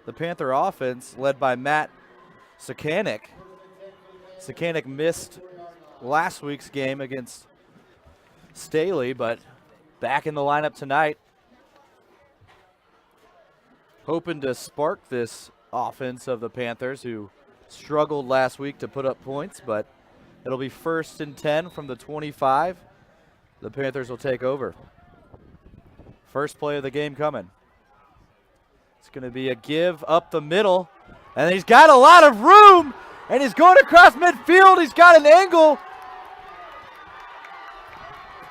the Panther offense led by Matt Sakanik. Sakanik missed last week's game against Staley, but back in the lineup tonight, hoping to spark this offense of the Panthers, who struggled last week to put up points, but it'll be 1st and 10 from the 25. The Panthers will take over. First play of the game coming. It's going to be a give up the middle, and he's got a lot of room, and he's going across midfield. He's got an angle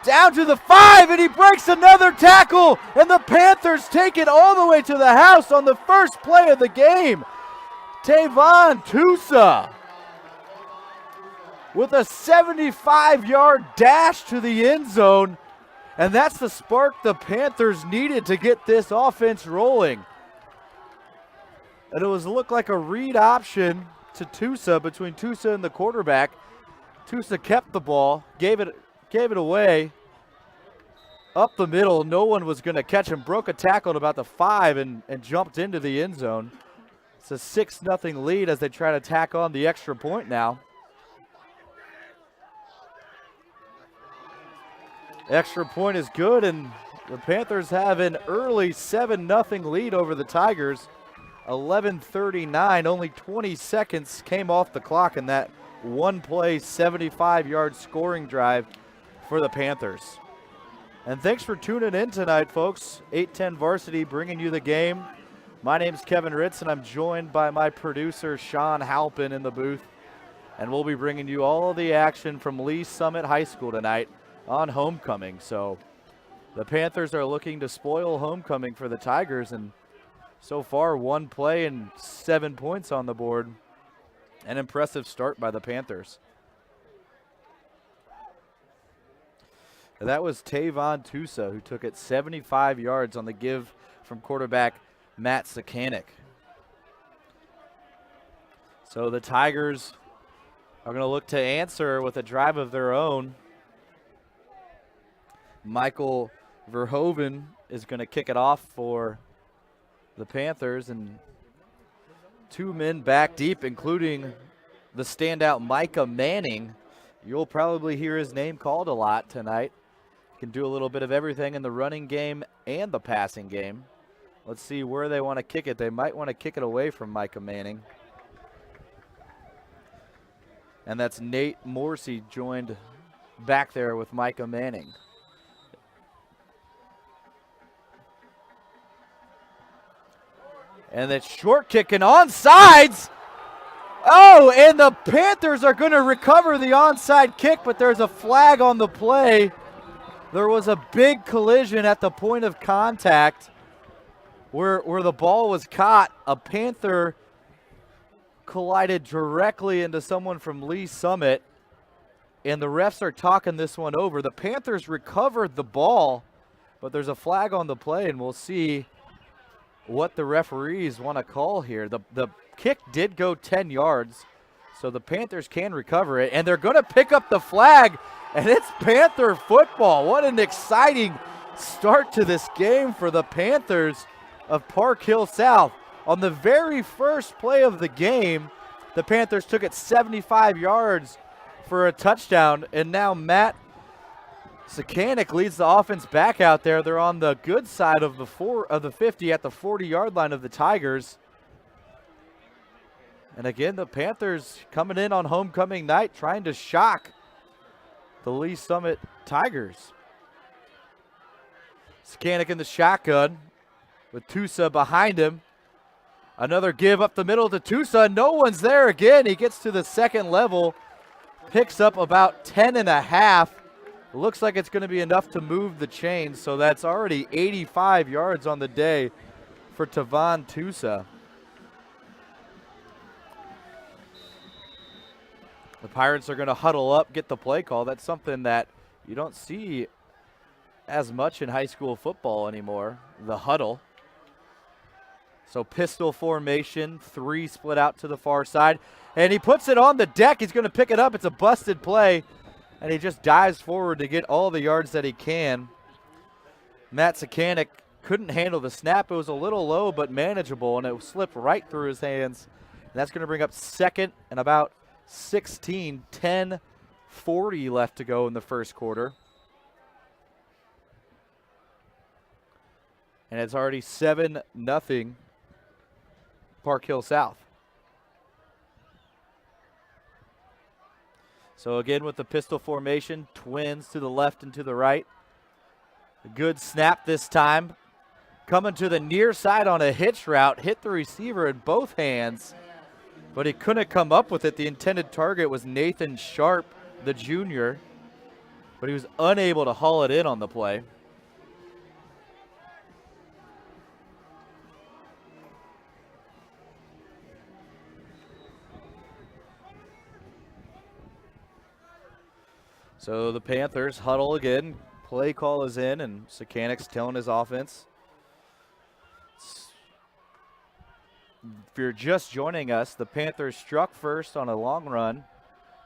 down to the 5, and he breaks another tackle, and the Panthers take it all the way to the house on the first play of the game. Tavon Tusa with a 75-yard dash to the end zone, and that's the spark the Panthers needed to get this offense rolling. And it looked like a read option to Tusa, between Tusa and the quarterback. Tusa kept the ball, gave it away up the middle. No one was going to catch him. Broke a tackle at about the 5 and jumped into the end zone. It's a 6-0 lead as they try to tack on the extra point now. Extra point is good, and the Panthers have an early 7-0 lead over the Tigers. 11:39, only 20 seconds came off the clock in that one-play, 75-yard scoring drive for the Panthers. And thanks for tuning in tonight, folks. 810 Varsity bringing you the game. My name's Kevin Ritz, and I'm joined by my producer, Sean Halpin, in the booth. And we'll be bringing you all the action from Lee Summit High School tonight on homecoming. So the Panthers are looking to spoil homecoming for the Tigers, and so far, one play and 7 points on the board. An impressive start by the Panthers. That was Tavon Tusa, who took it 75 yards on the give from quarterback Matt Sakanik. So the Tigers are going to look to answer with a drive of their own. Michael Verhoeven is going to kick it off for the Panthers, and 2 men back deep, including the standout Micah Manning. You'll probably hear his name called a lot tonight. Can do a little bit of everything in the running game and the passing game. Let's see where they want to kick it. They might want to kick it away from Micah Manning. And that's Nate Morsey joined back there with Micah Manning. And it's short kick and onside. Oh, and the Panthers are going to recover the onside kick, but there's a flag on the play. There was a big collision at the point of contact where the ball was caught. A Panther collided directly into someone from Lee Summit, and the refs are talking this one over. The Panthers recovered the ball, but there's a flag on the play, and we'll see what the referees want to call here. The kick did go 10 yards, so the Panthers can recover it, and they're going to pick up the flag, and it's Panther football. What an exciting start to this game for the Panthers of Park Hill South. On the very first play of the game, the Panthers took it 75 yards for a touchdown, and now Matt Sakanik leads the offense back out there. They're on the good side of the 50 at the 40-yard line of the Tigers. And again, the Panthers coming in on homecoming night trying to shock the Lee Summit Tigers. Sakanik in the shotgun with Tusa behind him. Another give up the middle to Tusa. No one's there again. He gets to the second level, picks up about 10.5. Looks like it's going to be enough to move the chains, so that's already 85 yards on the day for Tavon Tusa. The Pirates are going to huddle up, get the play call. That's something that you don't see as much in high school football anymore, the huddle. So pistol formation, 3 split out to the far side, and he puts it on the deck. He's going to pick it up. It's a busted play. And he just dives forward to get all the yards that he can. Matt Sakanik couldn't handle the snap. It was a little low but manageable, and it slipped right through his hands. And that's going to bring up second and about 16, 10:40 left to go in the first quarter. And it's already 7-0 Park Hill South. So again with the pistol formation, twins to the left and to the right. A good snap this time. Coming to the near side on a hitch route, hit the receiver in both hands, but he couldn't come up with it. The intended target was Nathan Sharp, the junior, but he was unable to haul it in on the play. So the Panthers huddle again. Play call is in, and Sakanic's telling his offense. If you're just joining us, the Panthers struck first on a long run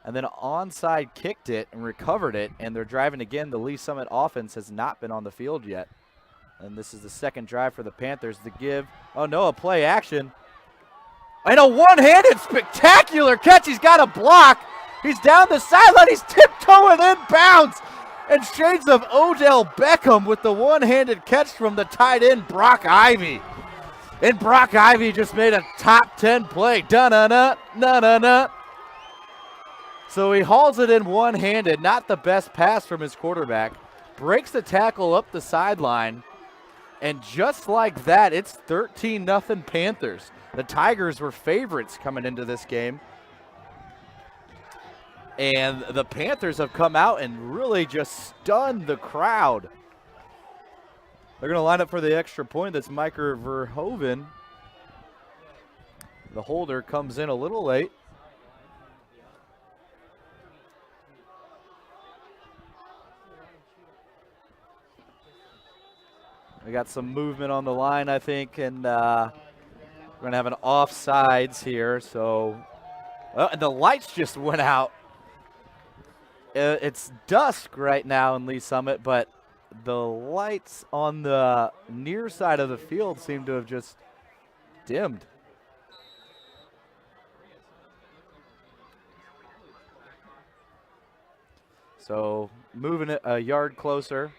and then onside kicked it and recovered it, and they're driving again. The Lee Summit offense has not been on the field yet. And this is the second drive for the Panthers to give. Oh, no, a play action. And a one-handed spectacular catch. He's got a block. He's down the sideline. He's tiptoeing inbounds. And shades of Odell Beckham with the one-handed catch from the tight end, Brock Ivy. And Brock Ivy just made a top 10 play. Da-na-na, na-na-na. So he hauls it in one-handed. Not the best pass from his quarterback. Breaks the tackle up the sideline. And just like that, it's 13-0 Panthers. The Tigers were favorites coming into this game. And the Panthers have come out and really just stunned the crowd. They're going to line up for the extra point. That's Micah Verhoeven. The holder comes in a little late. We got some movement on the line, I think, and we're going to have an offsides here. So, and the lights just went out. It's dusk right now in Lee Summit, but the lights on the near side of the field seem to have just dimmed. So moving it a yard closer,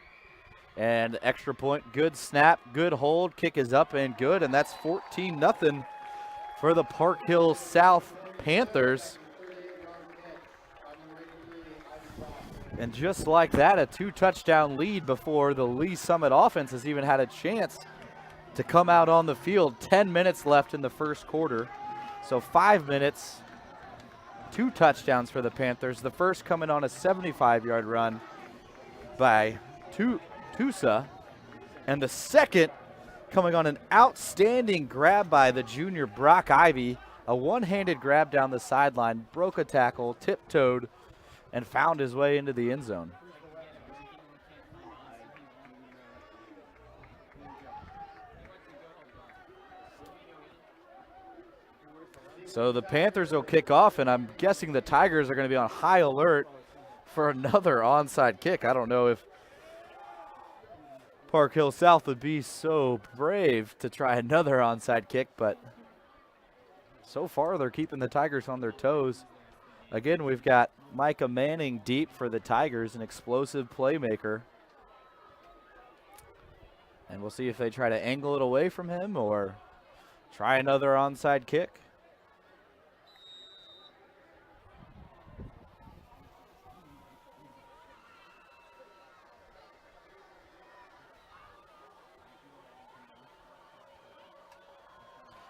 and extra point. Good snap, good hold, kick is up and good, and that's 14-0 for the Park Hill South Panthers. And just like that, a 2-touchdown lead before the Lee Summit offense has even had a chance to come out on the field. 10 minutes left in the first quarter. So 5 minutes, 2 touchdowns for the Panthers. The first coming on a 75-yard run by Tusa. And the second coming on an outstanding grab by the junior Brock Ivy. A one-handed grab down the sideline, broke a tackle, tiptoed, and found his way into the end zone. So the Panthers will kick off, and I'm guessing the Tigers are going to be on high alert for another onside kick. I don't know if Park Hill South would be so brave to try another onside kick, but so far they're keeping the Tigers on their toes. Again, we've got Micah Manning deep for the Tigers, an explosive playmaker. And we'll see if they try to angle it away from him or try another onside kick.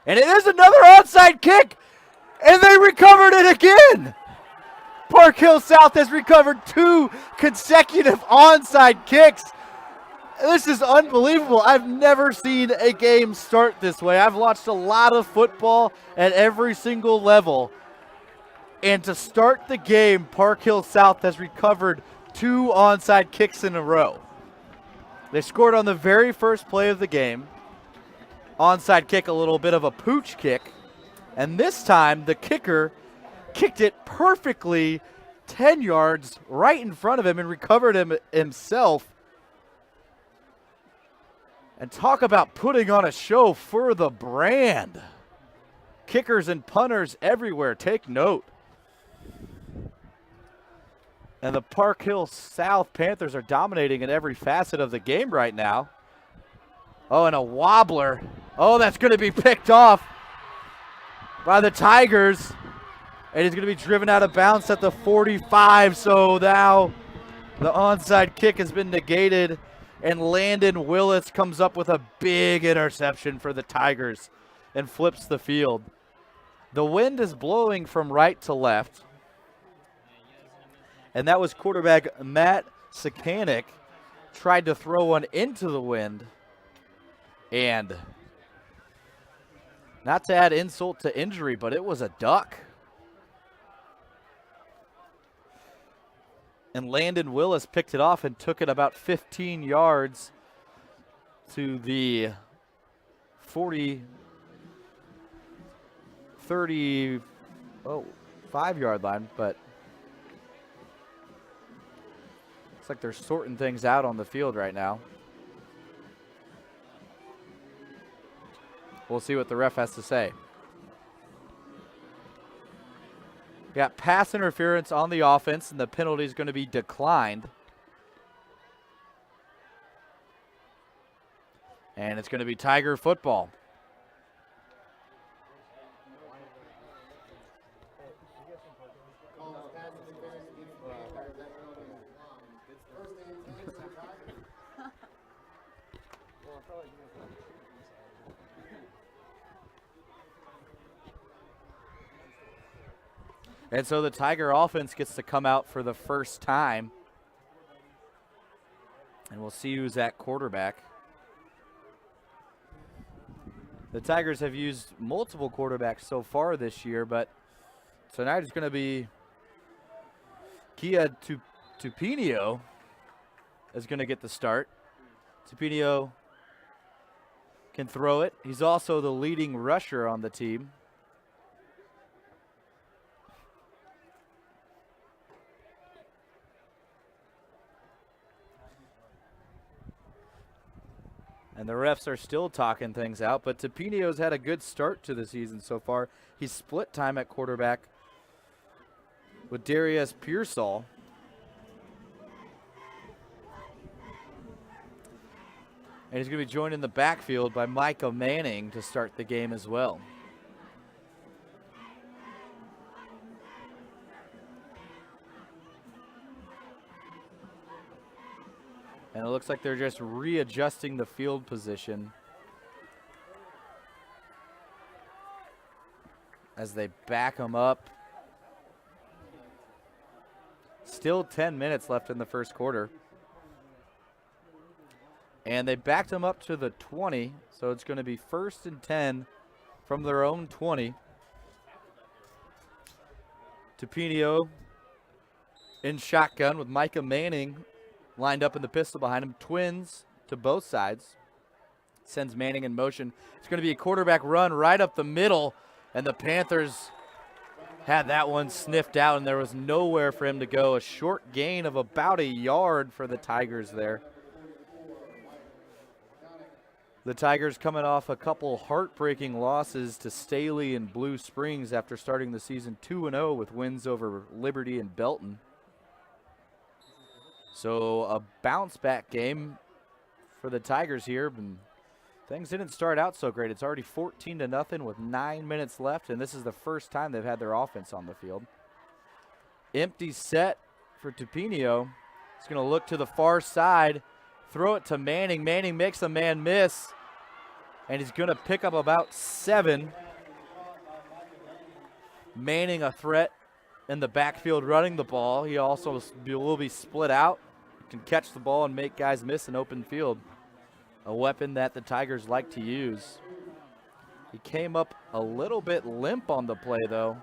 And it is another onside kick, and they recovered it again. Park Hill South has recovered 2 consecutive onside kicks. This is unbelievable. I've never seen a game start this way. I've watched a lot of football at every single level. And to start the game, Park Hill South has recovered 2 onside kicks in a row. They scored on the very first play of the game. Onside kick, a little bit of a pooch kick. And this time, the kicker kicked it perfectly 10 yards right in front of him and recovered him himself. And talk about putting on a show for the brand. Kickers and punters everywhere. Take note. And the Park Hill South Panthers are dominating in every facet of the game right now. Oh, and a wobbler. Oh, that's going to be picked off by the Tigers. And he's going to be driven out of bounds at the 45. So now the onside kick has been negated. And Landon Willis comes up with a big interception for the Tigers and flips the field. The wind is blowing from right to left. And that was quarterback Matt Sakanik tried to throw one into the wind. And not to add insult to injury, but it was a duck. And Landon Willis picked it off and took it about 15 yards to the 5-yard line, but looks like they're sorting things out on the field right now. We'll see what the ref has to say. Got pass interference on the offense, and the penalty is going to be declined. And it's going to be Tiger football. And so the Tiger offense gets to come out for the first time. And we'll see who's at quarterback. The Tigers have used multiple quarterbacks so far this year, but tonight is going to be Kia Tupinio is going to get the start. Tupinio can throw it. He's also the leading rusher on the team. And the refs are still talking things out, but Tupinio's had a good start to the season so far. He's split time at quarterback with Darius Pearsall. And he's going to be joined in the backfield by Micah Manning to start the game as well. And it looks like they're just readjusting the field position as they back them up. Still 10 minutes left in the first quarter. And they backed them up to the 20, so it's going to be 1st and 10 from their own 20. Tupinio in shotgun with Micah Manning lined up in the pistol behind him. Twins to both sides. Sends Manning in motion. It's going to be a quarterback run right up the middle, and the Panthers had that one sniffed out, and there was nowhere for him to go. A short gain of about a yard for the Tigers there. The Tigers coming off a couple heartbreaking losses to Staley and Blue Springs after starting the season 2-0 with wins over Liberty and Belton. So a bounce-back game for the Tigers here. And things didn't start out so great. It's already 14-0 with 9 minutes left, and this is the first time they've had their offense on the field. Empty set for Tupinio. He's going to look to the far side, throw it to Manning. Manning makes a man miss, and he's going to pick up about 7. Manning a threat in the backfield running the ball. He also will be split out. Can catch the ball and make guys miss an open field. A weapon that the Tigers like to use. He came up a little bit limp on the play, though.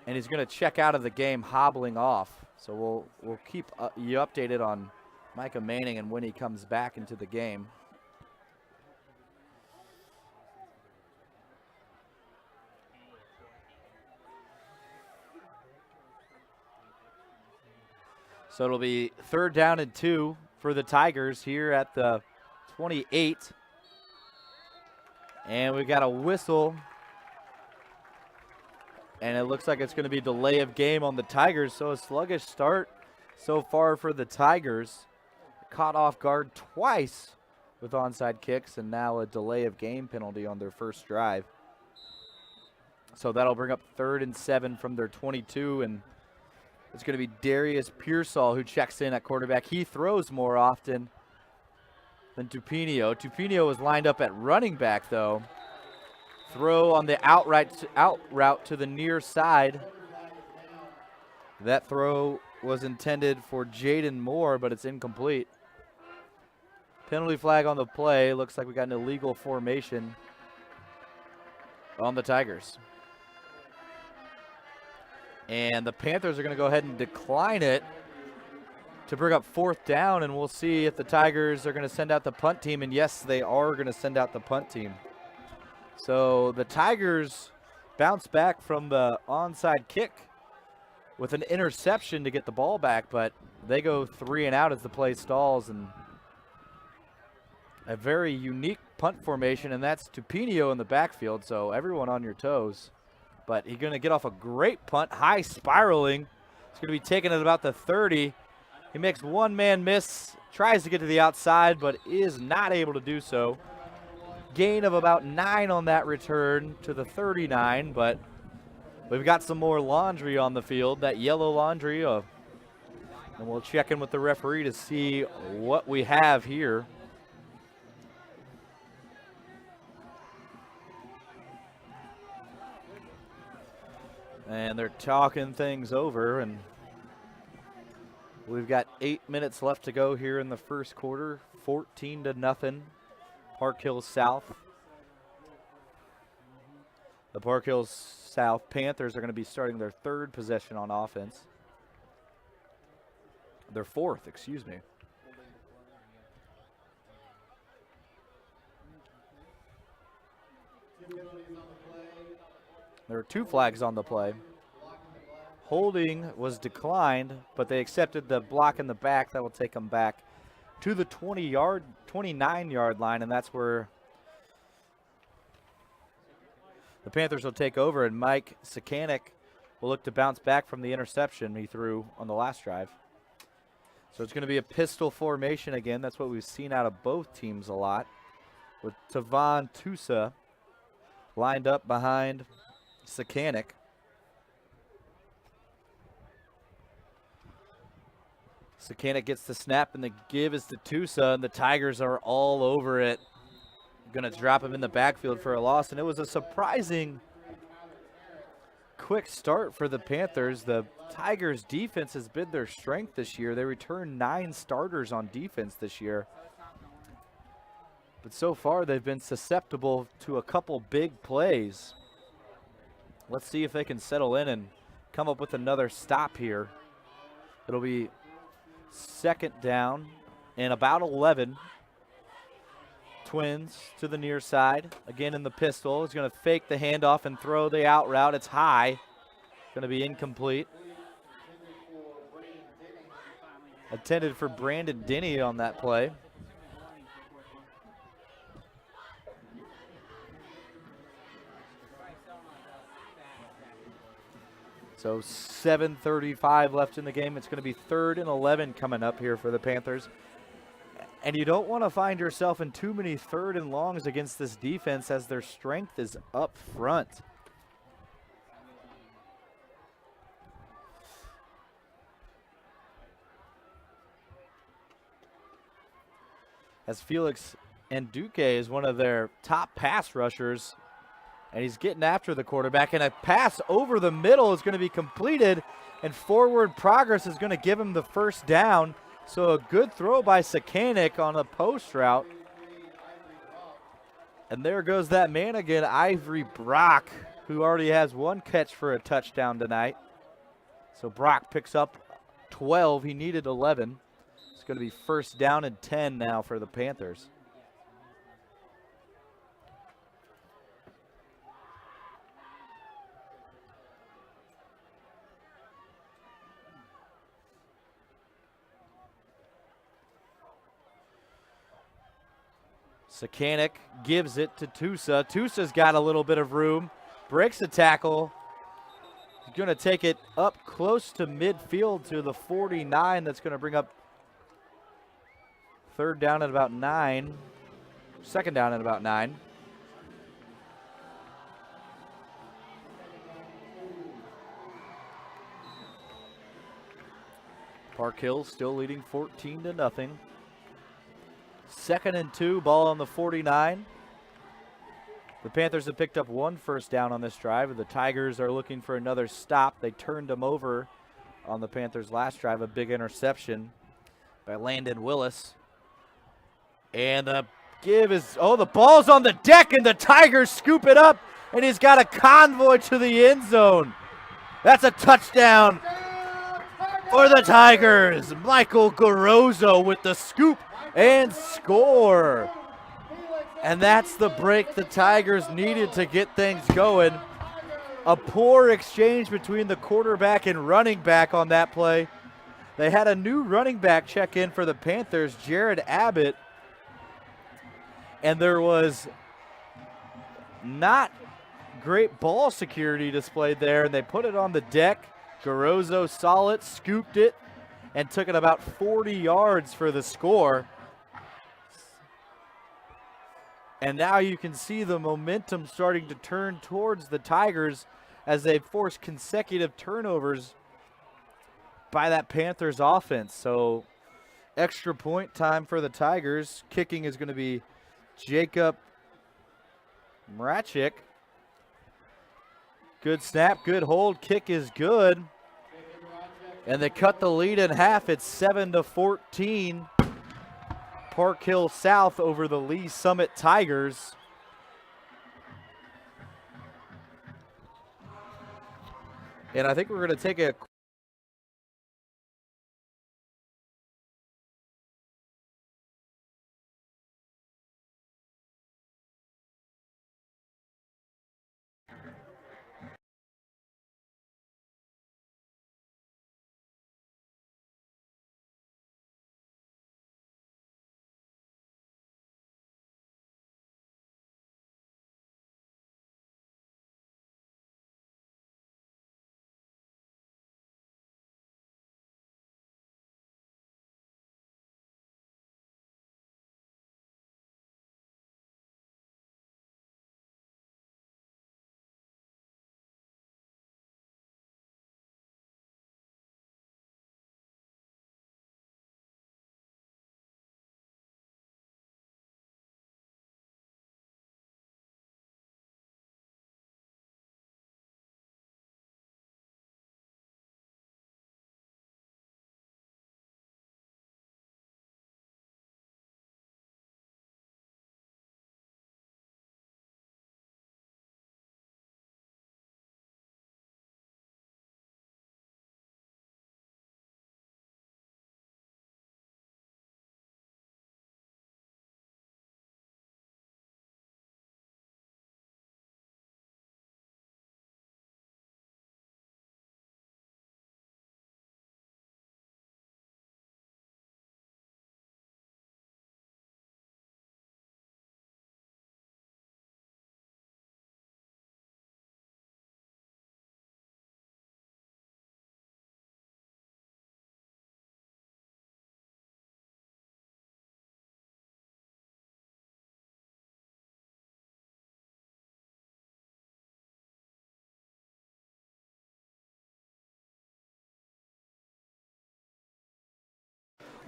And he's going to check out of the game hobbling off. So we'll keep you updated on Micah Manning and when he comes back into the game. So it'll be 3rd down and 2 for the Tigers here at the 28. And we got a whistle. And it looks like it's going to be delay of game on the Tigers. So a sluggish start so far for the Tigers. Caught off guard twice with onside kicks, and now a delay of game penalty on their first drive. So that'll bring up 3rd and 7 from their 22, and it's going to be Darius Pearsall who checks in at quarterback. He throws more often than Tupinio. Tupinio was lined up at running back, though. Throw on the out route to the near side. That throw was intended for Jaden Moore, but it's incomplete. Penalty flag on the play. Looks like we got an illegal formation on the Tigers. And the Panthers are going to go ahead and decline it to bring up 4th down, and we'll see if the Tigers are going to send out the punt team. And yes, they are going to send out the punt team. So the Tigers bounce back from the onside kick with an interception to get the ball back, but they go 3 and out as the play stalls, and a very unique punt formation, and that's Tupinio in the backfield, so everyone on your toes. But he's going to get off a great punt, high spiraling. It's going to be taken at about the 30. He makes one man miss, tries to get to the outside, but is not able to do so. Gain of about 9 on that return to the 39, but we've got some more laundry on the field, that yellow laundry, and we'll check in with the referee to see what we have here. And they're talking things over, and we've got 8 minutes left to go here in the first quarter. 14-0, Park Hills South. The Park Hills South Panthers are going to be starting their 3rd possession on offense. Their 4th, excuse me. There are 2 flags on the play. Holding was declined, but they accepted the block in the back. That will take them back to the 29-yard line, and that's where the Panthers will take over, and Mike Sakanik will look to bounce back from the interception he threw on the last drive. So it's going to be a pistol formation again. That's what we've seen out of both teams a lot, with Tavon Tusa lined up behind Sakanik. Sakanik gets the snap, and the give is to Tusa, and the Tigers are all over it. Going to drop him in the backfield for a loss, and it was a surprising quick start for the Panthers. The Tigers' defense has been their strength this year. They returned 9 starters on defense this year. But so far, they've been susceptible to a couple big plays. Let's see if they can settle in and come up with another stop here. It'll be 2nd down and about 11. Twins to the near side. Again in the pistol. He's going to fake the handoff and throw the out route. It's high. Going to be incomplete. Intended for Brandon Denny on that play. So 7:35 left in the game. It's going to be 3rd and 11 coming up here for the Panthers. And you don't want to find yourself in too many 3rd and longs against this defense, as their strength is up front. As Felix Nduke is one of their top pass rushers, and he's getting after the quarterback, and a pass over the middle is going to be completed, and forward progress is going to give him the 1st down. So a good throw by Sakanik on a post route. And there goes that man again, Ivory Brock, who already has 1 catch for a touchdown tonight. So Brock picks up 12. He needed 11. It's going to be 1st down and 10 now for the Panthers. Sakanik gives it to Tusa. Tusa's got a little bit of room, breaks the tackle. He's going to take it up close to midfield to the 49. That's going to bring up third down at about 9. Second down at about 9. Park Hill still leading 14-0. 2nd and 2, ball on the 49. The Panthers have picked up 1 first down on this drive. The Tigers are looking for another stop. They turned them over on the Panthers' last drive, a big interception by Landon Willis. And the give is, the ball's on the deck, and the Tigers scoop it up, and he's got a convoy to the end zone. That's a touchdown for the Tigers. Michael Garozzo with the scoop and score. And that's the break the Tigers needed to get things going. A poor exchange between the quarterback and running back on that play. They had a new running back check in for the Panthers, Jared Abbott. And there was not great ball security displayed there, and they put it on the deck. Garozzo saw it, scooped it, and took it about 40 yards for the score. And now you can see the momentum starting to turn towards the Tigers as they force consecutive turnovers by that Panthers offense. So extra point time for the Tigers. Kicking is going to be Jacob Mrachik. Good snap, good hold, kick is good. And they cut the lead in half. It's 7-14. Park Hill South over the Lee Summit Tigers. And I think we're going to take a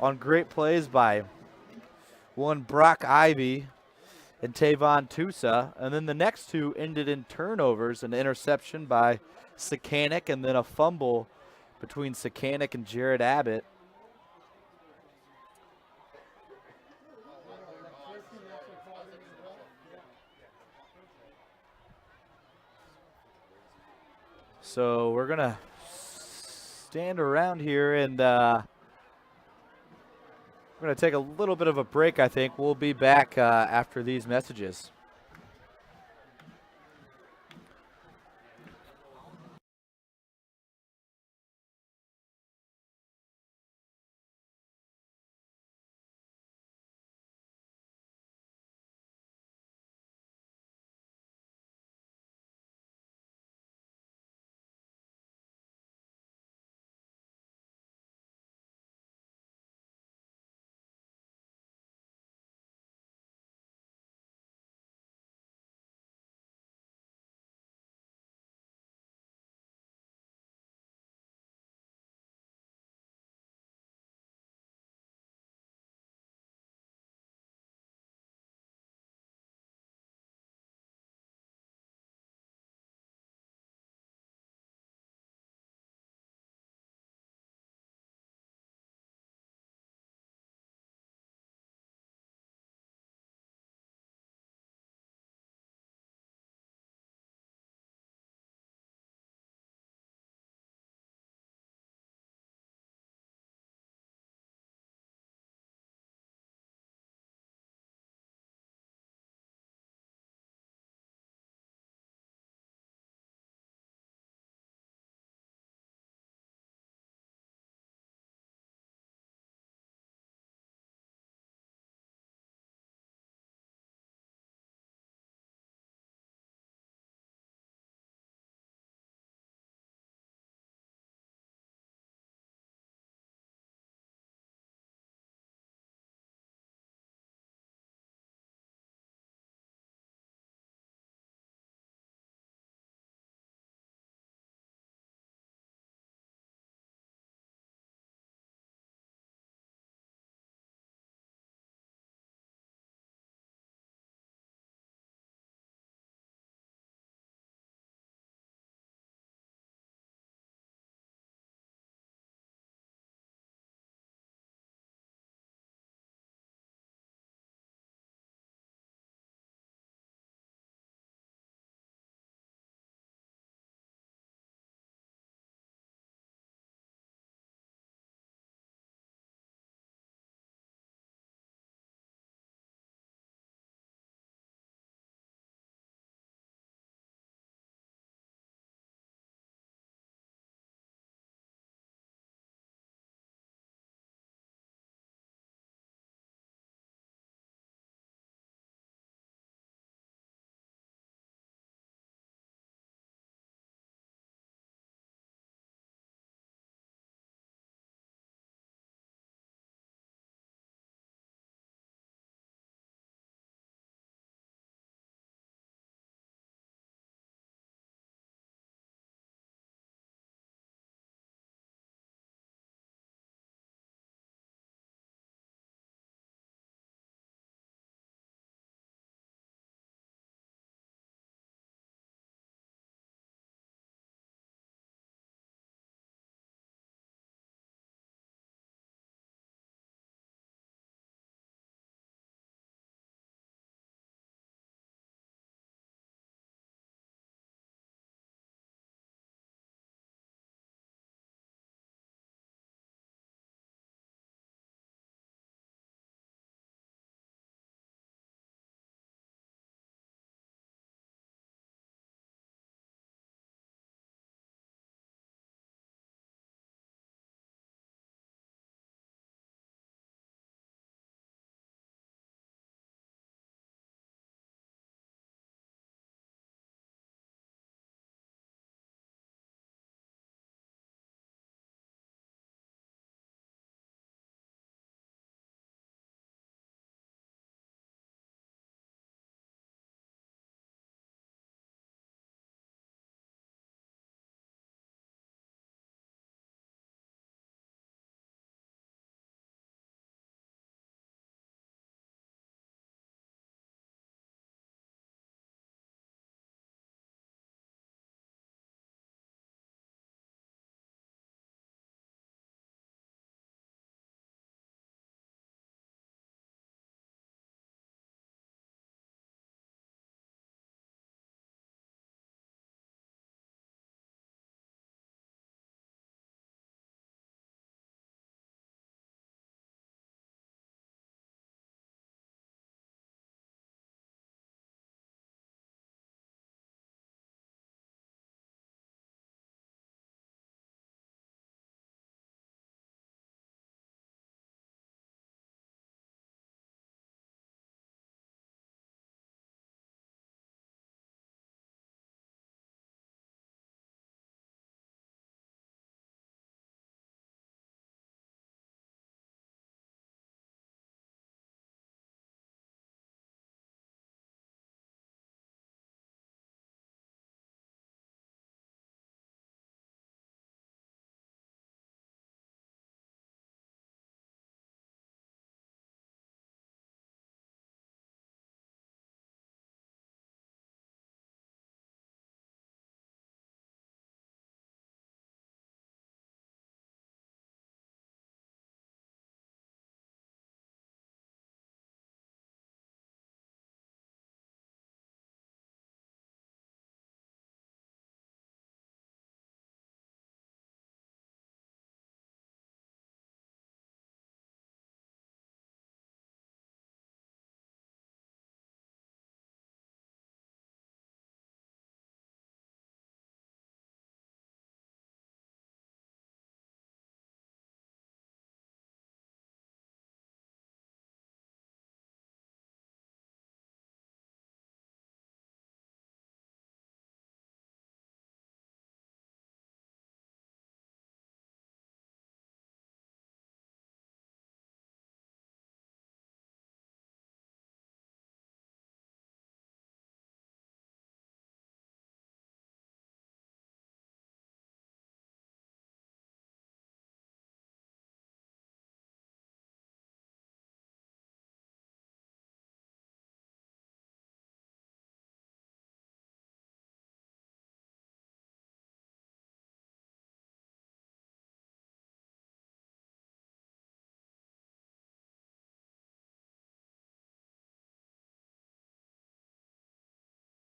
on great plays by one Brock Ivy and Tavon Tusa. And then the next two ended in turnovers, an interception by Sakanik and then a fumble between Sakanik and Jared Abbott. So we're going to stand around here and we're going to take a little bit of a break, I think. We'll be back after these messages.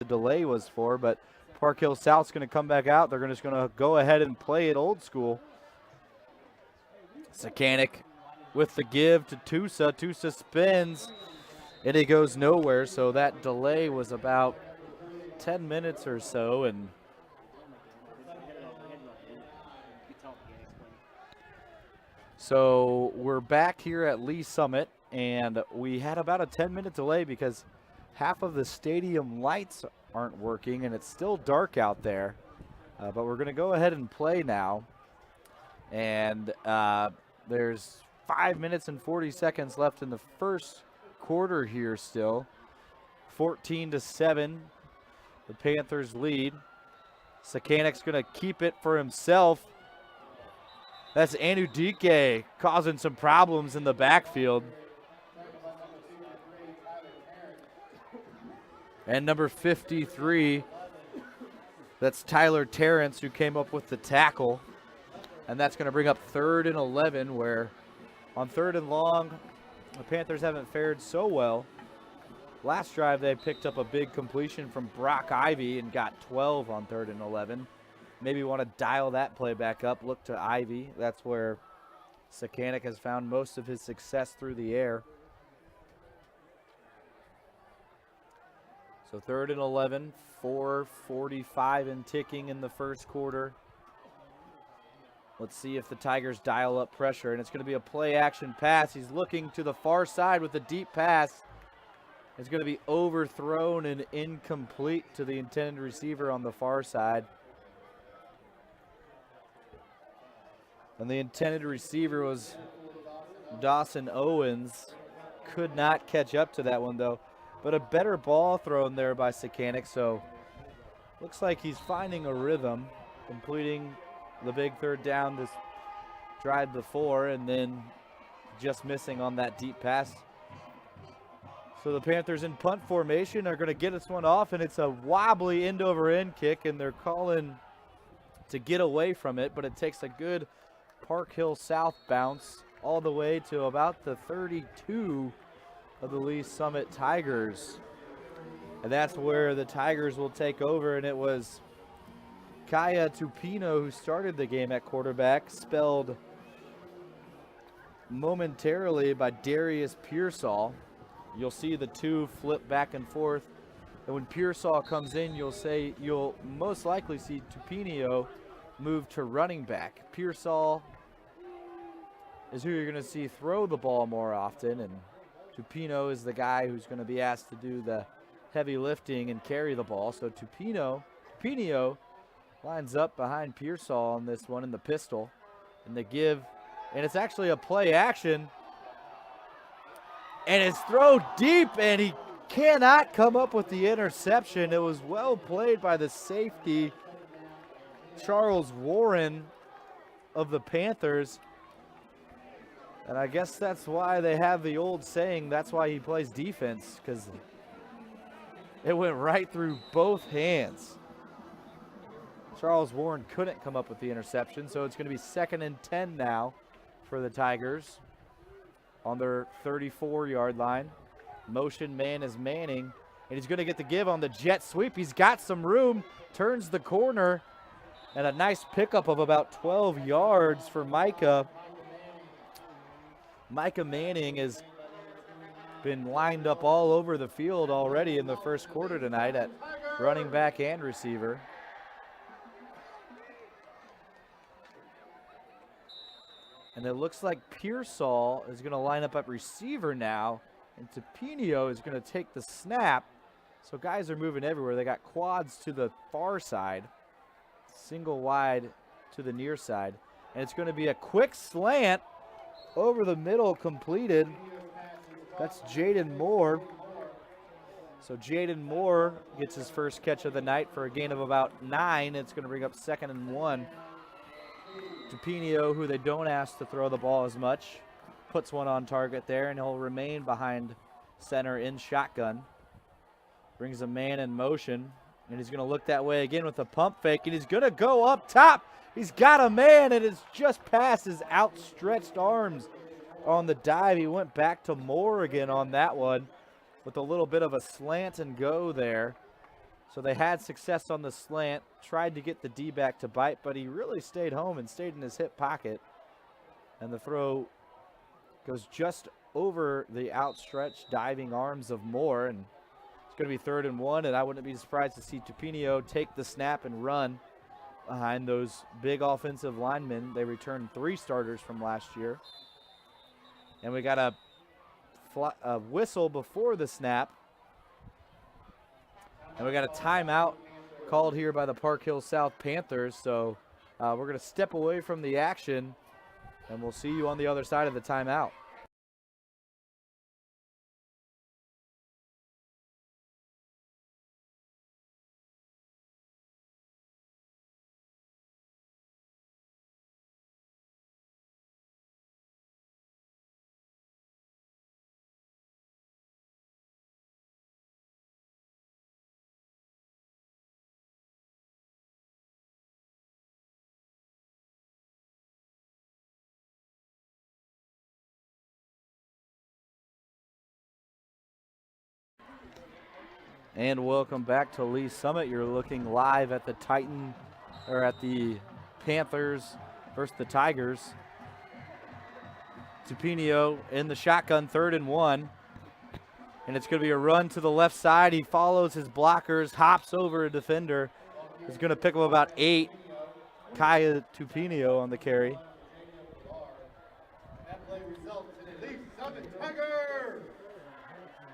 delay was for, but Park Hill South's going to come back out. They're just going to go ahead and play it old school. Sakanik with the give to Tusa. Tusa spins, and he goes nowhere, so that delay was about 10 minutes or so, and so we're back here at Lee Summit, and we had about a 10-minute delay because half of the stadium lights aren't working, and it's still dark out there, but we're going to go ahead and play now, and there's 5 minutes and 40 seconds left in the first quarter here still. 14-7, the Panthers lead. Sakanik's going to keep it for himself. That's Anudike causing some problems in the backfield. And number 53, that's Tyler Terrence, who came up with the tackle. And that's going to bring up 3rd and 11, where on 3rd and long, the Panthers haven't fared so well. Last drive, they picked up a big completion from Brock Ivy and got 12 on 3rd and 11. Maybe want to dial that play back up, look to Ivy. That's where Sakanik has found most of his success through the air. So 3rd and 11, 4:45 and ticking in the first quarter. Let's see if the Tigers dial up pressure, and it's going to be a play-action pass. He's looking to the far side with a deep pass. It's going to be overthrown and incomplete to the intended receiver on the far side. And the intended receiver was Dawson Owens. Could not catch up to that one, though. But a better ball thrown there by Sakanik, so looks like he's finding a rhythm, completing the big 3rd down this drive before, and then just missing on that deep pass. So the Panthers in punt formation are going to get this one off, and it's a wobbly end-over-end kick, and they're calling to get away from it, but it takes a good Park Hill South bounce all the way to about the 32 of the Lee Summit Tigers. And that's where the Tigers will take over, and it was Kaya Tupino who started the game at quarterback, spelled momentarily by Darius Pearsall. You'll see the two flip back and forth, and when Pearsall comes in, you'll most likely see Tupino move to running back. Pearsall is who you're going to see throw the ball more often, and Tupino is the guy who's going to be asked to do the heavy lifting and carry the ball. So Tupino lines up behind Pearsall on this one in the pistol, and the give, and it's actually a play action, and it's thrown deep, and he cannot come up with the interception. It was well played by the safety, Charles Warren of the Panthers. And I guess that's why they have the old saying, that's why he plays defense, because it went right through both hands. Charles Warren couldn't come up with the interception, so it's going to be 2nd and 10 now for the Tigers on their 34-yard line. Motion man is Manning, and he's going to get the give on the jet sweep. He's got some room, turns the corner, and a nice pickup of about 12 yards for Micah. Micah Manning has been lined up all over the field already in the first quarter tonight at running back and receiver. And it looks like Pearsall is going to line up at receiver now, and Tupino is going to take the snap. So guys are moving everywhere. They got quads to the far side, single wide to the near side, and it's going to be a quick slant over the middle completed. That's Jaden Moore. So Jaden Moore gets his first catch of the night for a gain of about 9. It's going to bring up 2nd and 1. Tupino, who they don't ask to throw the ball as much, puts one on target there, and he'll remain behind center in shotgun. Brings a man in motion, and he's going to look that way again with a pump fake, and he's going to go up top. He's got a man, and it's just past his outstretched arms on the dive. He went back to Moore again on that one with a little bit of a slant and go there. So they had success on the slant, tried to get the D-back to bite, but he really stayed home and stayed in his hip pocket. And the throw goes just over the outstretched diving arms of Moore, and it's going to be 3rd and 1, and I wouldn't be surprised to see Tupinio take the snap and run behind those big offensive linemen. They returned 3 starters from last year. And we got a whistle before the snap. And we got a timeout called here by the Park Hill South Panthers. So we're going to step away from the action, and we'll see you on the other side of the timeout. And welcome back to Lee Summit. You're looking live at the Panthers versus the Tigers. Tupinio in the shotgun, 3rd and 1. And it's going to be a run to the left side. He follows his blockers, hops over a defender. He's going to pick up about 8. Kaya Tupinio on the carry.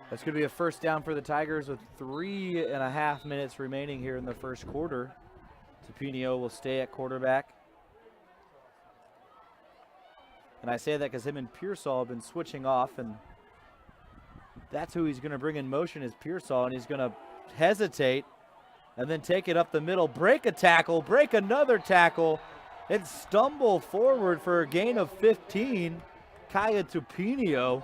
That's going to be a first down for the Tigers with 3.5 minutes remaining here in the first quarter. Tupinio will stay at quarterback. And I say that because him and Pearsall have been switching off, and that's who he's going to bring in motion is Pearsall, and he's going to hesitate and then take it up the middle, break a tackle, break another tackle, and stumble forward for a gain of 15. Kaya Tupinio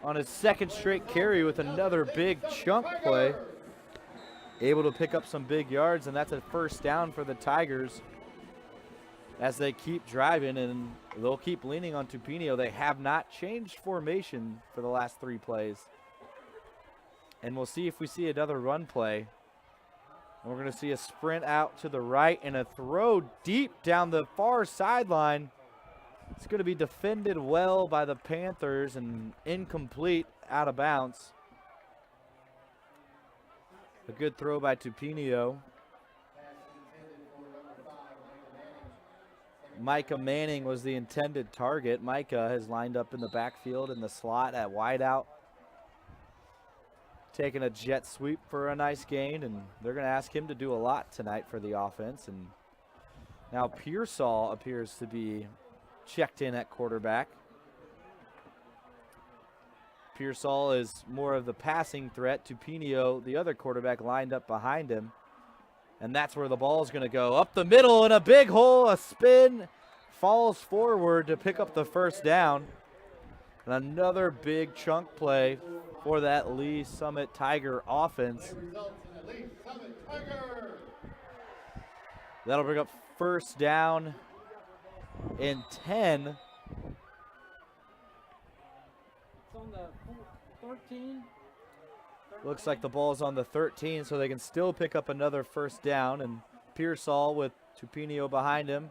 on his 2nd straight carry with another big chunk play. Able to pick up some big yards, and that's a first down for the Tigers as they keep driving, and they'll keep leaning on Tupinio. They have not changed formation for the last 3 plays. And we'll see if we see another run play. And we're going to see a sprint out to the right and a throw deep down the far sideline. It's going to be defended well by the Panthers and incomplete, out of bounds. A good throw by Tupinio. Micah Manning was the intended target. Micah has lined up in the backfield in the slot at wideout, taking a jet sweep for a nice gain, and they're going to ask him to do a lot tonight for the offense. And now Pearsall appears to be checked in at quarterback. Pearsall is more of the passing threat. Tupinio, the other quarterback, lined up behind him. And that's where the ball is going to go. Up the middle in a big hole, a spin, falls forward to pick up the first down. And another big chunk play for that Lee Summit Tiger offense. That'll bring up first down and 10. It's on the 13. Looks like the ball's on the 13, so they can still pick up another first down. And Pearsall with Tupinio behind him.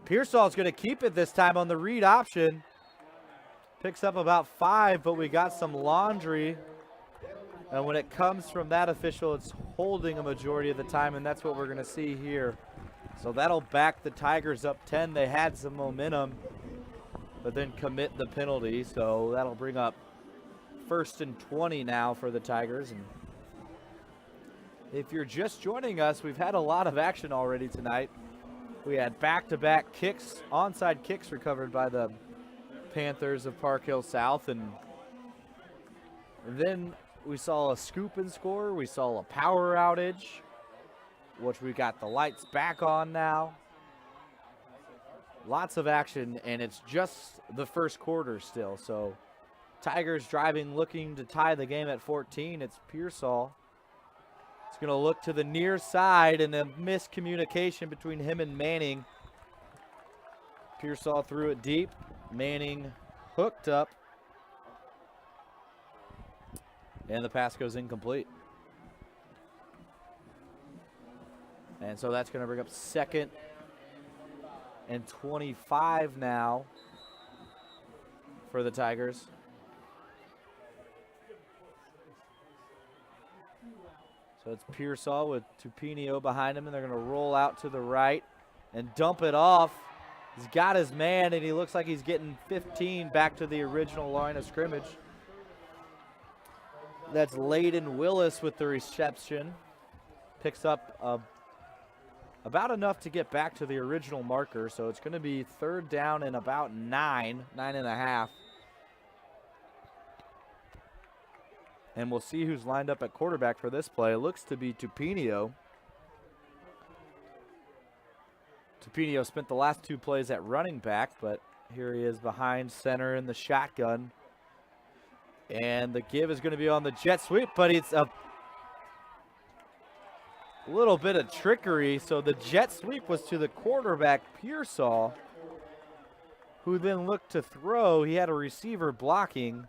Pearsall's going to keep it this time on the read option. Picks up about 5, but we got some laundry. And when it comes from that official, it's holding a majority of the time, and that's what we're going to see here. So that'll back the Tigers up 10. They had some momentum, but then commit the penalty. So that'll bring up 1st and 20 now for the Tigers. And if you're just joining us, we've had a lot of action already tonight. We had back-to-back kicks, onside kicks recovered by the Panthers of Park Hill South, and then we saw a scoop and score. We saw a power outage, which we got the lights back on now. Lots of action, and it's just the first quarter still. So Tigers driving, looking to tie the game at 14. It's Pearsall. It's going to look to the near side, and a miscommunication between him and Manning. Pearsall threw it deep. Manning hooked up, and the pass goes incomplete. And so that's going to bring up 2nd and 25 now for the Tigers. So it's Pearsall with Tupinio behind him, and they're going to roll out to the right and dump it off. He's got his man, and he looks like he's getting 15 back to the original line of scrimmage. That's Layden Willis with the reception. Picks up about enough to get back to the original marker, so it's going to be 3rd down and about 9.5. And we'll see who's lined up at quarterback for this play. It looks to be Tupinio. Tupinio spent the last 2 plays at running back, but here he is behind center in the shotgun. And the give is going to be on the jet sweep, but it's a little bit of trickery. So the jet sweep was to the quarterback, Pearsall, who then looked to throw. He had a receiver blocking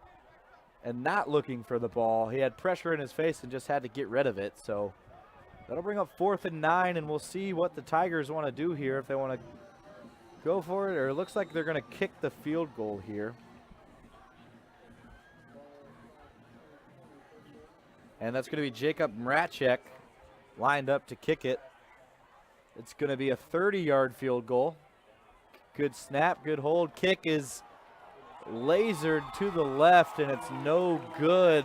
and not looking for the ball. He had pressure in his face and just had to get rid of it. So that'll bring up 4th and 9, and we'll see what the Tigers want to do here, if they want to go for it, or it looks like they're going to kick the field goal here. And that's going to be Jacob Mracek lined up to kick it. It's going to be a 30-yard field goal. Good snap, good hold. Kick is lasered to the left, and it's no good.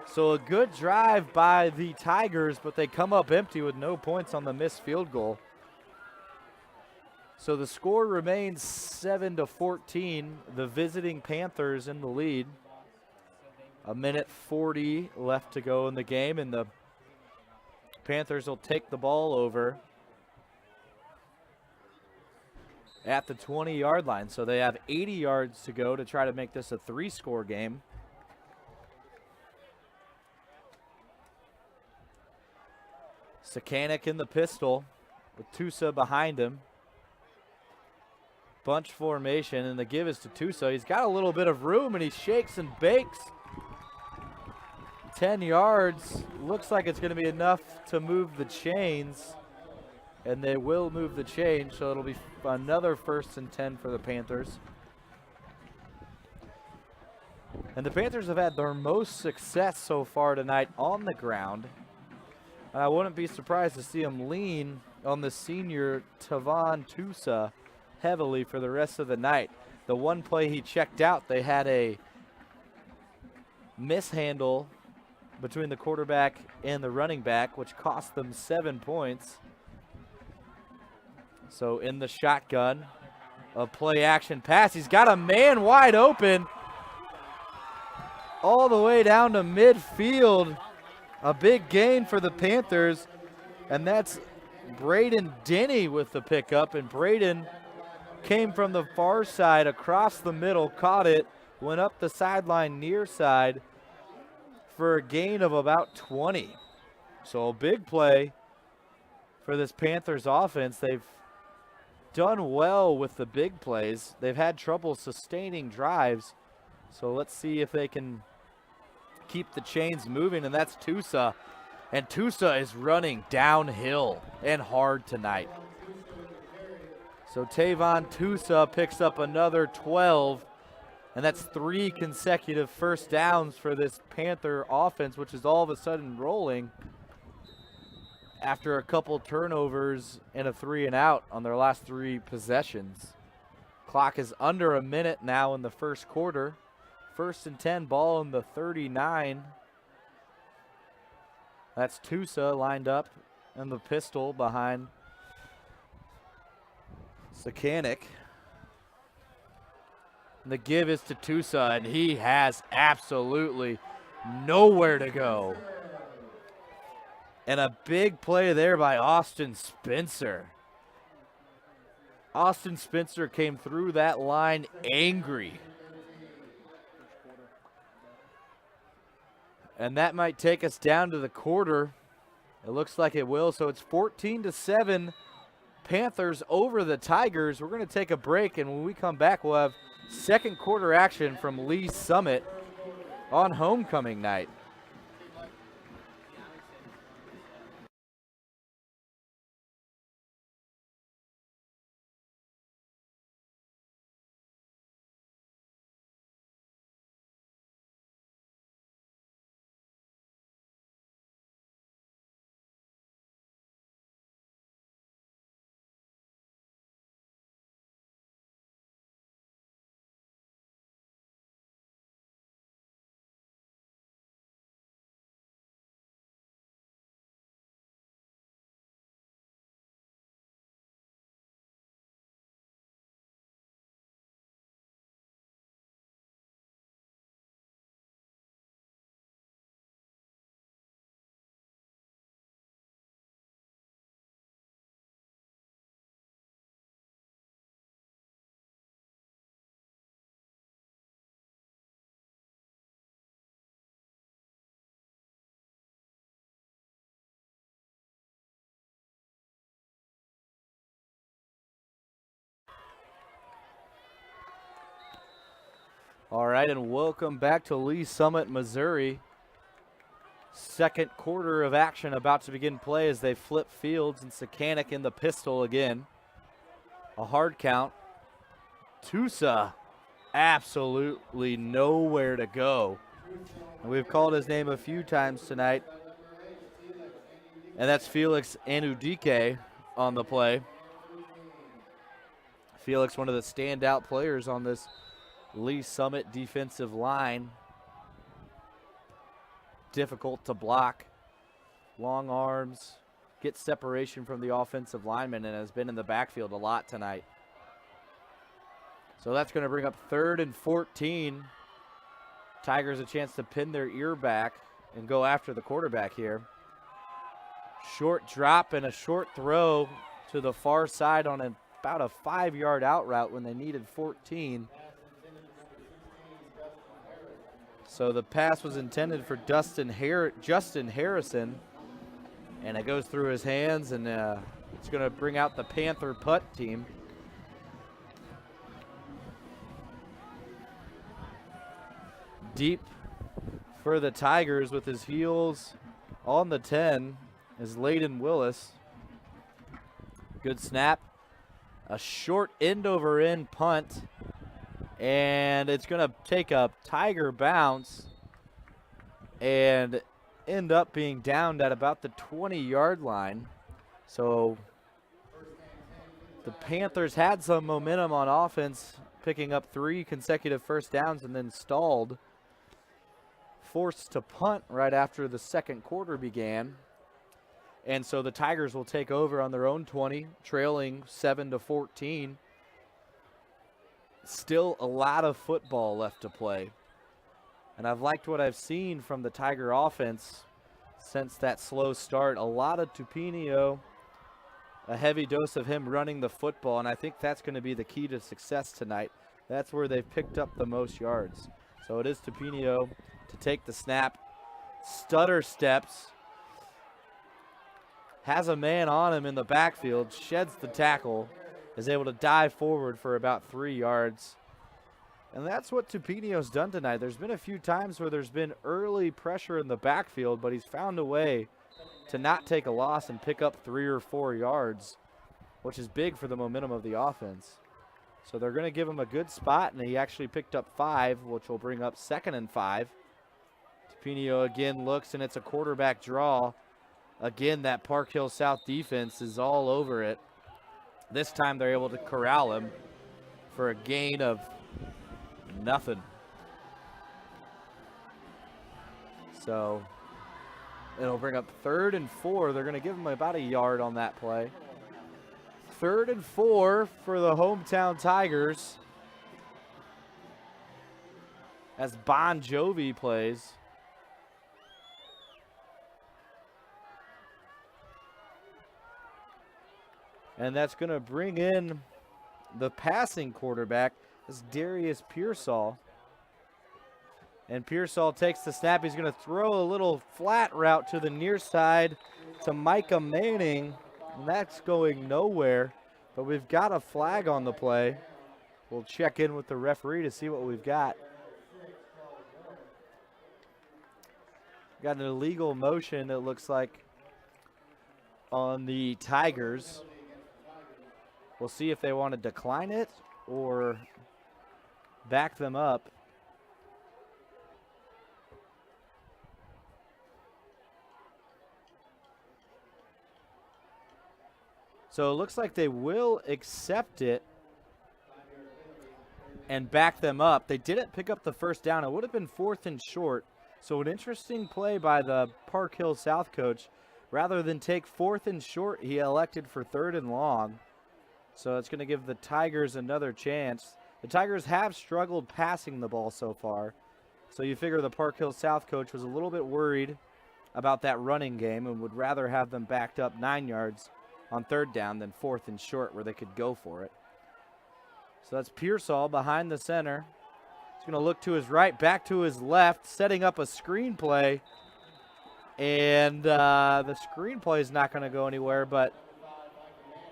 So a good drive by the Tigers, but they come up empty with no points on the missed field goal. So the score remains 7-14. The visiting Panthers in the lead. 1:40 left to go in the game, and the Panthers will take the ball over at the 20-yard line. So they have 80 yards to go to try to make this a 3-score game. Sakanik in the pistol with Tusa behind him. Bunch formation, and the give is to Tusa. He's got a little bit of room, and he shakes and bakes. 10 yards. Looks like it's going to be enough to move the chains, and they will move the chains, so it'll be another 1st and 10 for the Panthers. And the Panthers have had their most success so far tonight on the ground. I wouldn't be surprised to see them lean on the senior Tavon Tusa heavily for the rest of the night. The one play he checked out, they had a mishandle between the quarterback and the running back, which cost them 7 points. So in the shotgun, a play action pass. He's got a man wide open all the way down to midfield. A big gain for the Panthers, and that's Braden Denny with the pickup, and Braden came from the far side across the middle, caught it, went up the sideline near side for a gain of about 20. So a big play for this Panthers offense. They've done well with the big plays. They've had trouble sustaining drives. So let's see if they can keep the chains moving, and that's Tusa. And Tusa is running downhill and hard tonight. So Tavon Tusa picks up another 12, and that's 3 consecutive first downs for this Panther offense, which is all of a sudden rolling after a couple turnovers and a 3-and-out on their last 3 possessions. Clock is under a minute now in the first quarter. 1st and 10, ball in the 39. That's Tusa lined up in the pistol behind Sakanik. And the give is to Tusa, and he has absolutely nowhere to go. And a big play there by Austin Spencer. Austin Spencer came through that line angry. And that might take us down to the quarter. It looks like it will. So it's 14-7. Panthers over the Tigers. We're going to take a break, and when we come back, we'll have second quarter action from Lee Summit on homecoming night. All right, and welcome back to Lee Summit, Missouri. Second quarter of action about to begin play as they flip fields, and Sekanic in the pistol again. A hard count. Tusa absolutely nowhere to go. And we've called his name a few times tonight. And that's Felix Anudike on the play. Felix, one of the standout players on this Lee Summit defensive line. Difficult to block. Long arms. Gets separation from the offensive lineman and has been in the backfield a lot tonight. So that's going to bring up 3rd and 14. Tigers a chance to pin their ear back and go after the quarterback here. Short drop and a short throw to the far side on about a 5-yard out route when they needed 14. So the pass was intended for Justin Harrison, and it goes through his hands, and it's going to bring out the Panther punt team. Deep for the Tigers with his heels on the 10 is Layden Willis. Good snap. A short end-over-end punt. And it's going to take a Tiger bounce and end up being downed at about the 20-yard line. So the Panthers had some momentum on offense, picking up 3 consecutive first downs and then stalled. Forced to punt right after the second quarter began. And so the Tigers will take over on their own 20, trailing 7-14. Still a lot of football left to play. And I've liked what I've seen from the Tiger offense since that slow start. A lot of Tupinio, a heavy dose of him running the football, and I think that's going to be the key to success tonight. That's where they've picked up the most yards. So it is Tupinio to take the snap, stutter steps, has a man on him in the backfield, sheds the tackle, is able to dive forward for about 3 yards. And that's what Tupinio's done tonight. There's been a few times where there's been early pressure in the backfield, but he's found a way to not take a loss and pick up 3 or 4 yards, which is big for the momentum of the offense. So they're going to give him a good spot, and he actually picked up 5, which will bring up 2nd and 5. Tupinio again looks, and it's a quarterback draw. Again, that Park Hill South defense is all over it. This time they're able to corral him for a gain of nothing. So it'll bring up 3rd and 4. They're going to give him about a yard on that play. 3rd and 4 for the hometown Tigers as Bon Jovi plays. And that's going to bring in the passing quarterback, is Darius Pearsall. And Pearsall takes the snap. He's going to throw a little flat route to the near side to Micah Manning. And that's going nowhere. But we've got a flag on the play. We'll check in with the referee to see what we've got. Got an illegal motion, it looks like, on the Tigers. We'll see if they want to decline it or back them up. So it looks like they will accept it and back them up. They didn't pick up the first down. It would have been 4th and short. So an interesting play by the Park Hill South coach. Rather than take 4th and short, he elected for 3rd and long. So it's going to give the Tigers another chance. The Tigers have struggled passing the ball so far. So you figure the Park Hill South coach was a little bit worried about that running game and would rather have them backed up 9 yards on 3rd down than 4th and short where they could go for it. So that's Pearsall behind the center. He's going to look to his right, back to his left, setting up a screen play. And the screen play is not going to go anywhere, but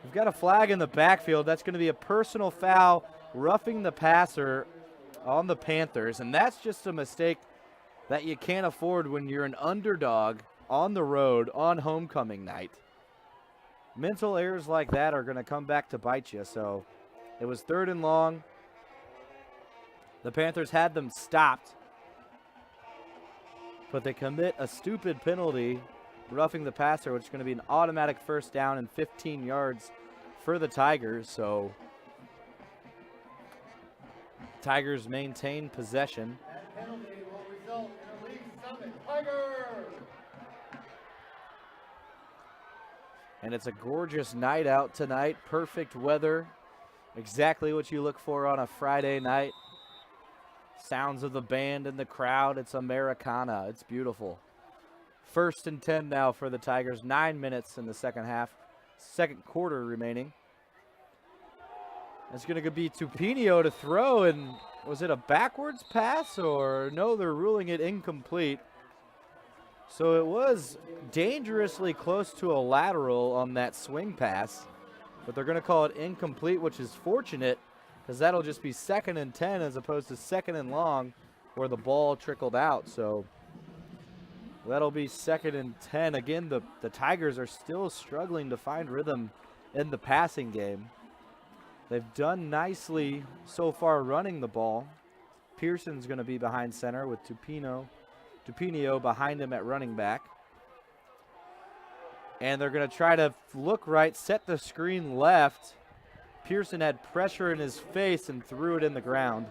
we've got a flag in the backfield. That's going to be a personal foul, roughing the passer on the Panthers, and that's just a mistake that you can't afford when you're an underdog on the road on homecoming night. Mental errors like that are going to come back to bite you. So it was 3rd and long. The Panthers had them stopped, but they commit a stupid penalty, roughing the passer, which is going to be an automatic first down and 15 yards for the Tigers. So Tigers maintain possession. That penalty will result in a league summit. Tigers! And it's a gorgeous night out tonight. Perfect weather. Exactly what you look for on a Friday night. Sounds of the band and the crowd. It's Americana. It's beautiful. 1st and 10 now for the Tigers. 9 minutes in the second quarter remaining. It's going to be Tupinio to throw, and was it a backwards pass, or no, they're ruling it incomplete. So it was dangerously close to a lateral on that swing pass, but they're going to call it incomplete, which is fortunate because that'll just be 2nd and 10 as opposed to 2nd and long where the ball trickled out. So that'll be 2nd and 10. Again, the Tigers are still struggling to find rhythm in the passing game. They've done nicely so far running the ball. Pearson's going to be behind center with Tupinio behind him at running back. And they're going to try to look right, set the screen left. Pearson had pressure in his face and threw it in the ground.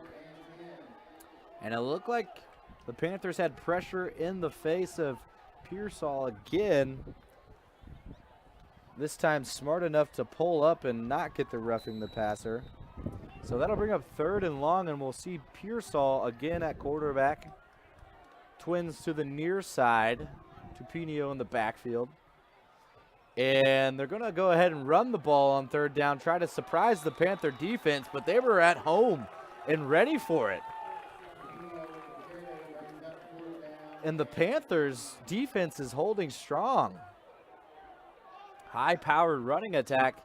And it looked like the Panthers had pressure in the face of Pearsall again. This time smart enough to pull up and not get the roughing the passer. So that'll bring up 3rd and long, and we'll see Pearsall again at quarterback. Twins to the near side. Tupinio in the backfield. And they're going to go ahead and run the ball on 3rd down, try to surprise the Panther defense, but they were at home and ready for it. And the Panthers defense is holding strong. High-powered running attack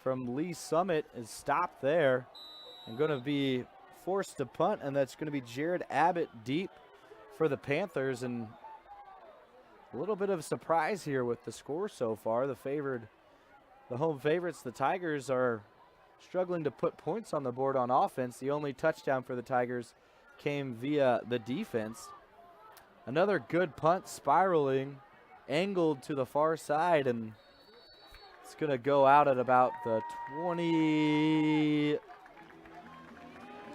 from Lee Summit is stopped there and going to be forced to punt, and that's going to be Jared Abbott deep for the Panthers. And a little bit of a surprise here with the score so far. The home favorites, the Tigers, are struggling to put points on the board on offense. The only touchdown for the Tigers came via the defense. Another good punt, spiraling, angled to the far side, and it's going to go out at about the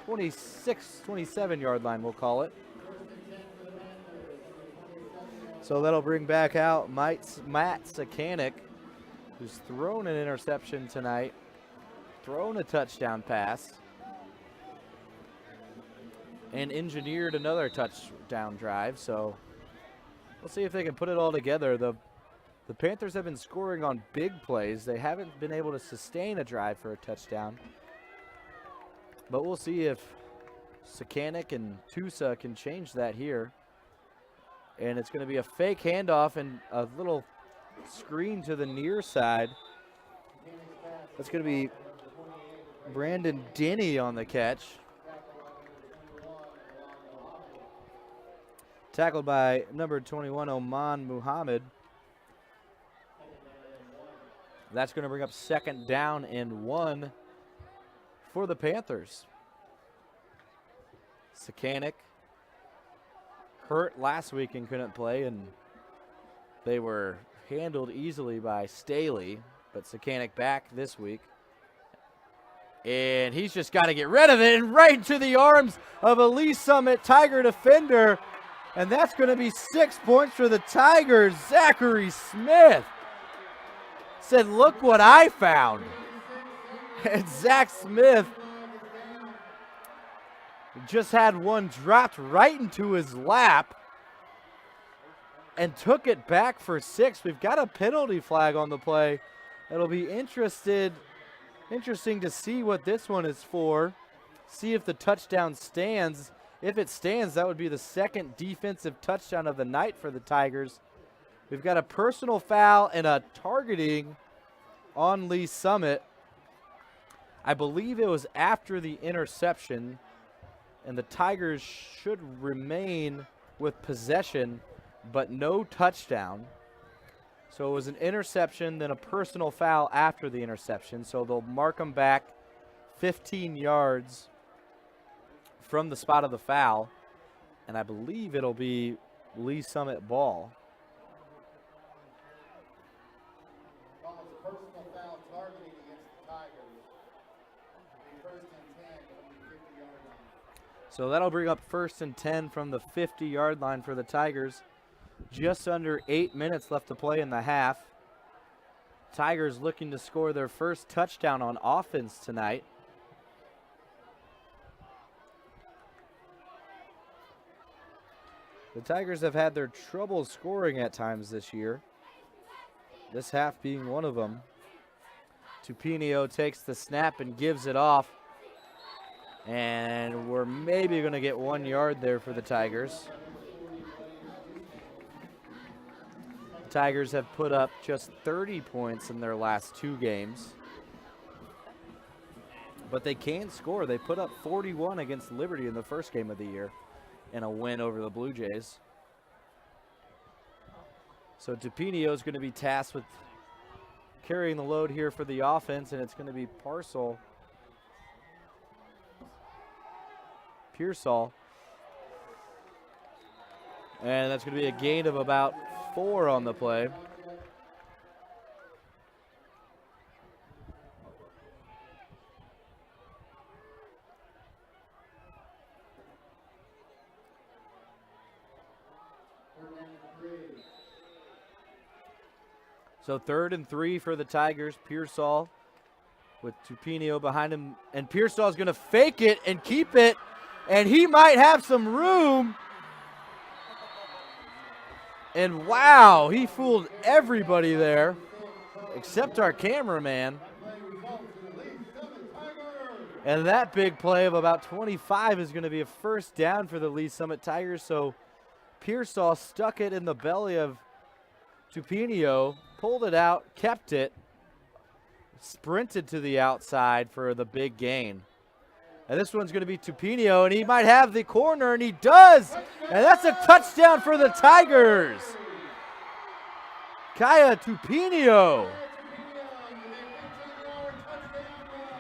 26, 27-yard line, we'll call it. So that'll bring back out Matt Sakanik, who's thrown an interception tonight, thrown a touchdown pass, and engineered another touchdown drive. So we'll see if they can put it all together. The Panthers have been scoring on big plays. They haven't been able to sustain a drive for a touchdown. But we'll see if Sakanik and Tusa can change that here. And it's going to be a fake handoff and a little screen to the near side. That's going to be Brandon Denny on the catch. Tackled by number 21, Oman Muhammad. That's going to bring up 2nd down and 1 for the Panthers. Sakanik hurt last week and couldn't play, and they were handled easily by Staley, but Sakanik back this week. And he's just got to get rid of it, and right into the arms of a Lee Summit Tiger defender, and that's going to be 6 points for the Tigers. Zachary Smith said, "Look what I found." And Zach Smith just had one dropped right into his lap and took it back for 6. We've got a penalty flag on the play. It'll be interesting to see what this one is for. See if the touchdown stands. If it stands, that would be the 2nd defensive touchdown of the night for the Tigers. We've got a personal foul and a targeting on Lee Summit. I believe it was after the interception. and the Tigers should remain with possession, but no touchdown. So it was an interception, then a personal foul after the interception. So they'll mark them back 15 yards from the spot of the foul. And I believe it'll be Lee Summit ball. Almost a personal foul targeting against the Tigers. It'll be first and 10 from the 50-yard line. So that'll bring up first and 10 from the 50-yard line for the Tigers. Just under 8 minutes left to play in the half. Tigers looking to score their first touchdown on offense tonight. The Tigers have had their trouble scoring at times this year, this half being one of them. Tupinio takes the snap and gives it off. And we're maybe going to get 1 yard there for the Tigers. The Tigers have put up just 30 points in their last 2 games. But they can score. They put up 41 against Liberty in the first game of the year in a win over the Blue Jays. So Tupinio is going to be tasked with carrying the load here for the offense, and it's going to be Pearsall. And that's going to be a gain of about 4 on the play. So 3rd and 3 for the Tigers. Pearsall with Tupinio behind him. And Pearsall is going to fake it and keep it. And he might have some room. And wow, he fooled everybody there except our cameraman. And that big play of about 25 is going to be a first down for the Lee Summit Tigers. So Pearsall stuck it in the belly of Tupinio, pulled it out, kept it, sprinted to the outside for the big gain. And this one's going to be Tupinio, and he might have the corner, and he does! And that's a touchdown for the Tigers! Kaya Tupinio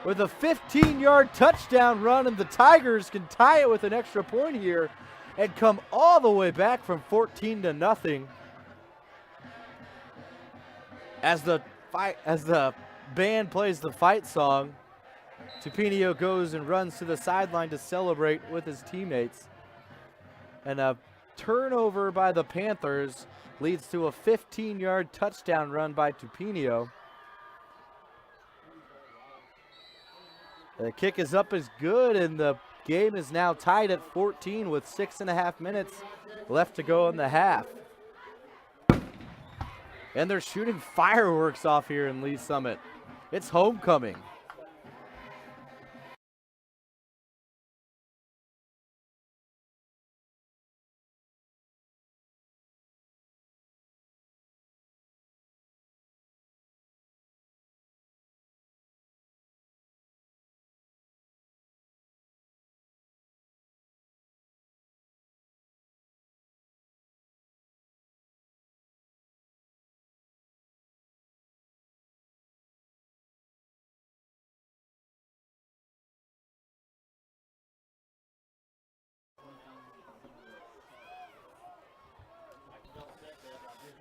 with a 15-yard touchdown run, and the Tigers can tie it with an extra point here and come all the way back from 14-0. As the band plays the fight song, Tupinio goes and runs to the sideline to celebrate with his teammates. And a turnover by the Panthers leads to a 15-yard touchdown run by Tupinio. The kick is up as good, and the game is now tied at 14 with 6.5 minutes left to go in the half. And they're shooting fireworks off here in Lee Summit. It's homecoming.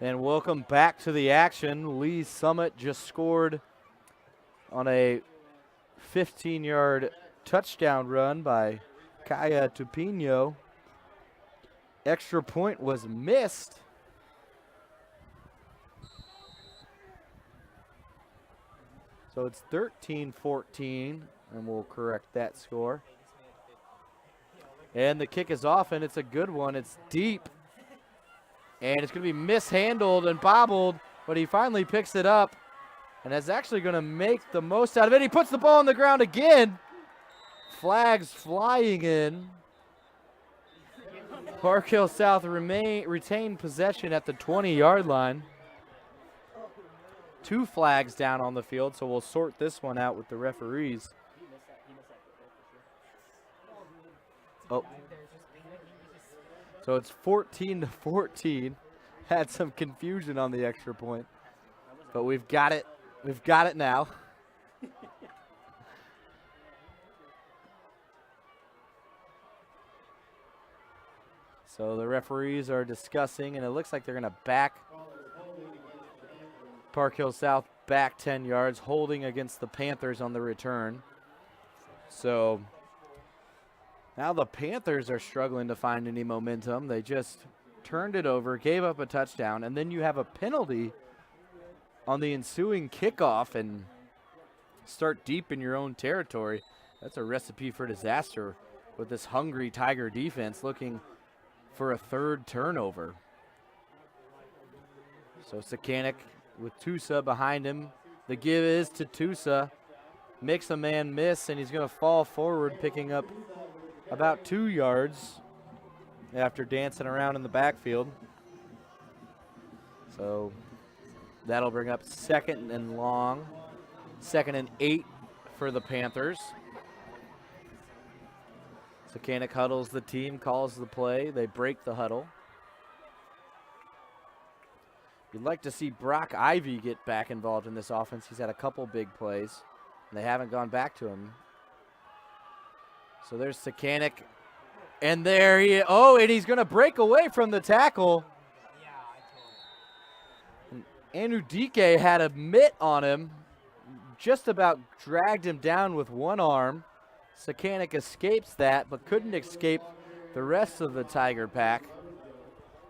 And welcome back to the action. Lee Summit just scored on a 15-yard touchdown run by Kaya Tupinio. Extra point was missed. So it's 13-14, and we'll correct that score. And the kick is off, and it's a good one. It's deep. And it's going to be mishandled and bobbled, but he finally picks it up and is actually going to make the most out of it. He puts the ball on the ground again. Flags flying in. Park Hill South retain possession at the 20-yard line. 2 flags down on the field, so we'll sort this one out with the referees. Oh. So it's 14-14. Had some confusion on the extra point. But we've got it. We've got it now. So the referees are discussing, and it looks like they're going to back Park Hill South back 10 yards, holding against the Panthers on the return. So now the Panthers are struggling to find any momentum. They just turned it over, gave up a touchdown, and then you have a penalty on the ensuing kickoff and start deep in your own territory. That's a recipe for disaster with this hungry Tiger defense looking for a third turnover. So Sekanic with Tusa behind him. The give is to Tusa. Makes a man miss, and he's going to fall forward, picking up about 2 yards after dancing around in the backfield. So that'll bring up 2nd and long. 2nd and 8 for the Panthers. Sekanic huddles the team, calls the play. They break the huddle. You'd like to see Brock Ivy get back involved in this offense. He's had a couple big plays, and they haven't gone back to him. So there's Sekanic, and there he, and he's going to break away from the tackle. And Andrew Dike had a mitt on him, just about dragged him down with one arm. Sekanic escapes that, but couldn't escape the rest of the Tiger pack.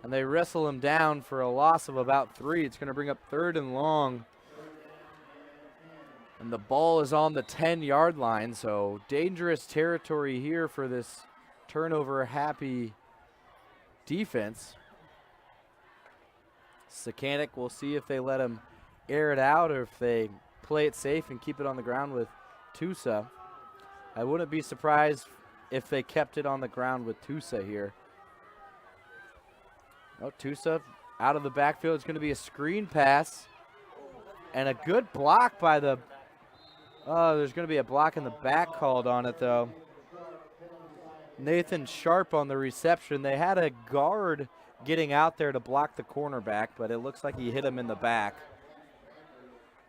And they wrestle him down for a loss of about 3. It's going to bring up 3rd and long. And the ball is on the 10-yard line, so dangerous territory here for this turnover-happy defense. Sekanic, we'll see if they let him air it out or if they play it safe and keep it on the ground with Tusa. I wouldn't be surprised if they kept it on the ground with Tusa here. Oh, Tusa out of the backfield. It's going to be a screen pass. And a good block by the... Oh, there's going to be a block in the back called on it, though. Nathan Sharp on the reception. They had a guard getting out there to block the cornerback, but it looks like he hit him in the back.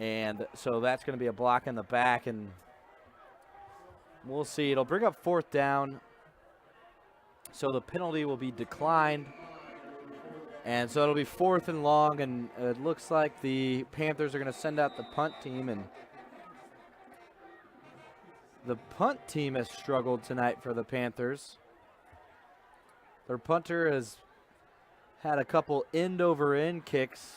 And so that's going to be a block in the back, and we'll see. It'll bring up 4th down. So the penalty will be declined. And so it'll be 4th and long, and it looks like the Panthers are going to send out the punt team. And the punt team has struggled tonight for the Panthers. Their punter has had a couple end-over-end kicks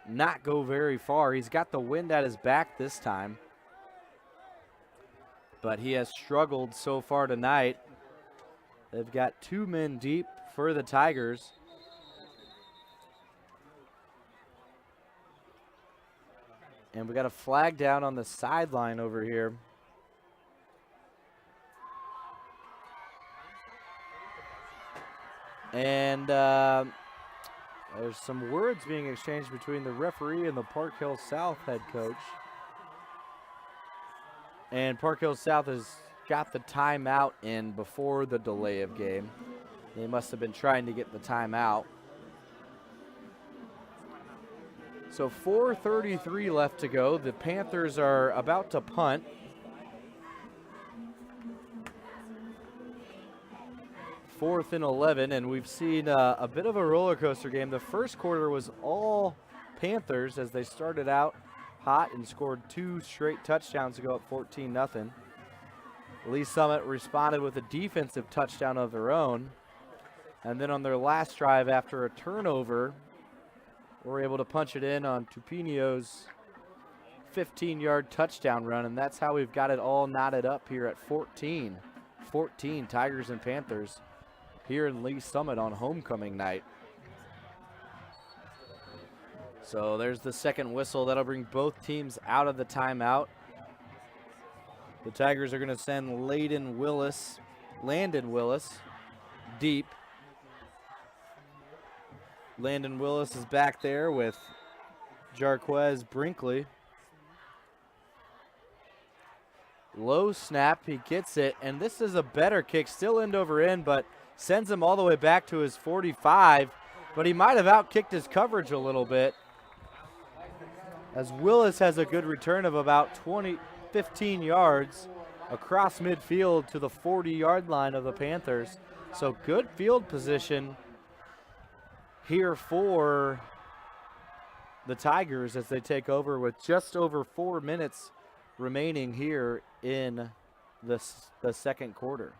not go very far. He's got the wind at his back this time, but he has struggled so far tonight. They've got 2 men deep for the Tigers. And we got a flag down on the sideline over here. And there's some words being exchanged between the referee and the Park Hill South head coach. And Park Hill South has got the timeout in before the delay of game. They must have been trying to get the timeout. So 4:33 left to go. The Panthers are about to punt. Fourth and 11, and we've seen a bit of a roller coaster game. The first quarter was all Panthers as they started out hot and scored 2 straight touchdowns to go up 14-0. Lee Summit responded with a defensive touchdown of their own. And then on their last drive after a turnover, were able to punch it in on Tupinio's 15-yard touchdown run, and that's how we've got it all knotted up here at 14. 14 Tigers and Panthers here in Lee Summit on homecoming night. So there's the second whistle. That'll bring both teams out of the timeout. The Tigers are going to send Landon Willis deep. Landon Willis is back there with Jarquez Brinkley. Low snap, he gets it, and this is a better kick, still end over end, but sends him all the way back to his 45, but he might have outkicked his coverage a little bit, as Willis has a good return of about 15 yards across midfield to the 40-yard line of the Panthers. So good field position here for the Tigers as they take over with just over 4 minutes remaining here in the second quarter.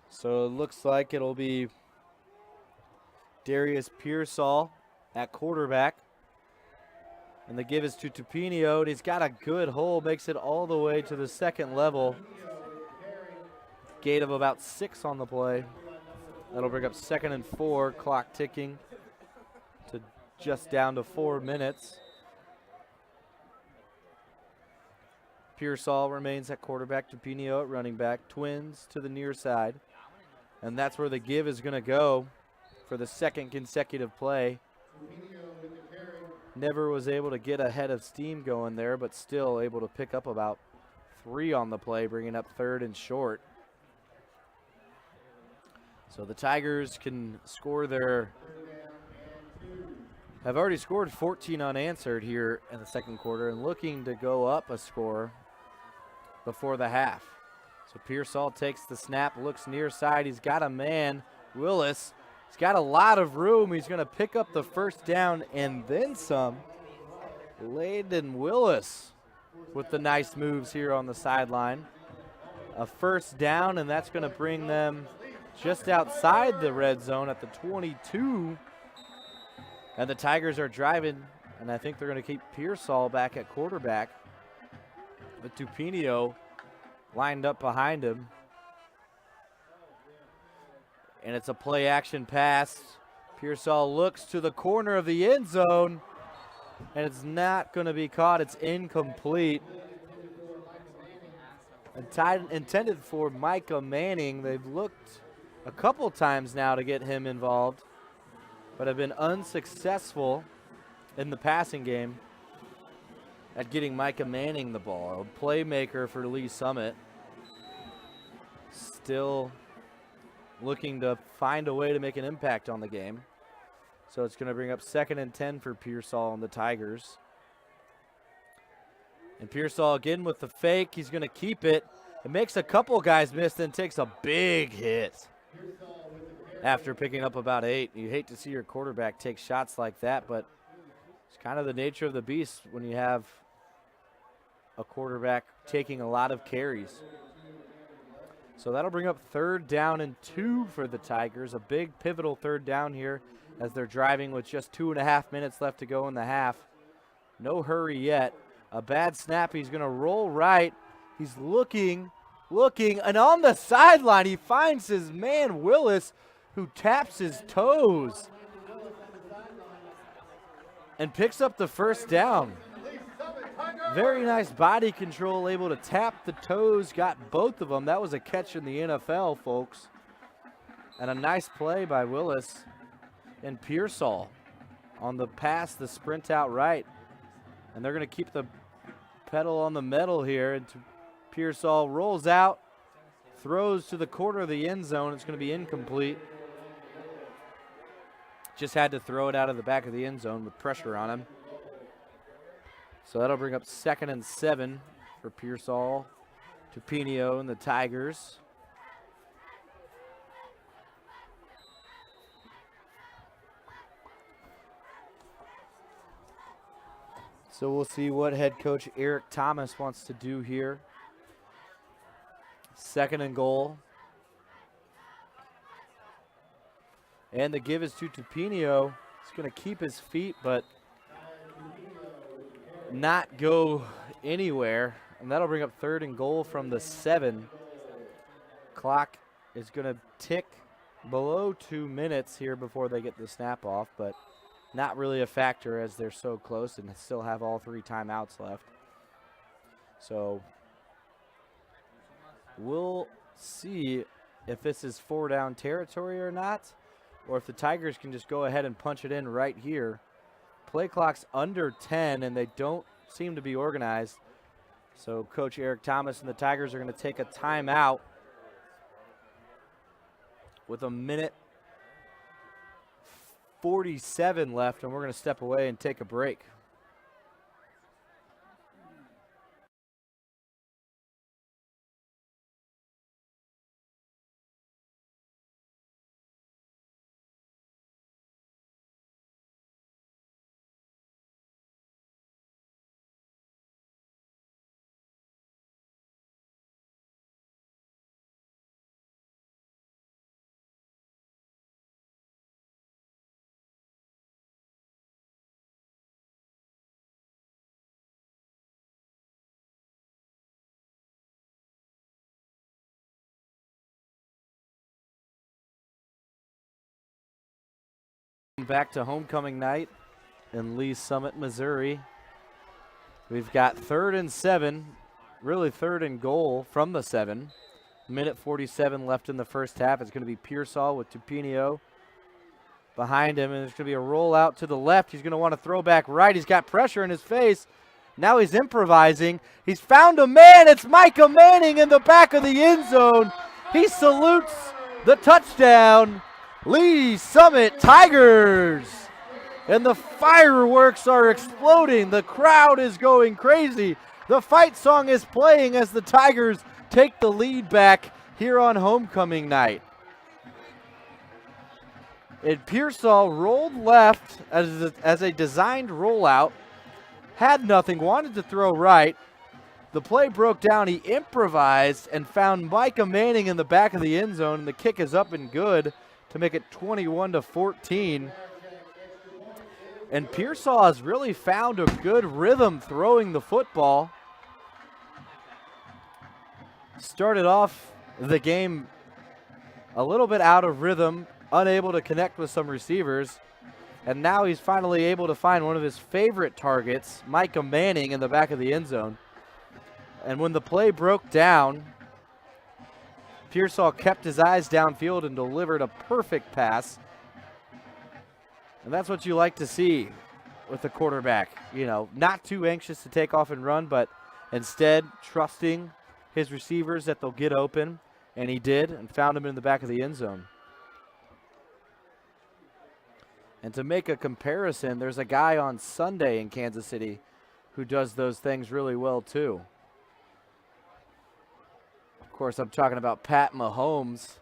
So it looks like it'll be Darius Pearsall at quarterback. And the give is to Tupinio, and he's got a good hole, makes it all the way to the second level. Gate of about 6 on the play. That'll bring up 2nd and 4, clock ticking to just down to 4 minutes. Pearsall remains at quarterback, Tupinio at running back, twins to the near side. And that's where the give is going to go for the second consecutive play. Never was able to get ahead of steam going there, but still able to pick up about 3 on the play, bringing up 3rd and short. So the Tigers can score have already scored 14 unanswered here in the second quarter and looking to go up a score before the half. So Pearsall takes the snap, looks near side. He's got a man, Willis. He's got a lot of room. He's going to pick up the first down and then some. Layden Willis with the nice moves here on the sideline. A first down, and that's going to bring them just outside the red zone at the 22. And the Tigers are driving, and I think they're going to keep Pearsall back at quarterback with Tupinio lined up behind him. And it's a play action pass. Pearsall looks to the corner of the end zone, and it's not going to be caught. It's incomplete. Intended for Micah Manning. They've looked a couple times now to get him involved, but have been unsuccessful in the passing game at getting Micah Manning the ball. A playmaker for Lee Summit. Still looking to find a way to make an impact on the game. So it's going to bring up 2nd and 10 for Pearsall and the Tigers. And Pearsall again with the fake. He's going to keep it. It makes a couple guys miss, then takes a big hit after picking up about 8. You hate to see your quarterback take shots like that, but it's kind of the nature of the beast when you have a quarterback taking a lot of carries. So that'll bring up 3rd down and 2 for the Tigers. A big pivotal 3rd down here as they're driving with just 2.5 minutes left to go in the half. No hurry yet. A bad snap. He's going to roll right. He's looking, and on the sideline he finds his man Willis, who taps his toes and picks up the first down. Very nice body control, able to tap the toes, got both of them. That was a catch in the NFL, folks. And a nice play by Willis and Pearsall on the pass, the sprint out right. And they're going to keep the pedal on the metal here. And Pearsall rolls out, throws to the corner of the end zone. It's going to be incomplete. Just had to throw it out of the back of the end zone with pressure on him. So that'll bring up 2nd and 7 for Pearsall, Tupinio, and the Tigers. So we'll see what head coach Eric Thomas wants to do here. 2nd and goal. And the give is to Tupinio. He's going to keep his feet, but not go anywhere. And that'll bring up 3rd and goal from the 7. Clock is going to tick below 2 minutes here before they get the snap off, but not really a factor as they're so close and still have all 3 timeouts left. So we'll see if this is 4 down territory or not. or if the Tigers can just go ahead and punch it in right here. Play clock's under 10, and they don't seem to be organized. So Coach Eric Thomas and the Tigers are going to take a timeout with 1:47 left, and we're going to step away and take a break. Back to homecoming night in Lee Summit, Missouri. We've got 3rd and 7, really 3rd and goal from the 7. 1:47 left in the first half. It's going to be Pearsall with Tupinio behind him, and there's going to be a rollout to the left. He's going to want to throw back right. He's got pressure in his face. Now he's improvising. He's found a man. It's Micah Manning in the back of the end zone. He salutes the touchdown. Lee Summit Tigers. And the fireworks are exploding. The crowd is going crazy. The fight song is playing as the Tigers take the lead back here on homecoming night. And Pearsall rolled left as a designed rollout. Had nothing, wanted to throw right. The play broke down. He improvised and found Micah Manning in the back of the end zone, and the kick is up and good to make it 21-14. And Pearsall has really found a good rhythm throwing the football. Started off the game a little bit out of rhythm, unable to connect with some receivers. And now he's finally able to find one of his favorite targets, Micah Manning, in the back of the end zone. And when the play broke down, Pearsall kept his eyes downfield and delivered a perfect pass. And that's what you like to see with the quarterback. You know, not too anxious to take off and run, but instead trusting his receivers that they'll get open. And he did, and found him in the back of the end zone. And to make a comparison, there's a guy on Sunday in Kansas City who does those things really well too. Of course, I'm talking about Pat Mahomes.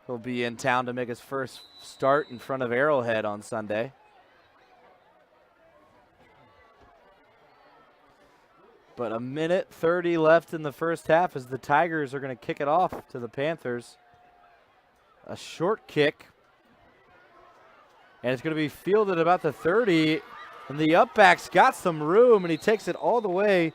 He'll be in town to make his first start in front of Arrowhead on Sunday. But 1:30 left in the first half as the Tigers are going to kick it off to the Panthers. A short kick. And it's going to be fielded about the 30. And the upback's got some room, and he takes it all the way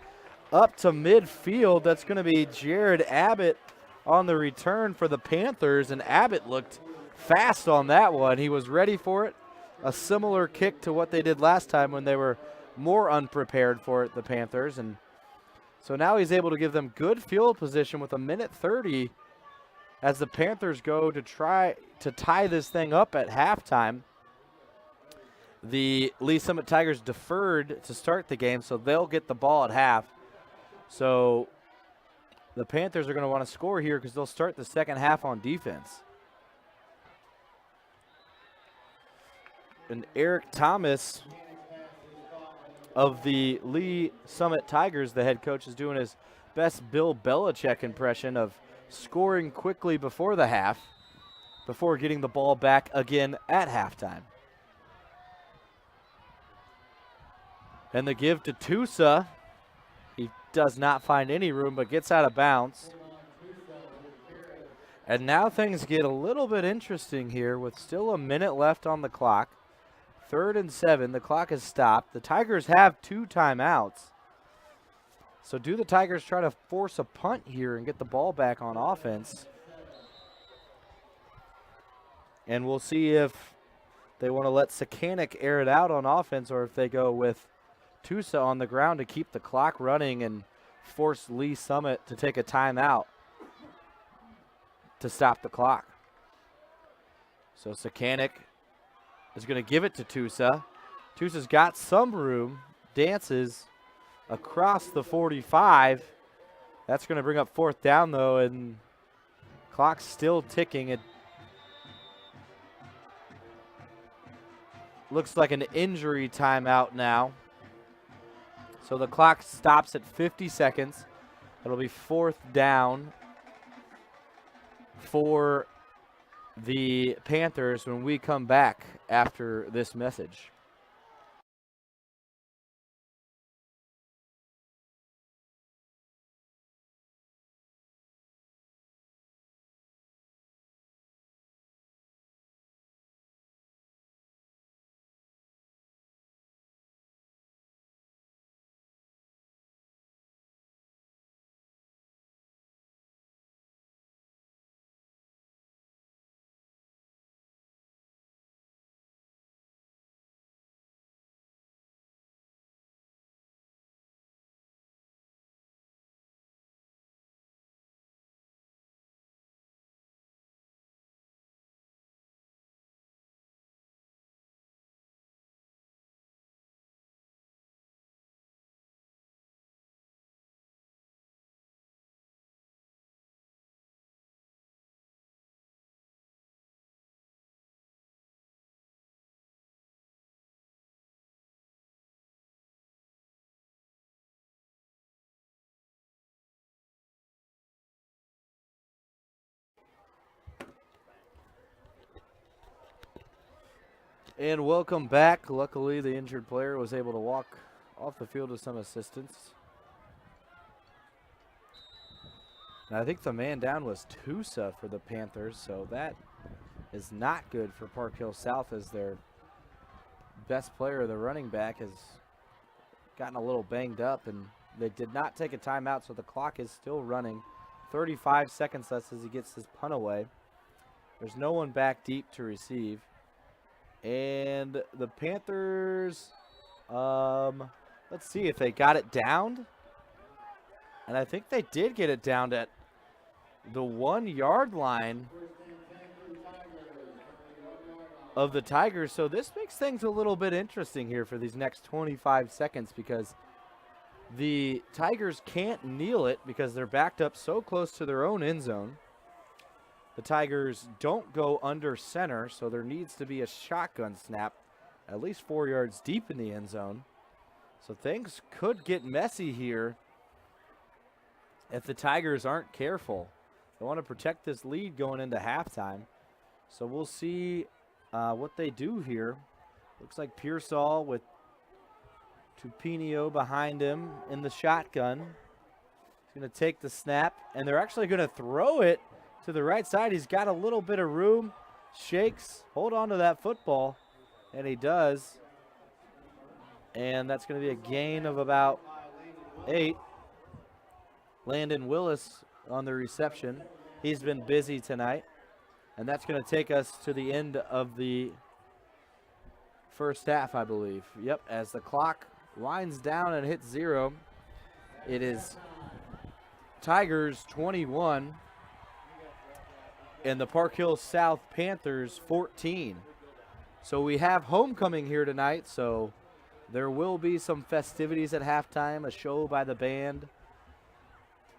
up to midfield. That's going to be Jared Abbott on the return for the Panthers, and Abbott looked fast on that one. He was ready for it. A similar kick to what they did last time when they were more unprepared for it, the Panthers. And so now he's able to give them good field position with 1:30 as the Panthers go to try to tie this thing up at halftime. The Lee Summit Tigers deferred to start the game, so they'll get the ball at half. So the Panthers are going to want to score here because they'll start the second half on defense. And Eric Thomas of the Lee Summit Tigers, the head coach, is doing his best Bill Belichick impression of scoring quickly before the half, before getting the ball back again at halftime. And the give to Tusa. He does not find any room, but gets out of bounds. And now things get a little bit interesting here with still a minute left on the clock. 3rd and 7. The clock has stopped. The Tigers have 2 timeouts. So do the Tigers try to force a punt here and get the ball back on offense? And we'll see if they want to let Sakanik air it out on offense, or if they go with Tusa on the ground to keep the clock running and force Lee Summit to take a timeout to stop the clock. So Sakanik is going to give it to Tusa. Tusa's got some room, dances across the 45. That's going to bring up 4th down, though, and clock's still ticking. It looks like an injury timeout now. So the clock stops at 50 seconds. It'll be 4th down for the Panthers when we come back after this message. And welcome back. Luckily, the injured player was able to walk off the field with some assistance. And I think the man down was Tusa for the Panthers, so that is not good for Park Hill South, as their best player, the running back, has gotten a little banged up, and they did not take a timeout, so the clock is still running. 35 seconds left as he gets his punt away. There's no one back deep to receive. And the Panthers, let's see if they got it downed. And I think they did get it downed at the 1 yard line of the Tigers. So this makes things a little bit interesting here for these next 25 seconds, because the Tigers can't kneel it because they're backed up so close to their own end zone. The Tigers don't go under center, so there needs to be a shotgun snap at least 4 yards deep in the end zone. So things could get messy here if the Tigers aren't careful. They want to protect this lead going into halftime. So we'll see what they do here. Looks like Pearsall with Tupinio behind him in the shotgun. He's going to take the snap, and they're actually going to throw it to the right side. He's got a little bit of room, shakes, hold on to that football, and he does. And that's going to be a gain of about 8. Landon Willis on the reception. He's been busy tonight. And that's going to take us to the end of the first half, I believe. Yep, as the clock winds down and hits 0, it is Tigers 21 and the Park Hill South Panthers 14. So we have homecoming here tonight, so there will be some festivities at halftime, a show by the band.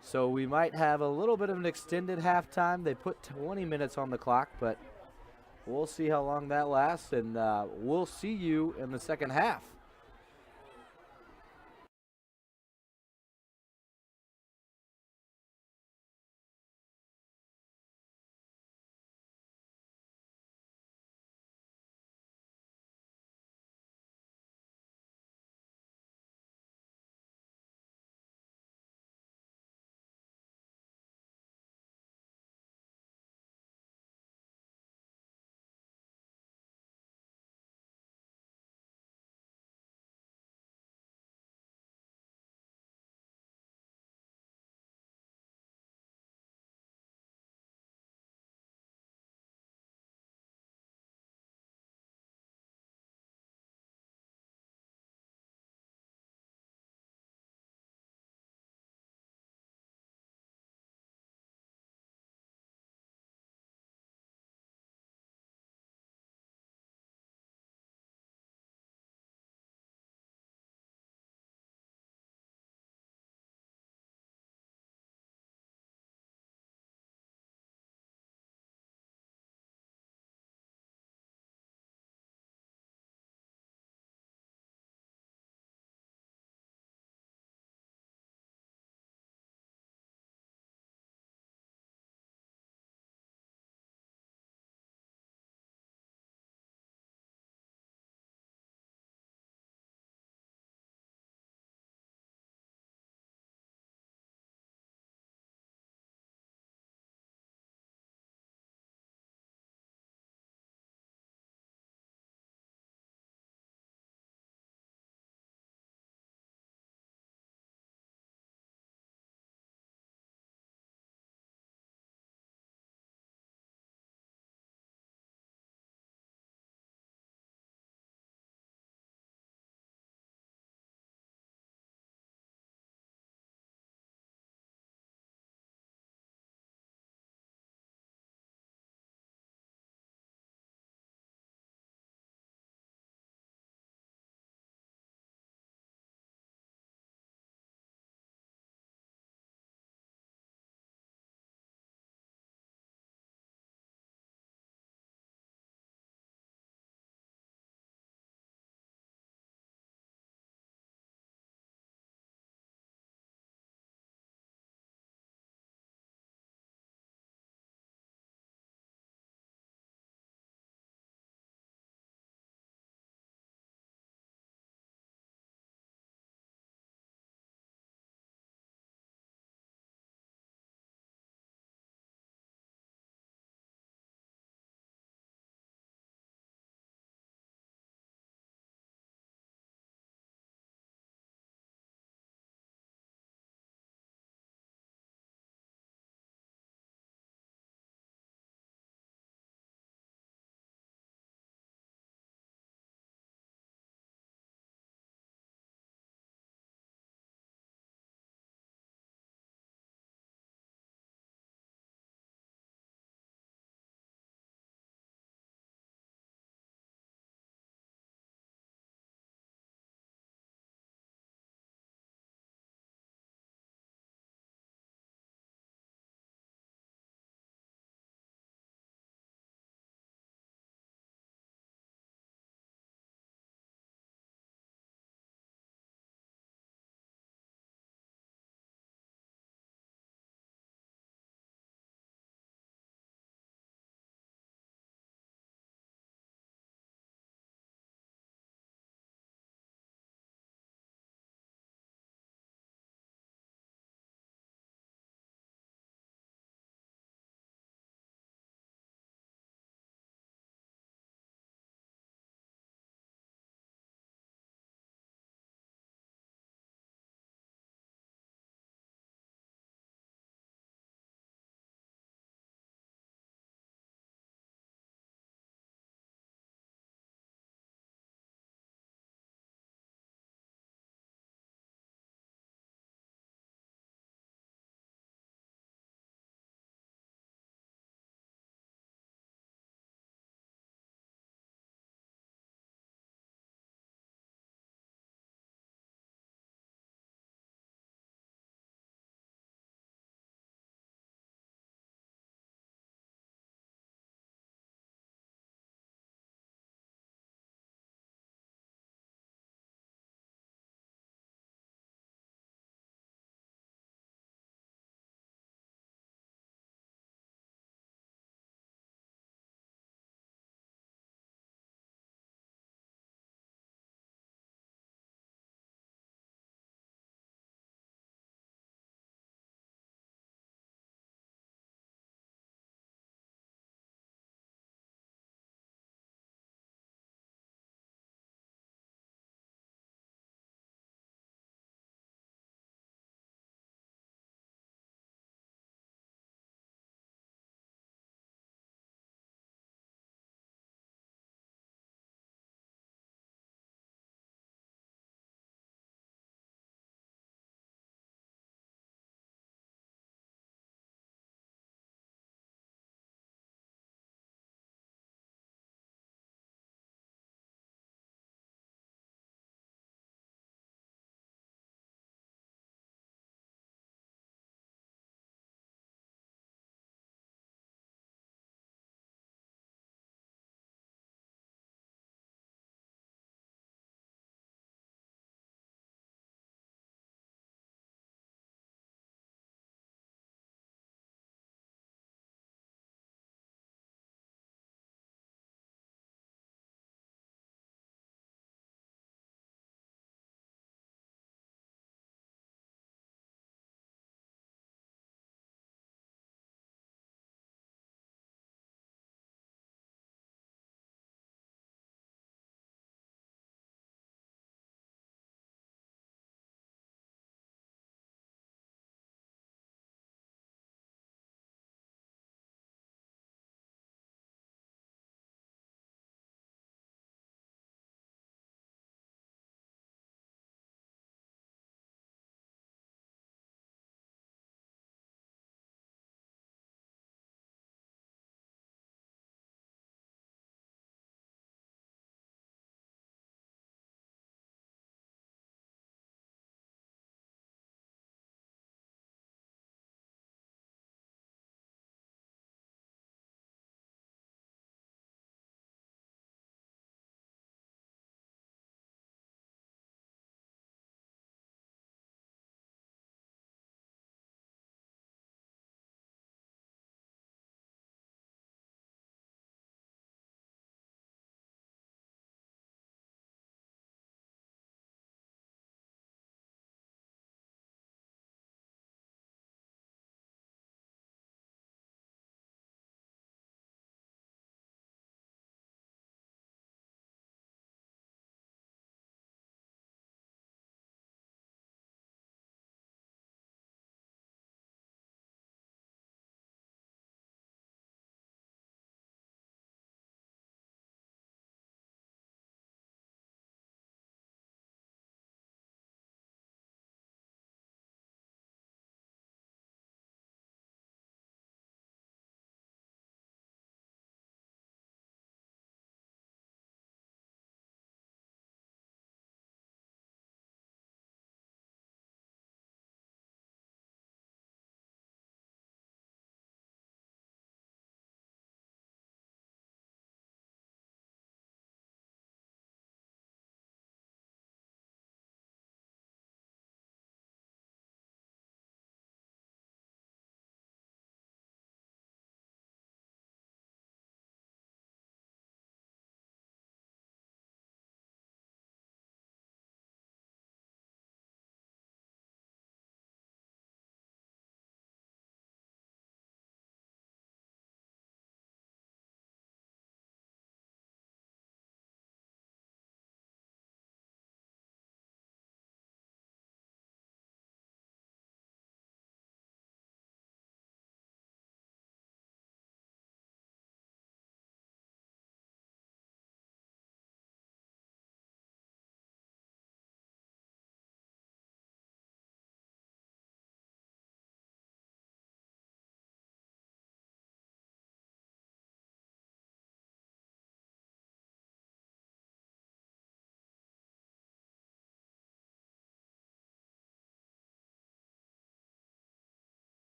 So we might have a little bit of an extended halftime. They put 20 minutes on the clock, but we'll see how long that lasts, and we'll see you in the second half.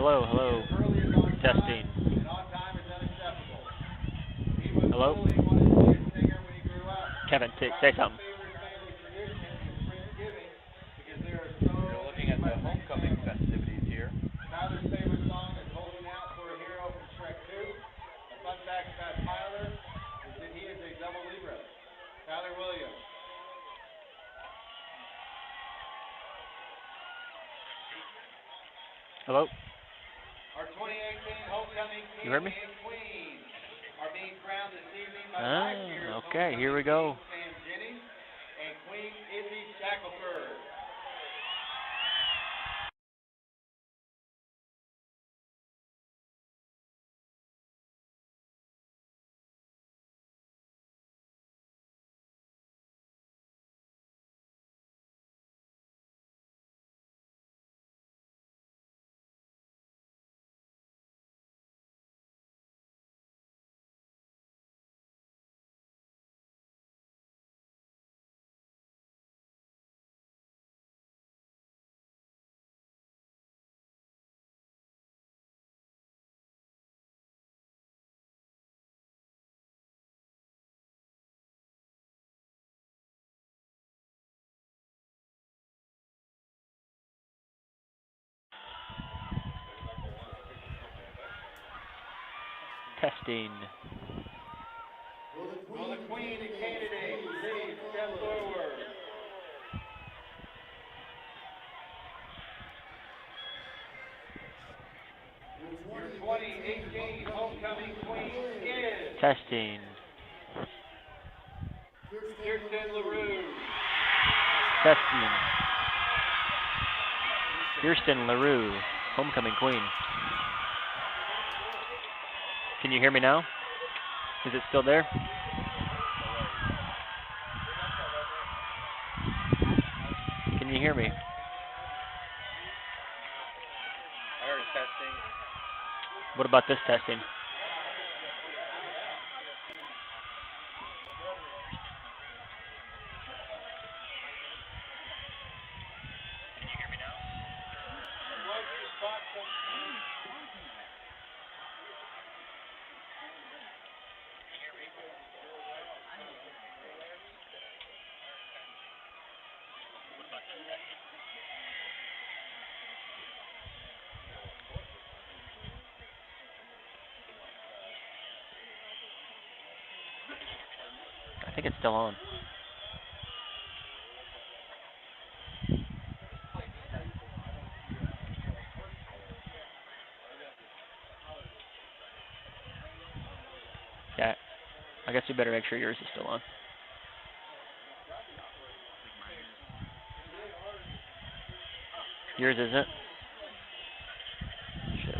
Hello, hello. Testing. Hello? Kevin, say something. You're looking at the homecoming festivities here. Tyler's favorite song is Holding Out for a Hero from Shrek 2. A fun fact about Tyler is that he is a double Libra. Tyler Williams. Hello? Our 2018 homecoming king You heard me? and queen are being crowned this evening by last year's Okay, here we go. Sam Jennings and Queen Izzy Shackelford. Testing. Will the queen and candidate please step forward? Your 2018 homecoming queen is Testing. Kirsten LaRue. Testing. Kirsten LaRue, homecoming queen. Can you hear me now? Is it still there? Can you hear me? I heard testing. What about this testing? I think it's still on. Yeah, I guess you better make sure yours is still on. Yours isn't? Shit.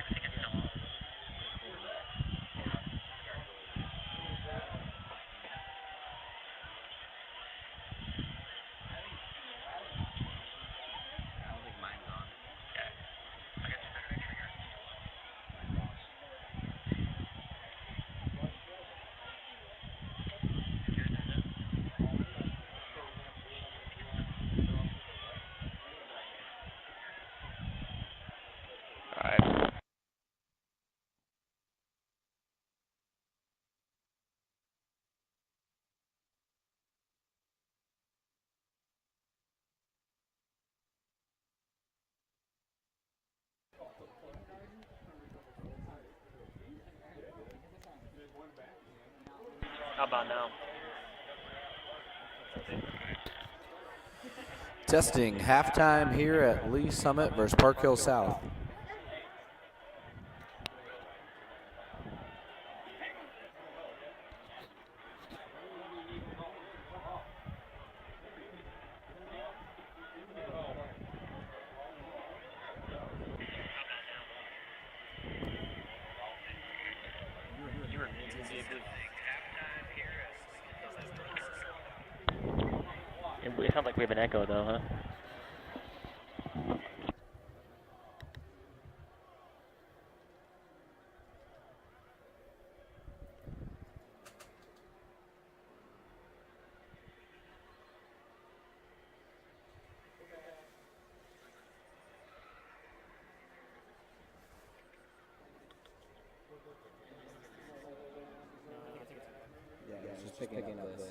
Alright. How about now? Testing halftime here at Lee Summit versus Park Hill South. It sounds like we have an echo though, huh? picking up this.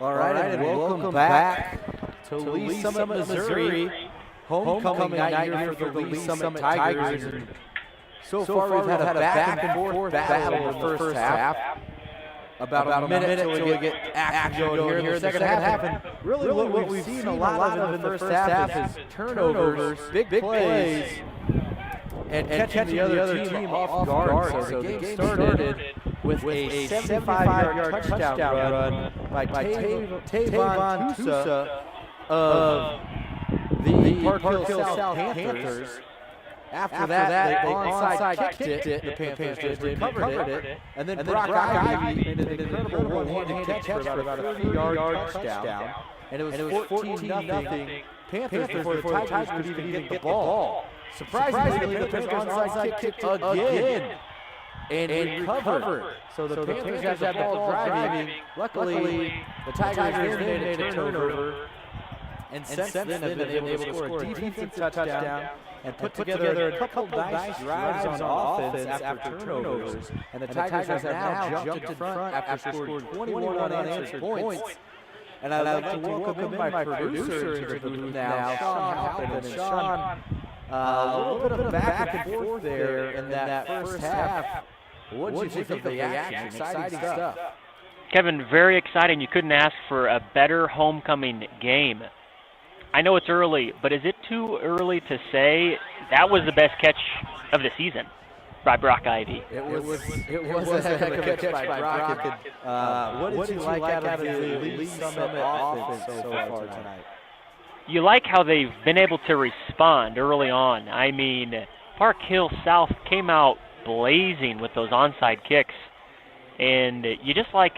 All right, and welcome back to Lee Summit, Missouri. Homecoming night here for the Lee Summit Tigers. And so far, we've had a back and forth battle in the first half. About a minute till we get action going here in the second half. And really what we've seen a lot of in the first half is turnovers, big plays, and catching the other team off guard. So the game started with a 75-yard touchdown run by Tavon Tusa of the Park Hill South Panthers. After that, they onside kicked it, the Panthers did, recovered it, and then Brock Ivy made an incredible one-handed catch for about a 30-yard touchdown. And it was 14-0 Panthers before the Tigers could even get the ball. Surprisingly, the Panthers onside kicked again and recovered. So the Panthers had the ball driving. Luckily, the Tigers made a turnover, and since then have been able to score a defensive touchdown and put together a couple nice drives on offense after turnovers. And the Tigers have now jumped in front after scoring 21 unanswered points. And I'd like to welcome in my producer into the booth now, Sean Halpin. And Sean, a little bit of a back and forth there in that first half. What did you think of the action? Exciting stuff. Kevin, very exciting. You couldn't ask for a better homecoming game. I know it's early, but is it too early to say that was the best catch of the season by Brock Ivy? It was a heck of a catch by Brock. What did you like out of the Lee Summit offense so far tonight? You like how they've been able to respond early on. I mean, Park Hill South came out blazing with those onside kicks, and you just like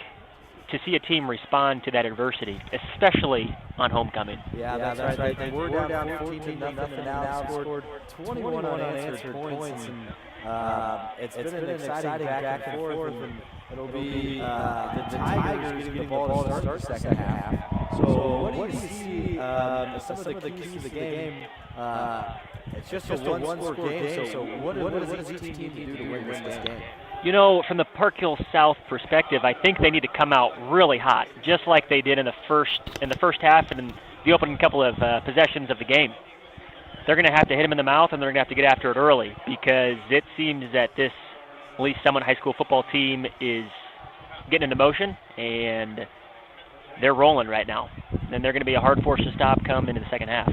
to see a team respond to that adversity, especially on homecoming. Yeah, that's right. They were down 14-0 and now scored 21 unanswered points. And it's been an exciting back and forth. And it'll be the Tigers getting the ball to start the second half. So what do you see some of the keys of the game? It's just a one-score game. So what does each team do to win this game? You know, from the Park Hill South perspective, I think they need to come out really hot, just like they did in the first half and in the opening couple of possessions of the game. They're going to have to hit them in the mouth, and they're going to have to get after it early, because it seems that this Lee Summit High School football team is getting into motion, and they're rolling right now. And they're going to be a hard force to stop come into the second half.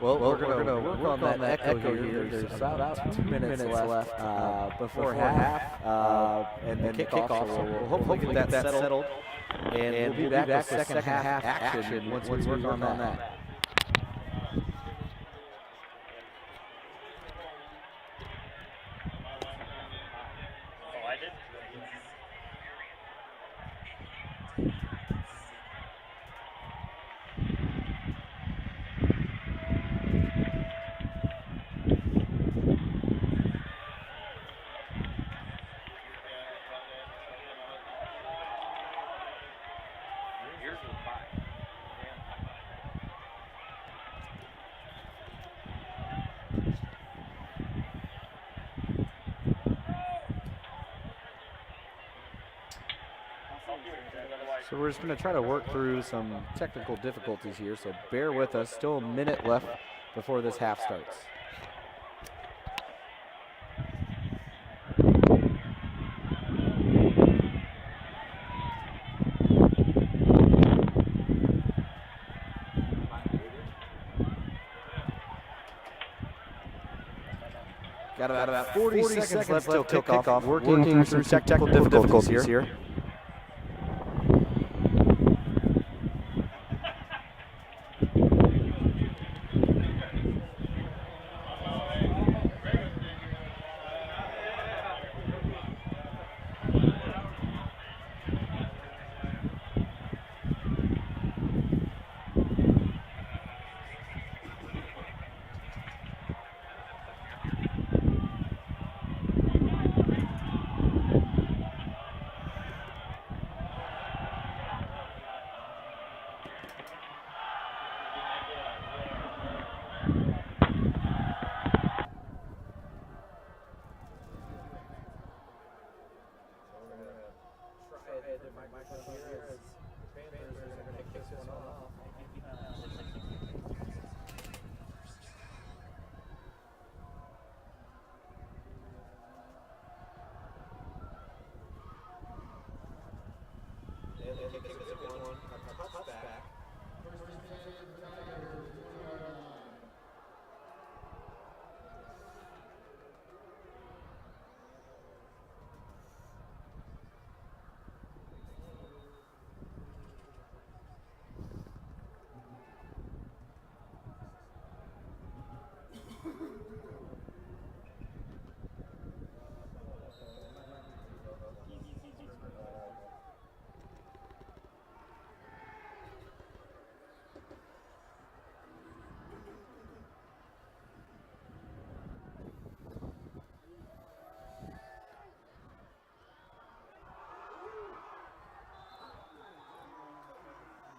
Well, we're going to work on that echo here. There's about 2 minutes left before half, and the kickoff. So we'll hopefully get that settled. And we'll be back with second half action once we work on that. So we're just going to try to work through some technical difficulties here, so bear with us. Still a minute left before this half starts. Got about 40 seconds left till kickoff. Working through technical difficulties here.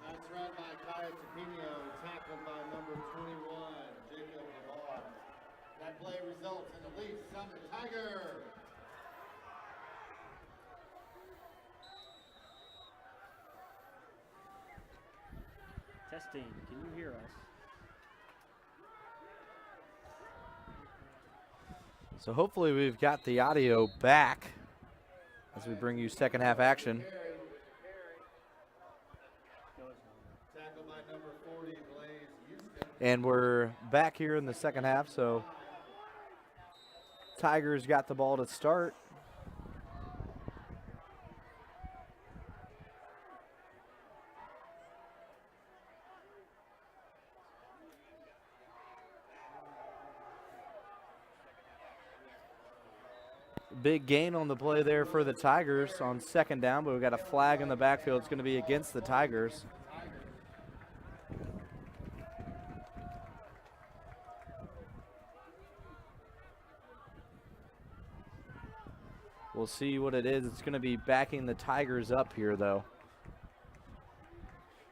That's run by Kaya Tapino, tackled by number 21, Jacob Lavar. That play results in the lead Summit Tiger. Testing. Can you hear us? So hopefully we've got the audio back as we bring you second half action. Tackled by number 40, Blaze Houston. And we're back here in the second half, so Tigers got the ball to start. Big gain on the play there for the Tigers on second down, but we've got a flag in the backfield. It's going to be against the Tigers. We'll see what it is. It's going to be backing the Tigers up here, though.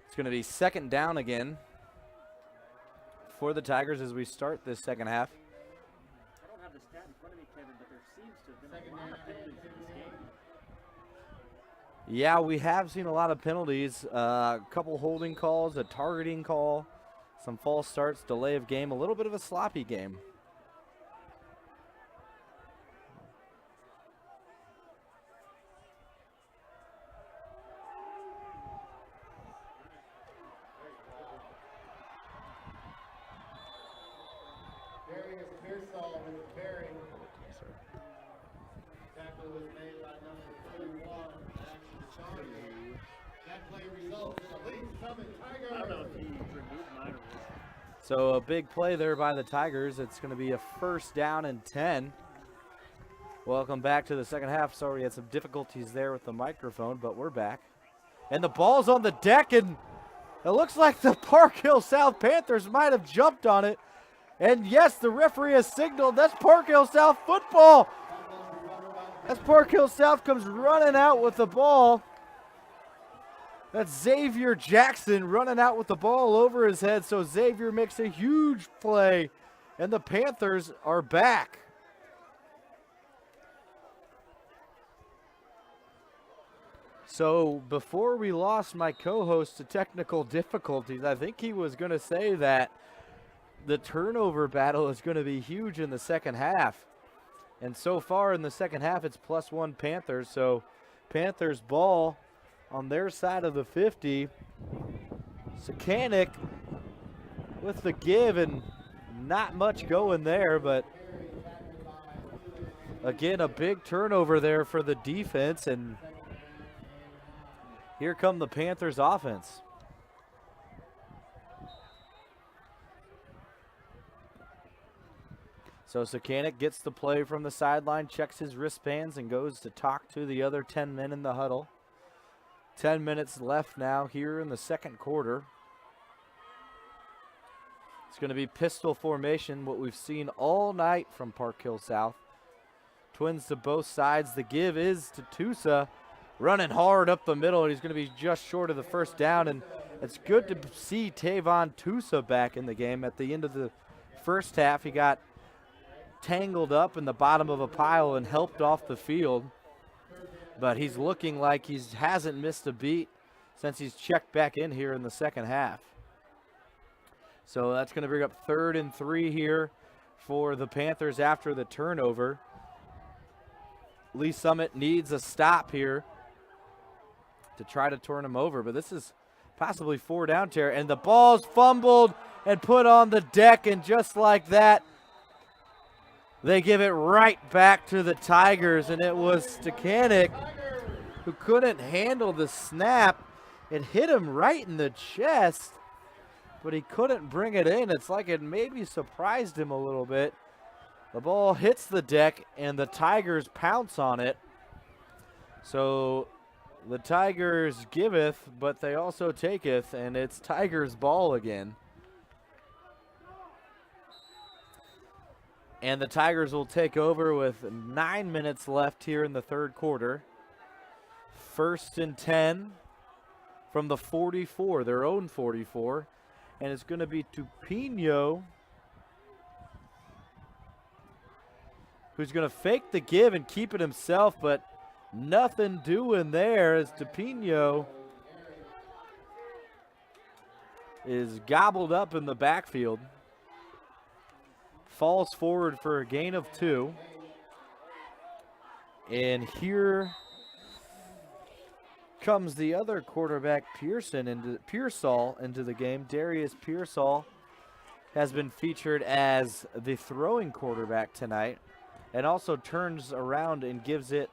It's going to be second down again for the Tigers as we start this second half. I don't have the stat in front of me, Kevin, but there seems to have been a lot of penalties in this game. Yeah, we have seen a lot of penalties. A couple holding calls, a targeting call, some false starts, delay of game, a little bit of a sloppy game. Darius Pearsall with Perry. Tackle was made by number 31, Action Charlie. That play results in a lead Summit Tiger. I don't know if he removed mine or what. So a big play there by the Tigers. It's going to be a first down and 10. Welcome back to the second half. Sorry, we had some difficulties there with the microphone, but we're back. And the ball's on the deck, and it looks like the Park Hill South Panthers might have jumped on it. And yes, the referee has signaled that's Park Hill South football. As Park Hill South comes running out with the ball. That's Xavier Jackson running out with the ball over his head. So Xavier makes a huge play, and the Panthers are back. So before we lost my co-host to technical difficulties, I think he was going to say that the turnover battle is going to be huge in the second half. And so far in the second half, it's +1 Panthers. So Panthers ball on their side of the 50. Sakanik with the give and not much going there, but again, a big turnover there for the defense, and here come the Panthers offense. So Sakanik gets the play from the sideline, checks his wristbands, and goes to talk to the other 10 men in the huddle. 10 minutes left now here in the second quarter. It's going to be pistol formation, what we've seen all night from Park Hill South. Twins to both sides. The give is to Tusa, running hard up the middle, and he's going to be just short of the first down. And it's good to see Tavon Tusa back in the game. At the end of the first half, he got tangled up in the bottom of a pile and helped off the field. But he's looking like he hasn't missed a beat since he's checked back in here in the second half. So that's going to bring up 3rd and 3 here for the Panthers after the turnover. Lee Summit needs a stop here to try to turn him over, but this is possibly 4 down tear, and the ball's fumbled and put on the deck, and just like that, they give it right back to the Tigers, and it was Stakanik who couldn't handle the snap. It hit him right in the chest, but he couldn't bring it in. It's like it maybe surprised him a little bit. The ball hits the deck, and the Tigers pounce on it. So the Tigers giveth, but they also taketh, and it's Tigers' ball again. And the Tigers will take over with 9 minutes left here in the third quarter. 1st and 10 from the 44, their own 44. And it's going to be Tupino who's going to fake the give and keep it himself, but nothing doing there as Tupino is gobbled up in the backfield. Falls forward for a gain of 2. And here comes the other quarterback, Pearsall, into the game. Darius Pearsall has been featured as the throwing quarterback tonight, and also turns around and gives it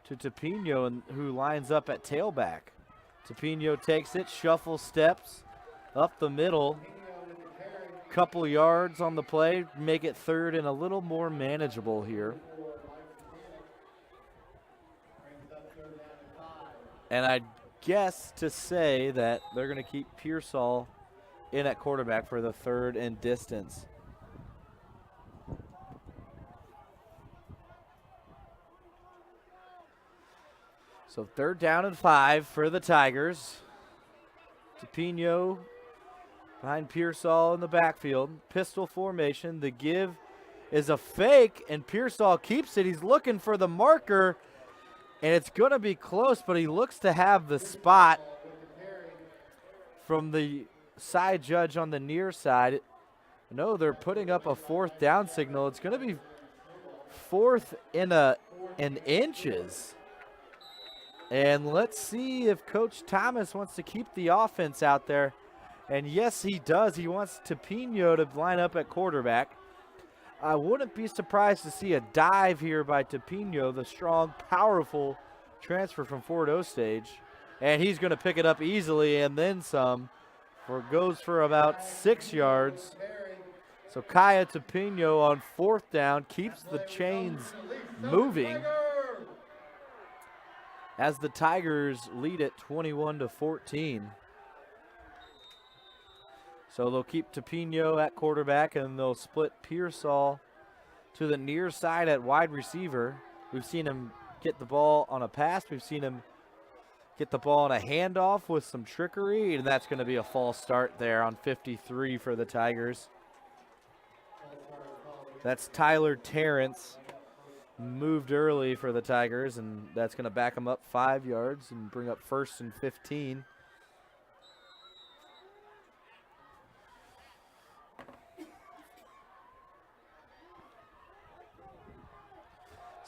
to Tupino, who lines up at tailback. Tupino takes it, shuffle steps up the middle. Couple yards on the play, make it 3rd and a little more manageable here. And I guess to say that they're going to keep Pearsall in at quarterback for the 3rd and distance. So 3rd down and 5 for the Tigers. Tupino behind Pearsall in the backfield. Pistol formation. The give is a fake, and Pearsall keeps it. He's looking for the marker, and it's going to be close, but he looks to have the spot from the side judge on the near side. No, they're putting up a 4th down signal. It's going to be 4th in inches. And let's see if Coach Thomas wants to keep the offense out there. And yes, he does. He wants Tupino to line up at quarterback. I wouldn't be surprised to see a dive here by Tupino, the strong, powerful transfer from Fort Osage. And he's going to pick it up easily and then some. Goes for about 6 yards. So Kaya Tupino on 4th down keeps the chains moving as the Tigers lead it 21-14. So they'll keep Tupino at quarterback, and they'll split Pearsall to the near side at wide receiver. We've seen him get the ball on a pass. We've seen him get the ball on a handoff with some trickery, and that's going to be a false start there on 53 for the Tigers. That's Tyler Terrence, moved early for the Tigers, and that's going to back him up 5 yards and bring up 1st and 15.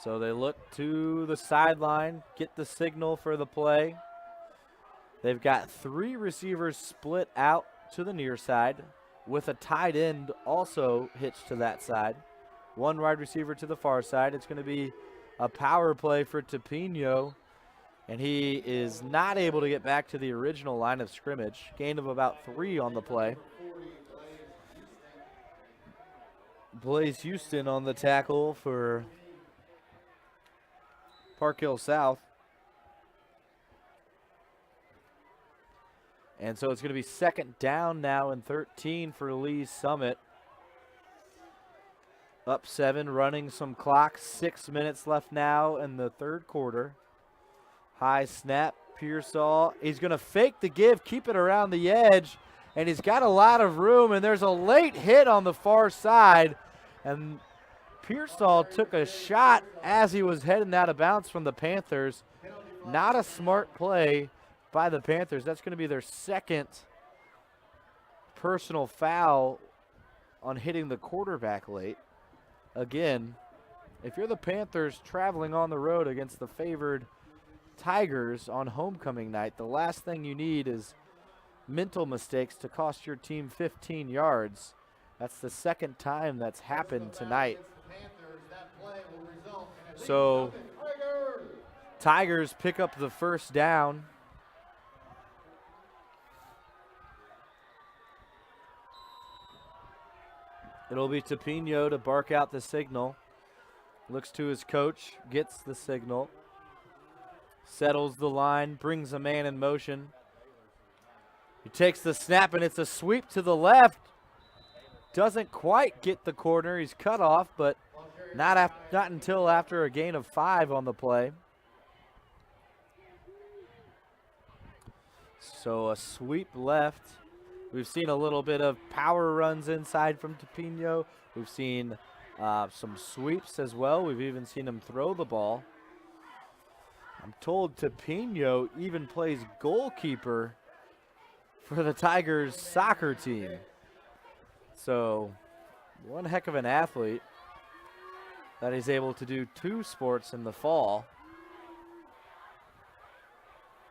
So they look to the sideline, get the signal for the play. They've got 3 receivers split out to the near side with a tight end also hitched to that side. 1 wide receiver to the far side. It's going to be a power play for Tepino, and he is not able to get back to the original line of scrimmage. Gain of about 3 on the play. Blaze Houston on the tackle for Park Hill South. And so it's going to be 2nd down now and 13 for Lee Summit. Up 7, running some clock. 6 minutes left now in the 3rd quarter. High snap, Pearsall. He's going to fake the give, keep it around the edge, and he's got a lot of room, and there's a late hit on the far side, and Pearsall took a shot as he was heading out of bounds from the Panthers. Not a smart play by the Panthers. That's going to be their 2nd personal foul on hitting the quarterback late. Again, if you're the Panthers traveling on the road against the favored Tigers on homecoming night, the last thing you need is mental mistakes to cost your team 15 yards. That's the 2nd time that's happened tonight. So Tigers pick up the 1st down. It'll be Tepino to bark out the signal. Looks to his coach, gets the signal. Settles the line, brings a man in motion. He takes the snap, and it's a sweep to the left. Doesn't quite get the corner. He's cut off, but not until after a gain of 5 on the play. So a sweep left. We've seen a little bit of power runs inside from Tepino. We've seen some sweeps as well. We've even seen him throw the ball. I'm told Tepino even plays goalkeeper for the Tigers soccer team. So one heck of an athlete that he's able to do 2 sports in the fall.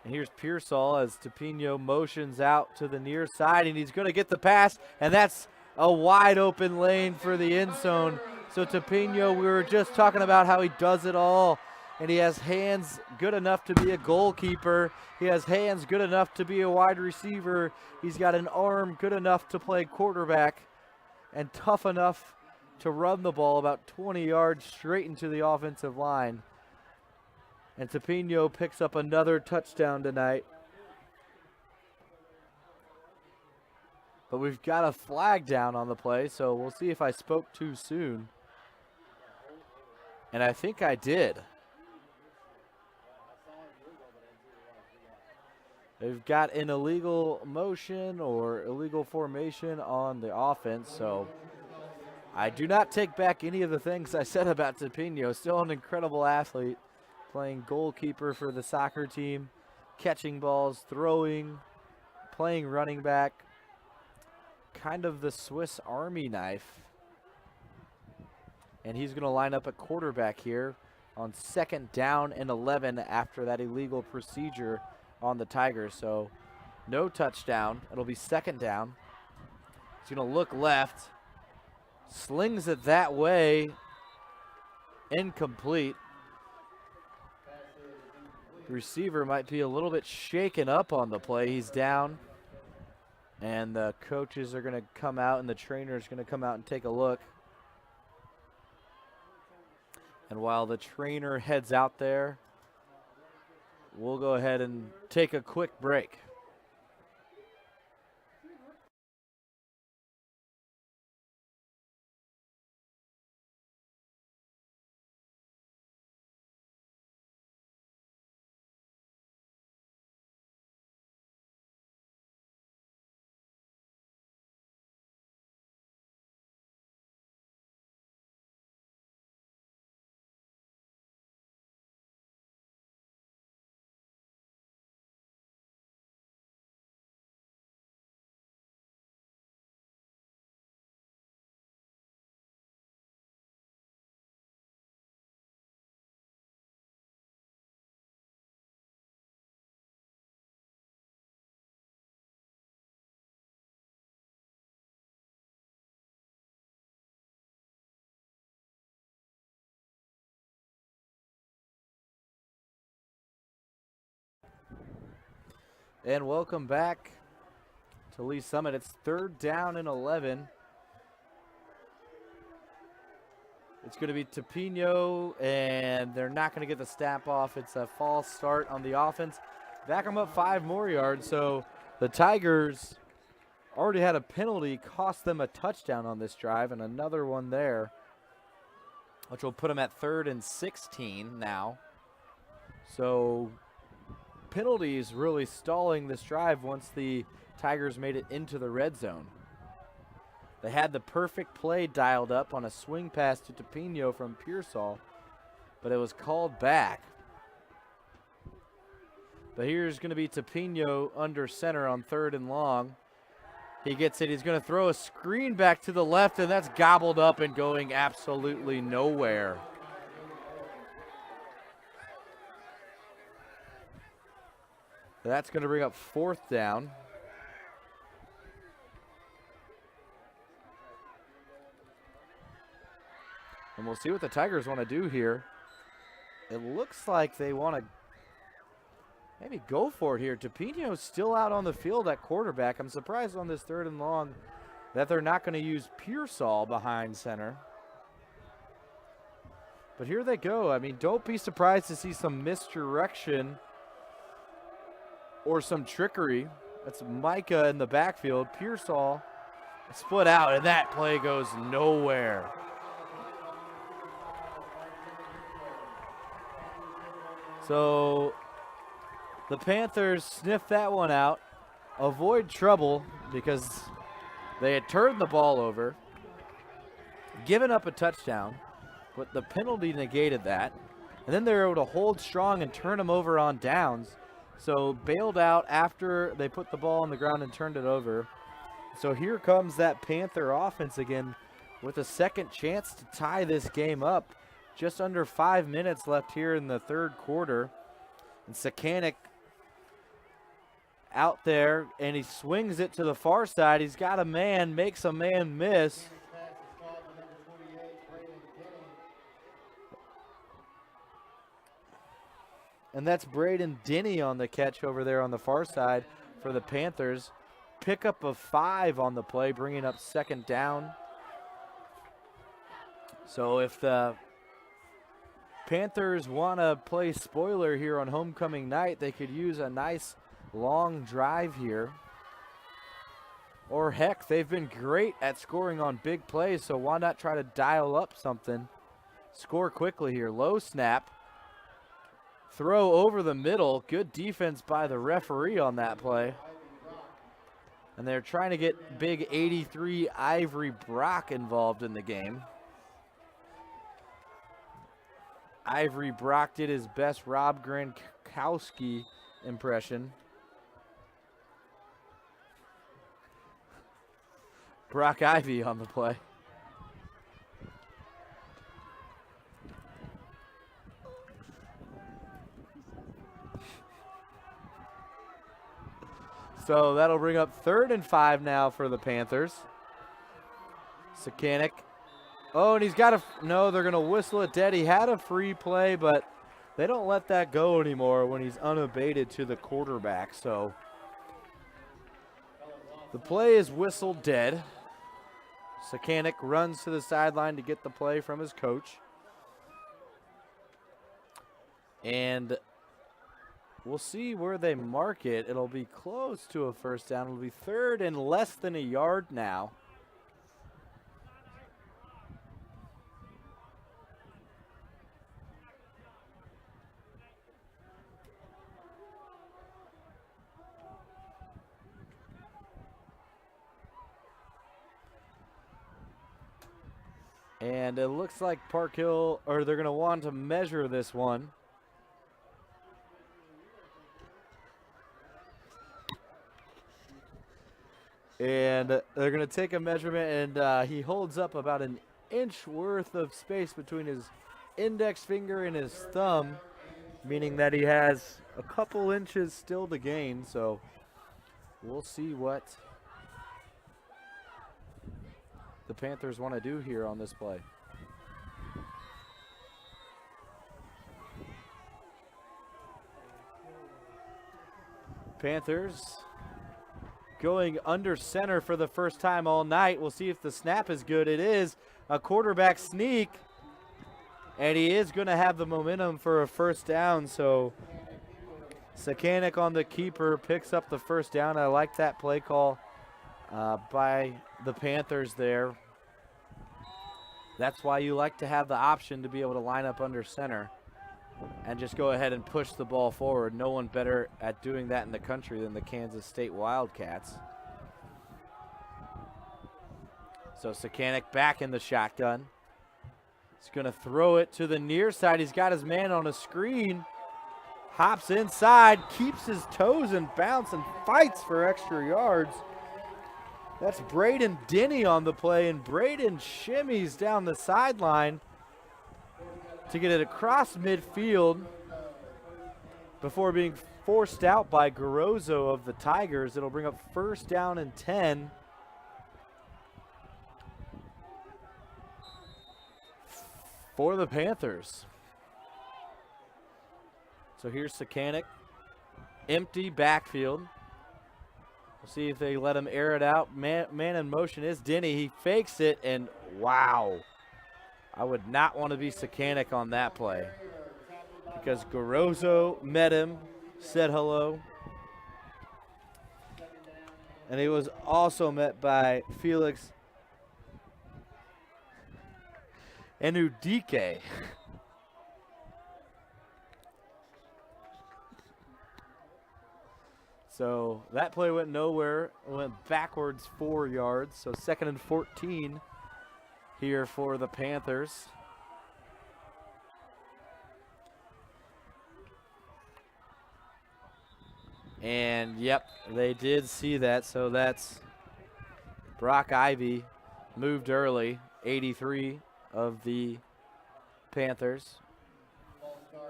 And here's Pearsall as Tepino motions out to the near side, and he's going to get the pass, and that's a wide open lane for the end zone. So Tepino, we were just talking about how he does it all, and he has hands good enough to be a goalkeeper. He has hands good enough to be a wide receiver. He's got an arm good enough to play quarterback and tough enough to run the ball about 20 yards straight into the offensive line. And Tepino picks up another touchdown tonight. But we've got a flag down on the play, so we'll see if I spoke too soon. And I think I did. They've got an illegal motion or illegal formation on the offense, so I do not take back any of the things I said about Tepino. Still an incredible athlete, playing goalkeeper for the soccer team, catching balls, throwing, playing running back. Kind of the Swiss Army knife. And he's going to line up at quarterback here on 2nd down and 11 after that illegal procedure on the Tigers. So no touchdown. It'll be 2nd down. He's going to look left. Slings it that way. Incomplete. The receiver might be a little bit shaken up on the play. He's down. And the coaches are going to come out, and the trainer is going to come out and take a look. And while the trainer heads out there, we'll go ahead and take a quick break. And welcome back to Lee Summit. It's 3rd down and 11. It's going to be Topino, and they're not going to get the snap off. It's a false start on the offense. Back them up 5 more yards. So the Tigers already had a penalty, cost them a touchdown on this drive, and another one there, which will put them at 3rd and 16 now. So penalties really stalling this drive once the Tigers made it into the red zone. They had the perfect play dialed up on a swing pass to Topino from Pearsall, but it was called back. But here's going to be Topino under center on 3rd and long. He gets it. He's going to throw a screen back to the left, and that's gobbled up and going absolutely nowhere. That's going to bring up 4th down. And we'll see what the Tigers want to do here. It looks like they want to maybe go for it here. Topino's still out on the field at quarterback. I'm surprised on this 3rd and long that they're not going to use Pearsall behind center. But here they go. I mean, don't be surprised to see some misdirection or some trickery. That's Micah in the backfield. Pearsall split out, and that play goes nowhere. So the Panthers sniffed that one out, avoid trouble because they had turned the ball over, given up a touchdown, but the penalty negated that. And then they were able to hold strong and turn them over on downs. So bailed out after they put the ball on the ground and turned it over. So here comes that Panther offense again with a second chance to tie this game up. Just under 5 minutes left here in the 3rd quarter. And Sekanic out there, and he swings it to the far side. He's got a man, makes a man miss. And that's Braden Denny on the catch over there on the far side for the Panthers. Pickup of 5 on the play, bringing up 2nd down. So if the Panthers want to play spoiler here on homecoming night, they could use a nice long drive here. Or heck, they've been great at scoring on big plays, so why not try to dial up something? Score quickly here. Low snap. Throw over the middle. Good defense by the referee on that play. And they're trying to get big 83 Ivory Brock involved in the game. Ivory Brock did his best Rob Gronkowski impression. Brock Ivy on the play. So that'll bring up 3rd and 5 now for the Panthers. Sekanic. Oh, and he's got no, they're going to whistle it dead. He had a free play, but they don't let that go anymore when he's unabated to the quarterback. So the play is whistled dead. Sekanic runs to the sideline to get the play from his coach. And we'll see where they mark it. It'll be close to a 1st down. It'll be 3rd and less than a yard now. And it looks like Park Hill, or they're going to want to measure this one. And they're going to take a measurement, and he holds up about an inch worth of space between his index finger and his thumb, meaning that he has a couple inches still to gain. So we'll see what the Panthers want to do here on this play. Panthers going under center for the first time all night. We'll see if the snap is good. It is a quarterback sneak, and he is going to have the momentum for a first down. So Sakanik on the keeper picks up the first down. I like that play call by the Panthers there. That's why you like to have the option to be able to line up under center and just go ahead and push the ball forward. No one better at doing that in the country than the Kansas State Wildcats. So Sakanik back in the shotgun. He's going to throw it to the near side. He's got his man on a screen. Hops inside, keeps his toes in bounce, and fights for extra yards. That's Braden Denny on the play, and Braden shimmies down the sideline to get it across midfield before being forced out by Garozzo of the Tigers. It'll bring up first down and 10. For the Panthers. So here's Sakanik. Empty backfield. We'll see if they let him air it out. Man in motion is Denny. He fakes it, and wow. I would not want to be Sakanik on that play because Garozzo met him, said hello. And he was also met by Felix Enudike. So that play went nowhere. It went backwards 4 yards. So 2nd and 14 here for the Panthers. And yep, they did see that. So that's Brock Ivy moved early. 83 of the Panthers.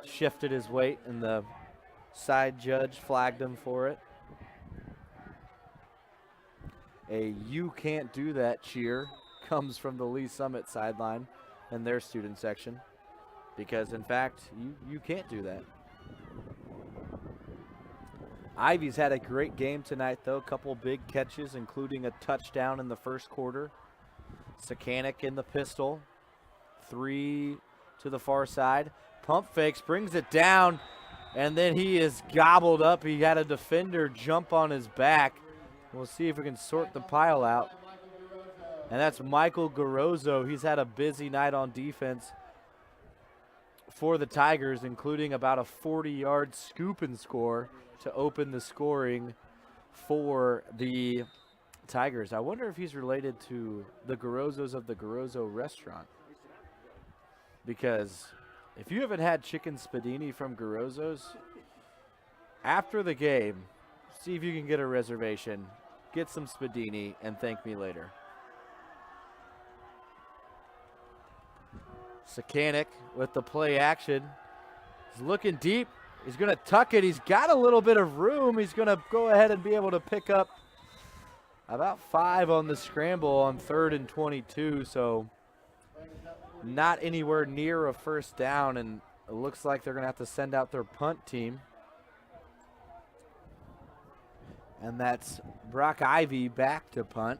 Shifted his weight, and the side judge flagged him for it. A "you can't do that" cheer comes from the Lee Summit sideline and their student section, because in fact you can't do that. Ivy's had a great game tonight though, a couple big catches including a touchdown in the first quarter. Sakanik in the pistol, 3 to the far side, pump fakes, brings it down, and then he is gobbled up. He had a defender jump on his back. We'll see if we can sort the pile out. And that's Michael Garozzo. He's had a busy night on defense for the Tigers, including about a 40-yard scoop and score to open the scoring for the Tigers. I wonder if he's related to the Garozzos of the Garozzo restaurant. Because if you haven't had chicken spadini from Garozzo's, after the game, see if you can get a reservation, get some spadini, and thank me later. Sakanik with the play action. He's looking deep. He's going to tuck it. He's got a little bit of room. He's going to go ahead and be able to pick up about 5 on the scramble on 3rd and 22. So not anywhere near a first down, and it looks like they're going to have to send out their punt team. And that's Brock Ivy back to punt.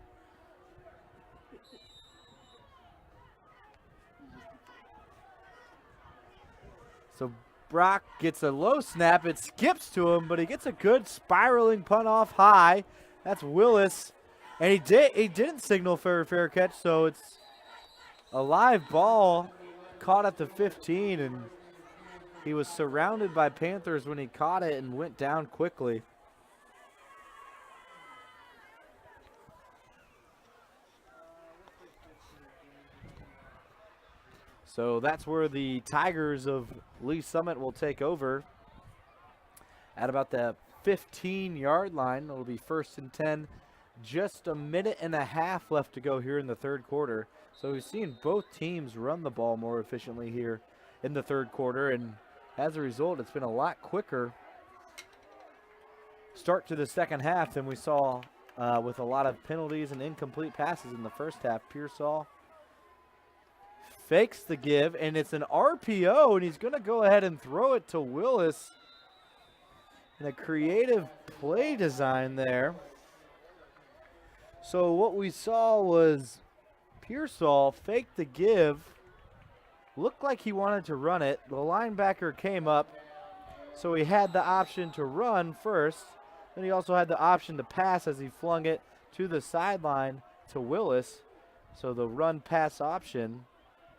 So Brock gets a low snap. It skips to him, but he gets a good spiraling punt off high. That's Willis. And he didn't signal for a fair catch, so it's a live ball caught at the 15, and he was surrounded by Panthers when he caught it and went down quickly. So that's where the Tigers of Lee Summit will take over at about the 15-yard line. It'll be 1st and 10. Just a minute and a half left to go here in the third quarter. So we've seen both teams run the ball more efficiently here in the third quarter, and as a result, it's been a lot quicker start to the second half than we saw with a lot of penalties and incomplete passes in the first half. Pearsall fakes the give, and it's an RPO, and he's going to go ahead and throw it to Willis. And a creative play design there. So what we saw was Pearsall fake the give. Looked like he wanted to run it. The linebacker came up, so he had the option to run first. Then he also had the option to pass as he flung it to the sideline to Willis. So the run pass option,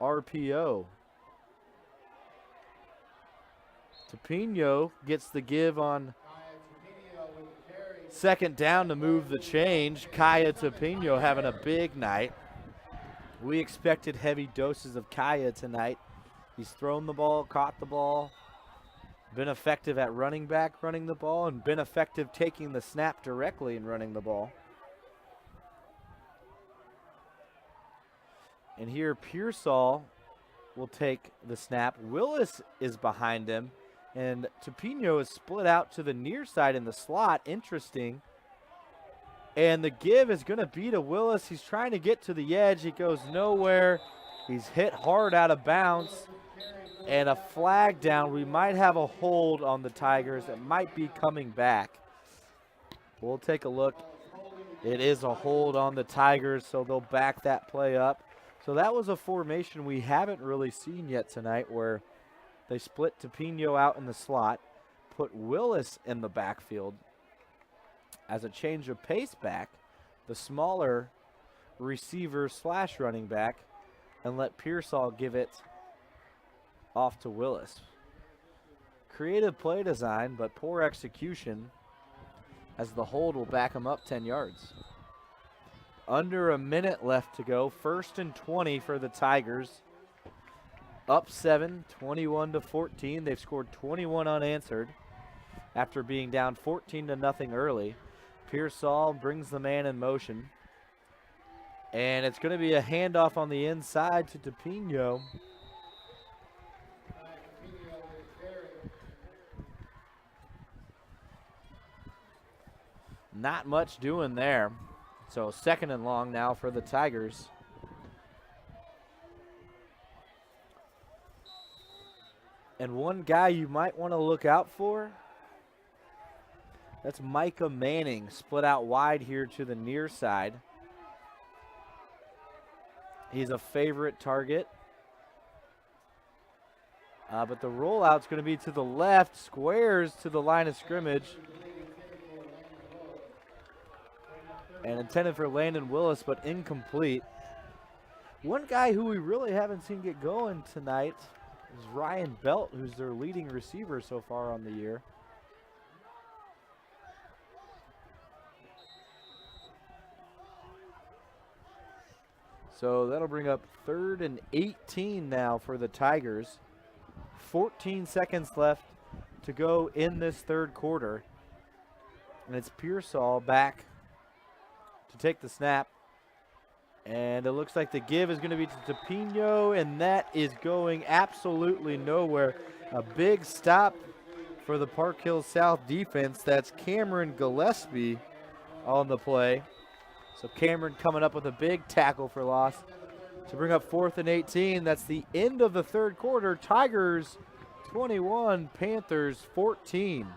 RPO. Tapino gets the give on second down to move the change. Kaya Tapino having a big night. We expected heavy doses of Kaya tonight. He's thrown the ball, caught the ball, been effective at running back, running the ball, and been effective taking the snap directly and running the ball. And here Pearsall will take the snap. Willis is behind him, and Tapino is split out to the near side in the slot. Interesting. And the give is going to be to Willis. He's trying to get to the edge. He goes nowhere. He's hit hard out of bounds. And a flag down. We might have a hold on the Tigers. It might be coming back. We'll take a look. It is a hold on the Tigers, so they'll back that play up. So that was a formation we haven't really seen yet tonight, where they split Tapino out in the slot, put Willis in the backfield as a change of pace back, the smaller receiver / running back, and let Pearsall give it off to Willis. Creative play design, but poor execution, as the hold will back him up 10 yards. Under a minute left to go. 1st and 20 for the Tigers. Up 7, 21-14. They've scored 21 unanswered after being down 14-0 early. Pearsall brings the man in motion. And it's going to be a handoff on the inside to Tapino. Not much doing there. So 2nd and long now for the Tigers. And one guy you might want to look out for, that's Micah Manning, split out wide here to the near side. He's a favorite target. But the rollout's going to be to the left, squares to the line of scrimmage. And intended for Landon Willis, but incomplete. One guy who we really haven't seen get going tonight is Ryan Belt, who's their leading receiver so far on the year. So that'll bring up 3rd and 18 now for the Tigers. 14 seconds left to go in this 3rd quarter. And it's Pearsall back to take the snap. And it looks like the give is going to be to Tapino, and that is going absolutely nowhere. A big stop for the Park Hill South defense. That's Cameron Gillespie on the play. So Cameron coming up with a big tackle for loss to bring up 4th and 18. That's the end of the 3rd quarter. Tigers 21, Panthers 14.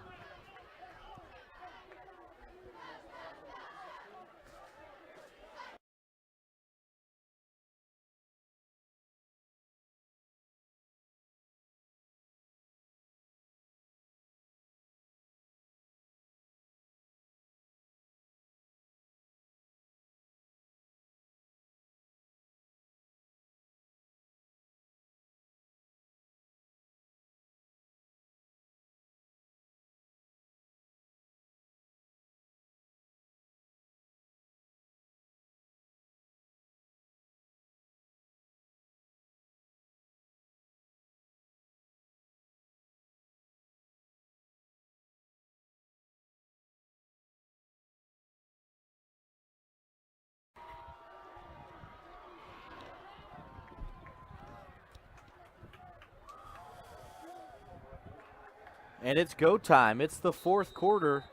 And it's go time. It's the 4th quarter.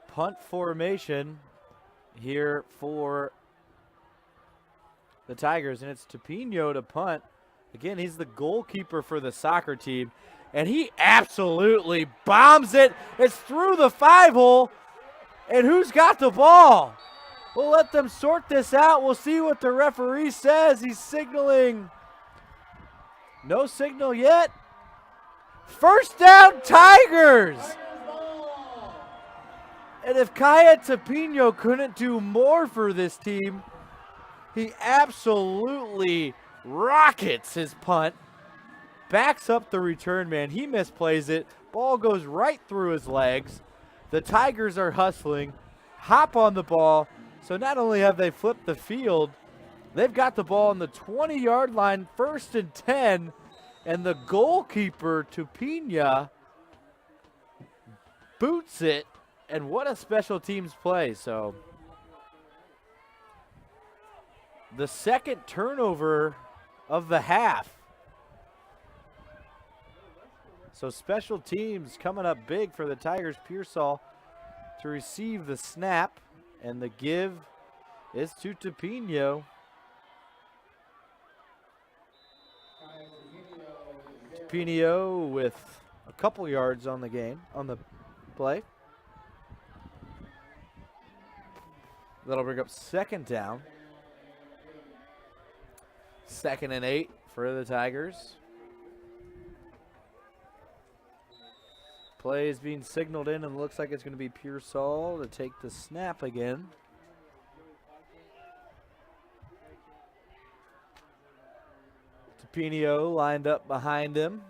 Punt formation here for the Tigers. And it's Tapino to punt. Again, he's the goalkeeper for the soccer team. And he absolutely bombs it. It's through the 5-hole. And who's got the ball? We'll let them sort this out. We'll see what the referee says. He's signaling. No signal yet. First down, Tigers. And if Kaya Tapino couldn't do more for this team, he absolutely rockets his punt. Backs up the return man. He misplays it. Ball goes right through his legs. The Tigers are hustling, hop on the ball. So not only have they flipped the field, they've got the ball on the 20-yard line, 1st and 10, and the goalkeeper, Tupina, boots it, and what a special teams play. So the second turnover of the half. So special teams coming up big for the Tigers. Pearsall to receive the snap, and the give is to Tupino. Tupino with a couple yards on the game, on the play. That'll bring up second down. 2nd and 8 for the Tigers. Play is being signaled in, and looks like it's going to be Pearsall to take the snap again. Tupino lined up behind him.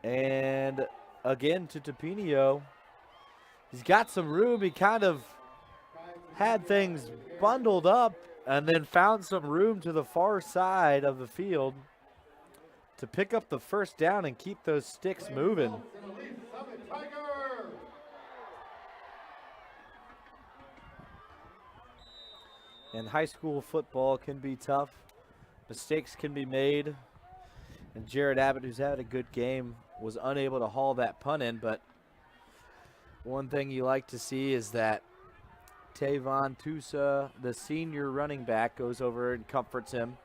And again to Tupino. He's got some room. He kind of had things bundled up and then found some room to the far side of the field to pick up the first down and keep those sticks moving. And high school football can be tough. Mistakes can be made. And Jared Abbott, who's had a good game, was unable to haul that punt in. But one thing you like to see is that Tavon Tusa, the senior running back, goes over and comforts him.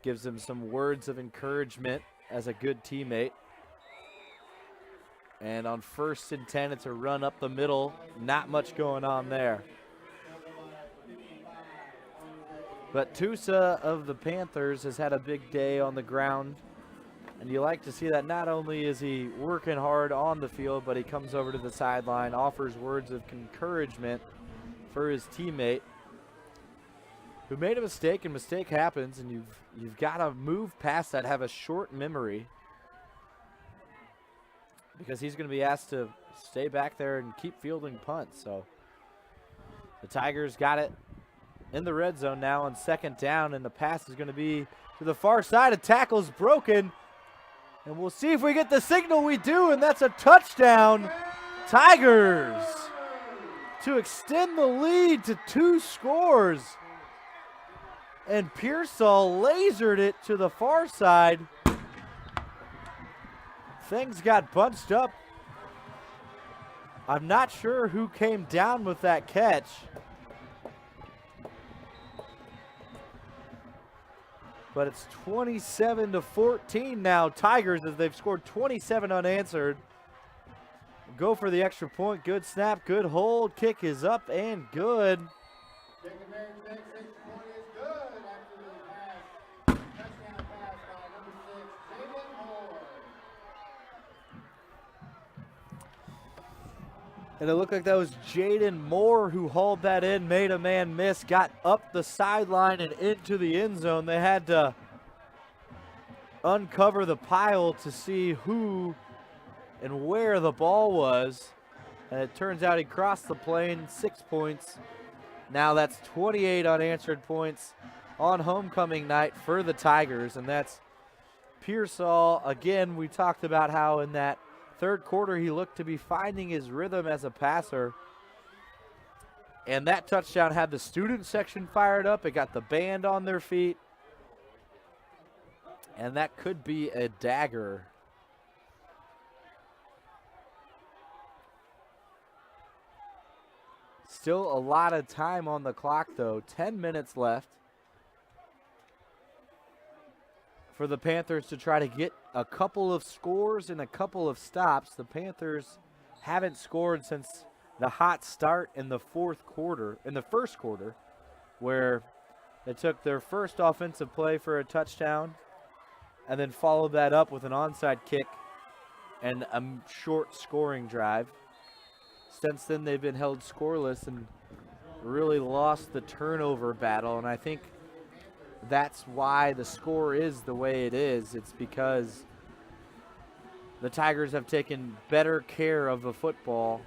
Gives him some words of encouragement as a good teammate. And on 1st and 10, it's a run up the middle. Not much going on there. But Tusa of the Panthers has had a big day on the ground. And you like to see that. Not only is he working hard on the field, but he comes over to the sideline, offers words of encouragement for his teammate who made a mistake, and mistake happens, and you've got to move past that, have a short memory, because he's going to be asked to stay back there and keep fielding punts. So the Tigers got it in the red zone now on 2nd down, and the pass is going to be to the far side. A tackle's broken, and we'll see if we get the signal. We do, and that's a touchdown. Tigers to extend the lead to 2 scores. And Pearsall lasered it to the far side. Things got bunched up. I'm not sure who came down with that catch. But it's 27-14 now. Tigers, as they've scored 27 unanswered. Go for the extra point. Good snap, good hold. Kick is up and good. And it looked like that was Jaden Moore who hauled that in, made a man miss, got up the sideline and into the end zone. They had to uncover the pile to see who and where the ball was. And it turns out he crossed the plane, 6 points. Now that's 28 unanswered points on homecoming night for the Tigers. And that's Pearsall. Again, we talked about how in that third quarter he looked to be finding his rhythm as a passer. And that touchdown had the student section fired up. It got the band on their feet. And that could be a dagger. Still a lot of time on the clock, though. 10 minutes left. for the Panthers to try to get a couple of scores and a couple of stops. The Panthers haven't scored since the hot start in the first quarter, where they took their first offensive play for a touchdown and then followed that up with an onside kick and a short scoring drive. Since then, they've been held scoreless and really lost the turnover battle, and I think that's why the score is the way it is. It's because the Tigers have taken better care of the football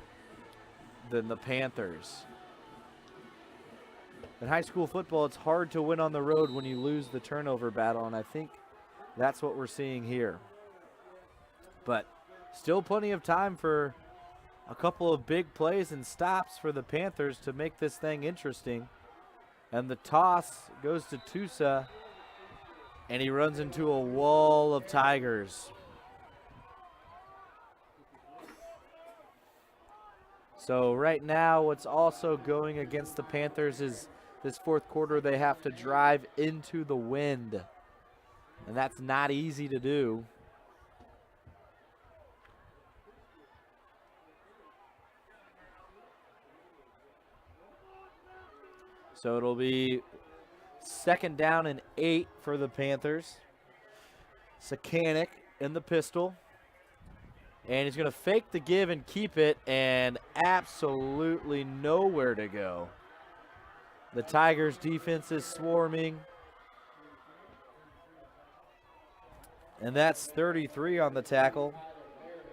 than the Panthers. In high school football, it's hard to win on the road when you lose the turnover battle, and I think that's what we're seeing here. But still plenty of time for a couple of big plays and stops for the Panthers to make this thing interesting. And the toss goes to Tusa, and he runs into a wall of Tigers. So right now, what's also going against the Panthers is this fourth quarter, they have to drive into the wind. And that's not easy to do. So it'll be 2nd down and 8 for the Panthers. Sakanic in the pistol. And he's going to fake the give and keep it, and absolutely nowhere to go. The Tigers' defense is swarming. And that's 33 on the tackle.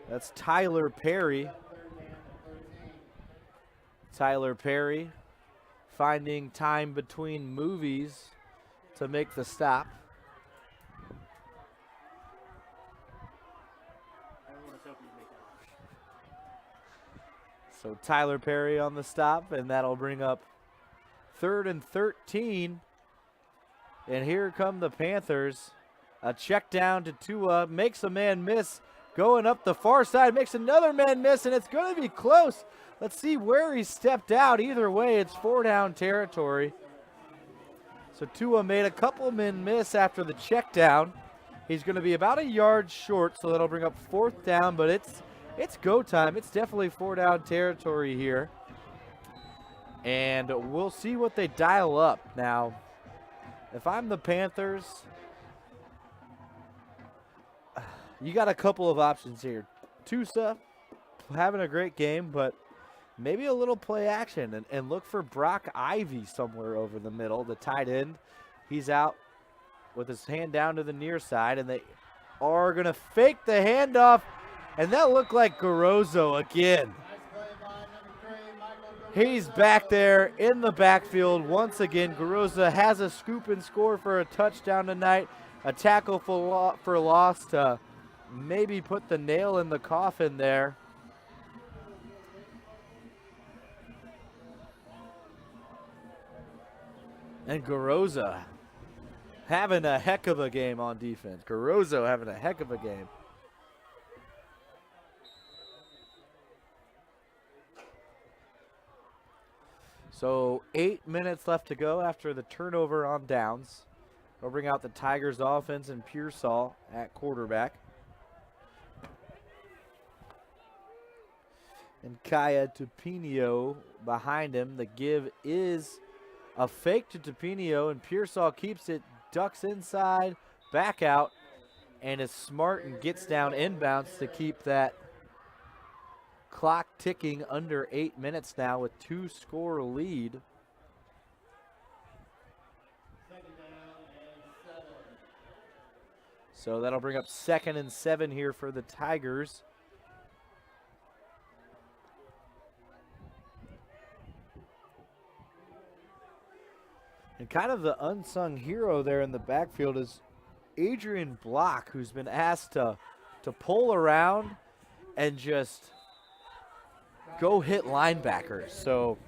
That's Tyler Perry. Tyler Perry finding time between movies to make the stop. So Tyler Perry on the stop, and that'll bring up 3rd and 13. And here come the Panthers. A check down to Tua, makes a man miss, going up the far side, makes another man miss, and it's going to be close. Let's see where he stepped out. Either way, it's 4 down territory. So Tua made a couple men miss after the check down. He's going to be about a yard short, so that'll bring up 4th down, but it's go time. It's definitely 4 down territory here. And we'll see what they dial up. Now, if I'm the Panthers, you got a couple of options here. Tusa having a great game, but maybe a little play action and look for Brock Ivy somewhere over the middle, the tight end. He's out with his hand down to the near side, and they are going to fake the handoff, and that looked like Garozzo again. He's back there in the backfield once again. Garozzo has a scoop and score for a touchdown tonight. A tackle for loss to maybe put the nail in the coffin there. And Garozzo having a heck of a game on defense. Garozzo having a heck of a game. So 8 minutes left to go after the turnover on downs. We'll bring out the Tigers offense and Pearsall at quarterback. And Kaya Tupinio behind him. The give is a fake to Tupinio, and Pearsall keeps it, ducks inside, back out, and is smart and gets down inbounds to keep that clock ticking under 8 minutes now with 2-score lead. So that'll bring up 2nd and 7 here for the Tigers. And kind of the unsung hero there in the backfield is Adrian Block, who's been asked to pull around and just go hit linebackers. So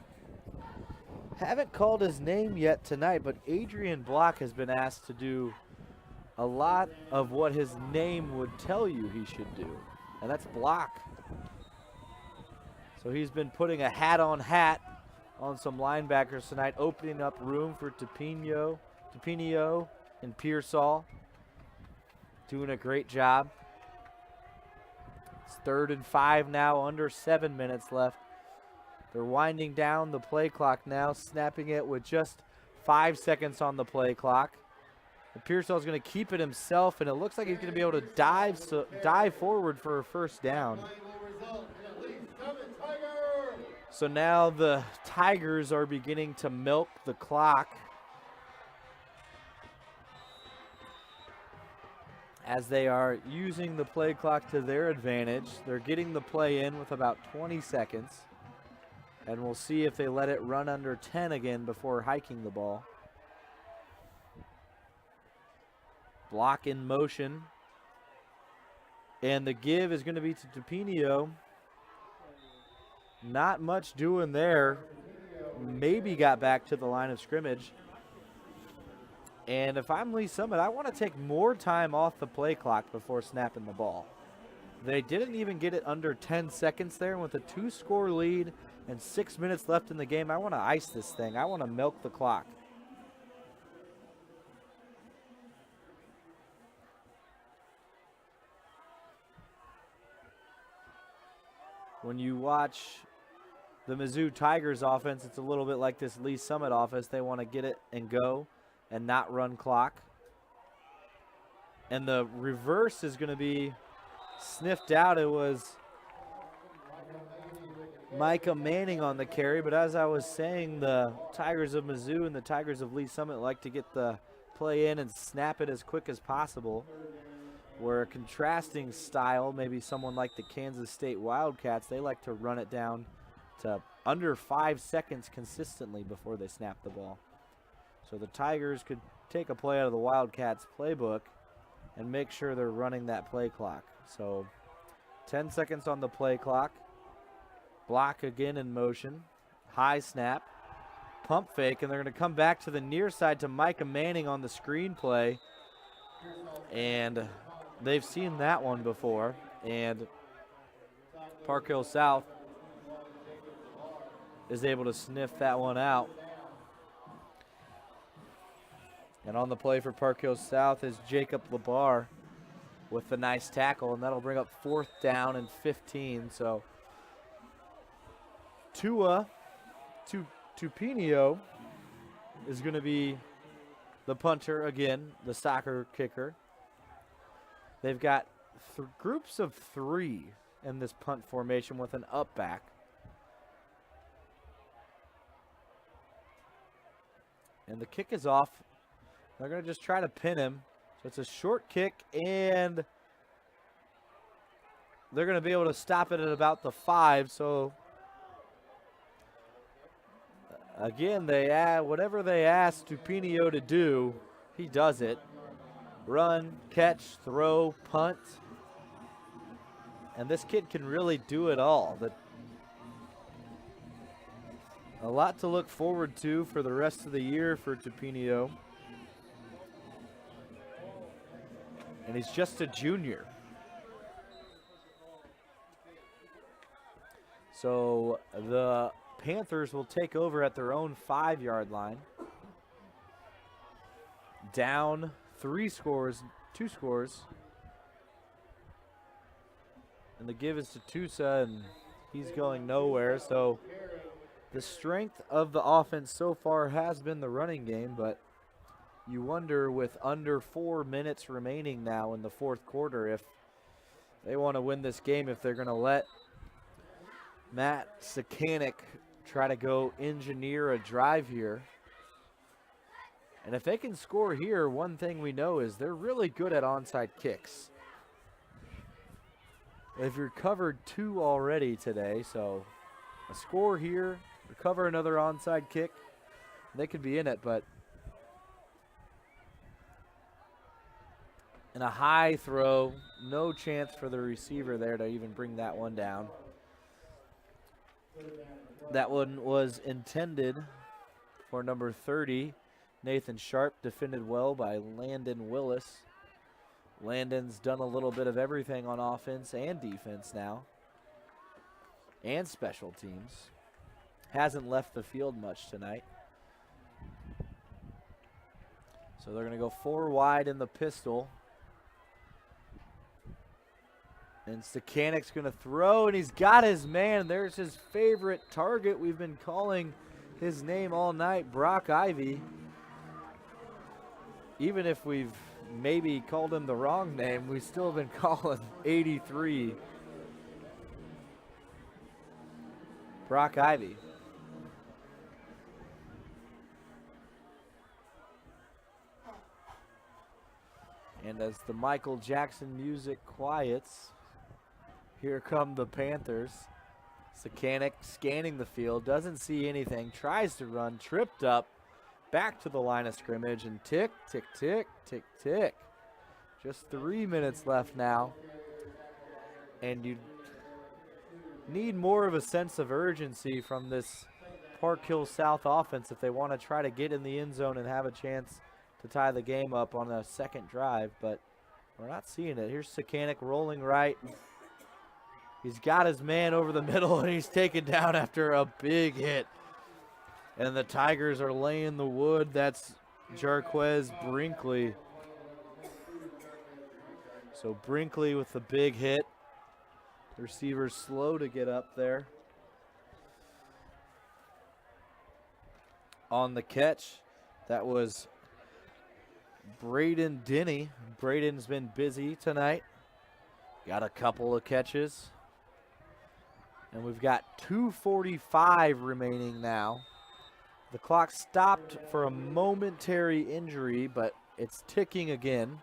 haven't called his name yet tonight, but Adrian Block has been asked to do a lot of what his name would tell you he should do, and that's block. So he's been putting a hat on some linebackers tonight, opening up room for Tupinio and Pearsall. doing a great job. It's 3rd and 5 now, under 7 minutes left. They're winding down the play clock now, snapping it with just 5 seconds on the play clock. And Pearsall's going to keep it himself, and it looks like he's going to be able to dive forward for a first down. So now the Tigers are beginning to milk the clock as they are using the play clock to their advantage. They're getting the play in with about 20 seconds. And we'll see if they let it run under 10 again before hiking the ball. Block in motion. And the give is going to be to Tupinio. Not much doing there. Maybe got back to the line of scrimmage. And if I'm Lee Summit, I want to take more time off the play clock before snapping the ball. They didn't even get it under 10 seconds there. And with a 2-score lead and 6 minutes left in the game, I want to ice this thing. I want to milk the clock. When you watch the Mizzou Tigers offense, it's a little bit like this Lee Summit offense. They want to get it and go and not run clock. And the reverse is going to be sniffed out. It was Micah Manning on the carry, but as I was saying, the Tigers of Mizzou and the Tigers of Lee Summit like to get the play in and snap it as quick as possible. Where a contrasting style, maybe someone like the Kansas State Wildcats, they like to run it down to under 5 seconds consistently before they snap the ball. So the Tigers could take a play out of the Wildcats playbook and make sure they're running that play clock. So 10 seconds on the play clock. Block again in motion. High snap. Pump fake, and they're going to come back to the near side to Micah Manning on the screen play. And they've seen that one before. And Park Hill South is able to sniff that one out. And on the play for Park Hill South is Jacob Labar with the nice tackle, and that'll bring up 4th down and 15. So Tupinio is going to be the punter again, the soccer kicker. They've got groups of 3 in this punt formation with an up back. And the kick is off. They're going to just try to pin him. So it's a short kick, and they're going to be able to stop it at about the 5. So again, whatever they ask Tupinio to do, he does it. Run, catch, throw, punt. And this kid can really do it all. A lot to look forward to for the rest of the year for Tupinio. And he's just a junior. So the Panthers will take over at their own 5-yard line. Down 2 scores. And the give is to Tusa, and he's going nowhere. So the strength of the offense so far has been the running game, but you wonder with under 4 minutes remaining now in the 4th quarter if they want to win this game, if they're going to let Matt Sakanik try to go engineer a drive here. And if they can score here, one thing we know is they're really good at onside kicks. They've recovered 2 already today, so a score here, recover another onside kick, they could be in it, but in a high throw, no chance for the receiver there to even bring that one down. That one was intended for number 30, Nathan Sharp, defended well by Landon Willis. Landon's done a little bit of everything on offense and defense now, and special teams. Hasn't left the field much tonight. So they're going to go 4 wide in the pistol. And Stekanic's going to throw, and he's got his man. There's his favorite target. We've been calling his name all night, Brock Ivy. Even if we've maybe called him the wrong name, we still have been calling 83 Brock Ivy. And as the Michael Jackson music quiets, here come the Panthers. Stekanik scanning the field, doesn't see anything, tries to run, tripped up, back to the line of scrimmage, and tick, tick, tick, tick, tick. Just 3 minutes left now. And you need more of a sense of urgency from this Park Hill South offense if they want to try to get in the end zone and have a chance to tie the game up on a second drive, but we're not seeing it. Here's Stekanik rolling right. He's got his man over the middle, and he's taken down after a big hit. And the Tigers are laying the wood. That's Jarquez Brinkley. So Brinkley with the big hit. The receiver's slow to get up there. On the catch, that was Braden Denny. Braden's been busy tonight. Got a couple of catches. And we've got 2:45 remaining now. The clock stopped for a momentary injury, but it's ticking again.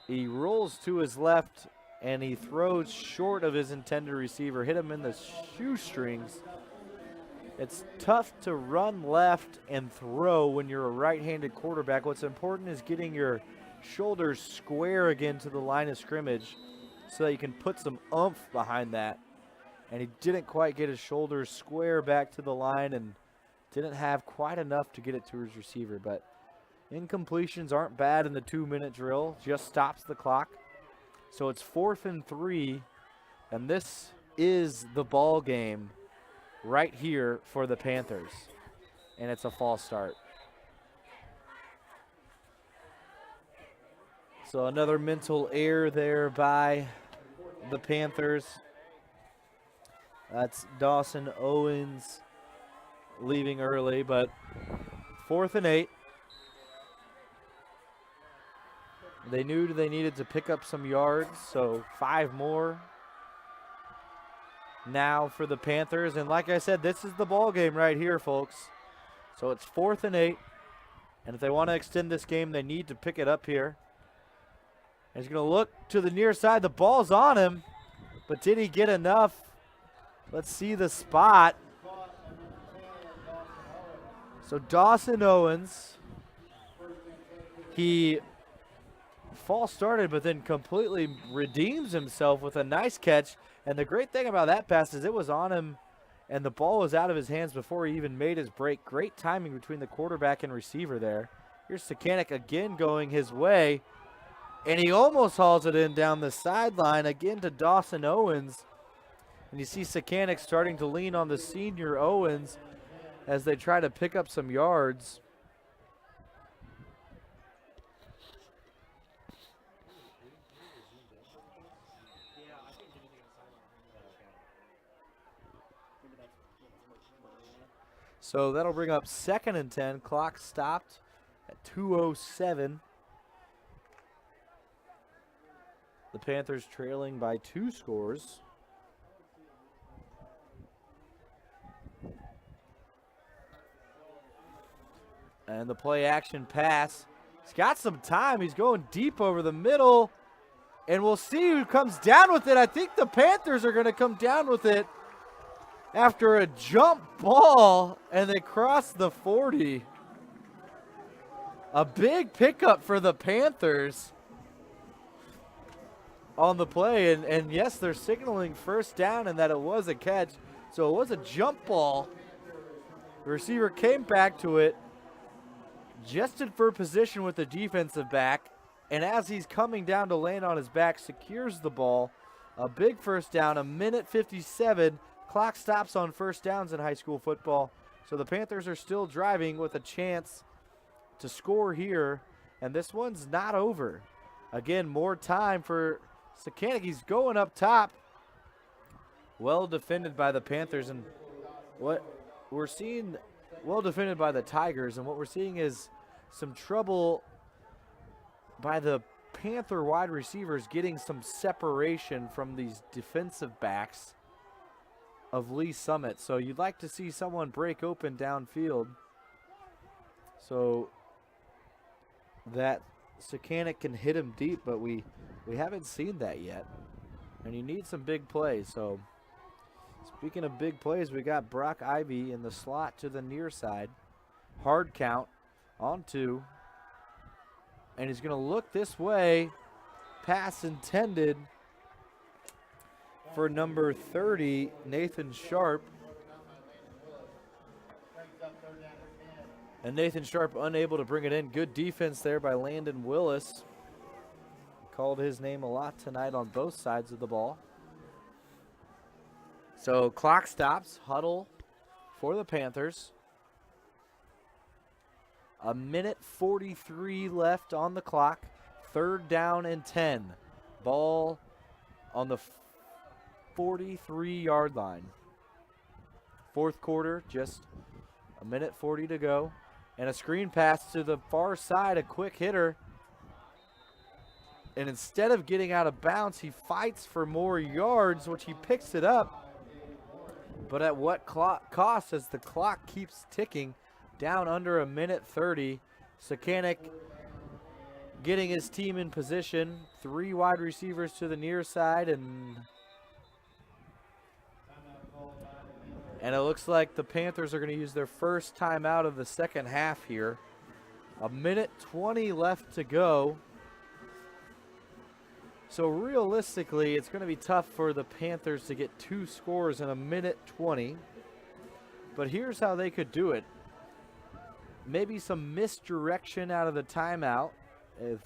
He rolls to his left, and he throws short of his intended receiver. Hit him in the shoestrings. It's tough to run left and throw when you're a right-handed quarterback. What's important is getting your shoulders square again to the line of scrimmage so that you can put some oomph behind that. And he didn't quite get his shoulders square back to the line and didn't have quite enough to get it to his receiver. But incompletions aren't bad in the 2-minute drill, just stops the clock. So it's 4th and 3, and this is the ball game right here for the Panthers. And it's a false start. So another mental error there by the Panthers. That's Dawson Owens leaving early, but 4th and 8. They knew they needed to pick up some yards, so 5 more now for the Panthers. And like I said, this is the ball game right here, folks. So it's 4th and 8. And if they want to extend this game, they need to pick it up here. And he's going to look to the near side. The ball's on him, but did he get enough? Let's see the spot. So Dawson Owens, he false started, but then completely redeems himself with a nice catch. And the great thing about that pass is it was on him, and the ball was out of his hands before he even made his break. Great timing between the quarterback and receiver there. Here's Stekanik again going his way, and he almost hauls it in down the sideline again to Dawson Owens. And you see Stekanik starting to lean on the senior Owens as they try to pick up some yards. So that'll bring up 2nd and 10. Clock stopped at 2:07. The Panthers trailing by 2 scores. And the play action pass. He's got some time. He's going deep over the middle. And we'll see who comes down with it. I think the Panthers are going to come down with it after a jump ball, and they cross the 40. A big pickup for the Panthers on the play. And yes, they're signaling 1st down and that it was a catch. So it was a jump ball. The receiver came back to it, adjusted for position with the defensive back, and as he's coming down to land on his back, secures the ball. A big 1st down, 1:57. clock stops on first downs in high school football. So the Panthers are still driving with a chance to score here, and this one's not over. Again, more time for Sakanik. He's going up top. Well defended by the Panthers, and what we're seeing, well defended by the Tigers, and what we're seeing is some trouble by the Panther wide receivers getting some separation from these defensive backs of Lee Summit. So you'd like to see someone break open downfield so that Sakanik can hit him deep, but we haven't seen that yet. And you need some big plays. So speaking of big plays, we got Brock Ivy in the slot to the near side. Hard count on 2. And he's going to look this way. Pass intended for number 30, Nathan Sharp. And Nathan Sharp unable to bring it in. Good defense there by Landon Willis. Called his name a lot tonight on both sides of the ball. So clock stops, huddle for the Panthers. 1:43 left on the clock. 3rd down and 10. Ball on the 43-yard line. 4th quarter, just 1:40 to go. And a screen pass to the far side, a quick hitter. And instead of getting out of bounds, he fights for more yards, which he picks it up. But at what cost as the clock keeps ticking down under 1:30. Sakanik getting his team in position. 3 wide receivers to the near side, and it looks like the Panthers are going to use their first timeout of the second half here. 1:20 left to go. So realistically, it's going to be tough for the Panthers to get 2 scores in 1:20. But here's how they could do it. Maybe some misdirection out of the timeout. If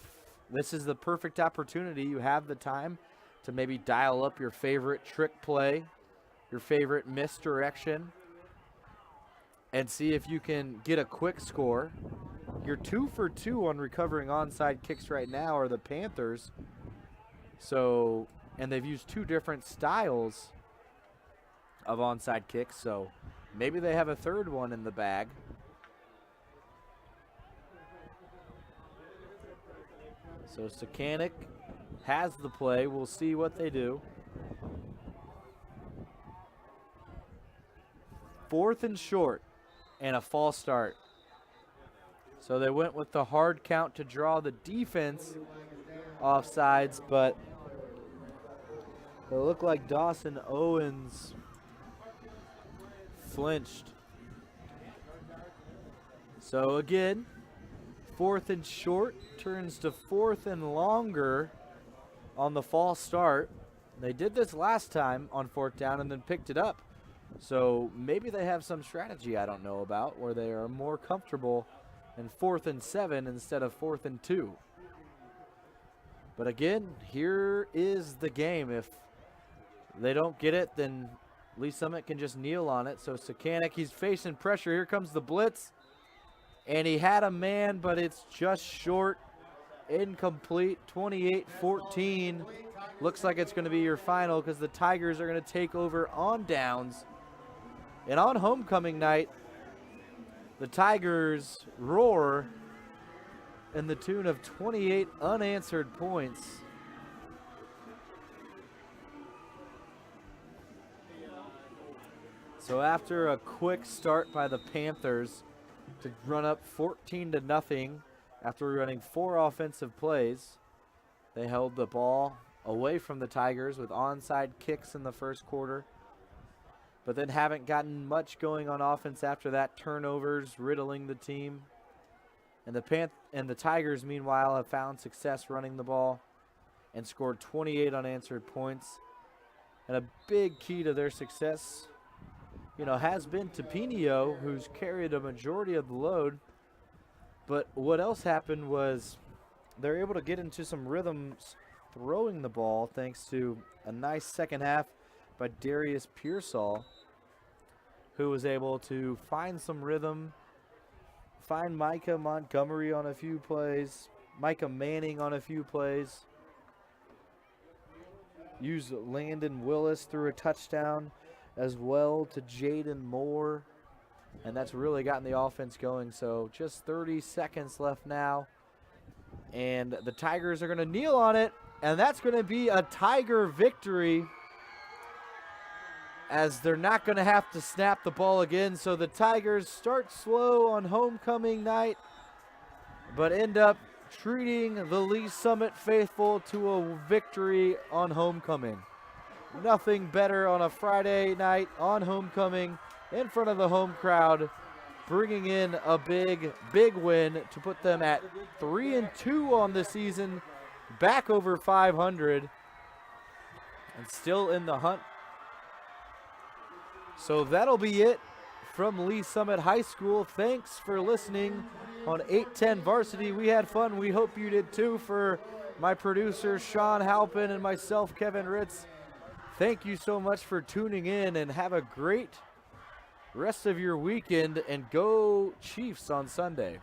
this is the perfect opportunity, you have the time to maybe dial up your favorite trick play, your favorite misdirection, and see if you can get a quick score. You're 2 for 2 on recovering onside kicks right now are the Panthers. So, and they've used 2 different styles of onside kicks, so maybe they have a 3rd one in the bag. So Sakanik has the play. We'll see what they do. 4th and short and a false start. So they went with the hard count to draw the defense offsides, but it looked like Dawson Owens flinched. So again, 4th and short turns to 4th and longer on the false start. They did this last time on 4th down and then picked it up. So maybe they have some strategy I don't know about where they are more comfortable in 4th and 7 instead of 4th and 2. But again, here is the game. If they don't get it, then Lee Summit can just kneel on it. So Sakanik, he's facing pressure. Here comes the blitz. And he had a man, but it's just short. Incomplete. 28-14. Looks like it's going to be your final because the Tigers are going to take over on downs. And on homecoming night, the Tigers roar in the tune of 28 unanswered points. So after a quick start by the Panthers to run up 14-0 after running 4 offensive plays, they held the ball away from the Tigers with onside kicks in the first quarter, but then haven't gotten much going on offense after that. Turnovers riddling the team. And the Tigers, meanwhile, have found success running the ball and scored 28 unanswered points. And a big key to their success, has been Topinio, who's carried a majority of the load. But what else happened was they're able to get into some rhythms throwing the ball thanks to a nice second half by Darius Pearsall, who was able to find some rhythm, find Micah Montgomery on a few plays, Micah Manning on a few plays, use Landon Willis through a touchdown as well to Jaden Moore, and that's really gotten the offense going. So just 30 seconds left now, and the Tigers are going to kneel on it, and that's going to be a Tiger victory, as they're not going to have to snap the ball again. So the Tigers start slow on homecoming night, but end up treating the Lee Summit faithful to a victory on homecoming. Nothing better on a Friday night on homecoming in front of the home crowd, bringing in a big win to put them at 3-2 on the season, back over 500, and still in the hunt. So that'll be it from Lee Summit High School. Thanks for listening on 810 Varsity. We had fun. We hope you did too. For my producer, Sean Halpin, and myself, Kevin Ritz, thank you so much for tuning in, and have a great rest of your weekend, and go Chiefs on Sunday.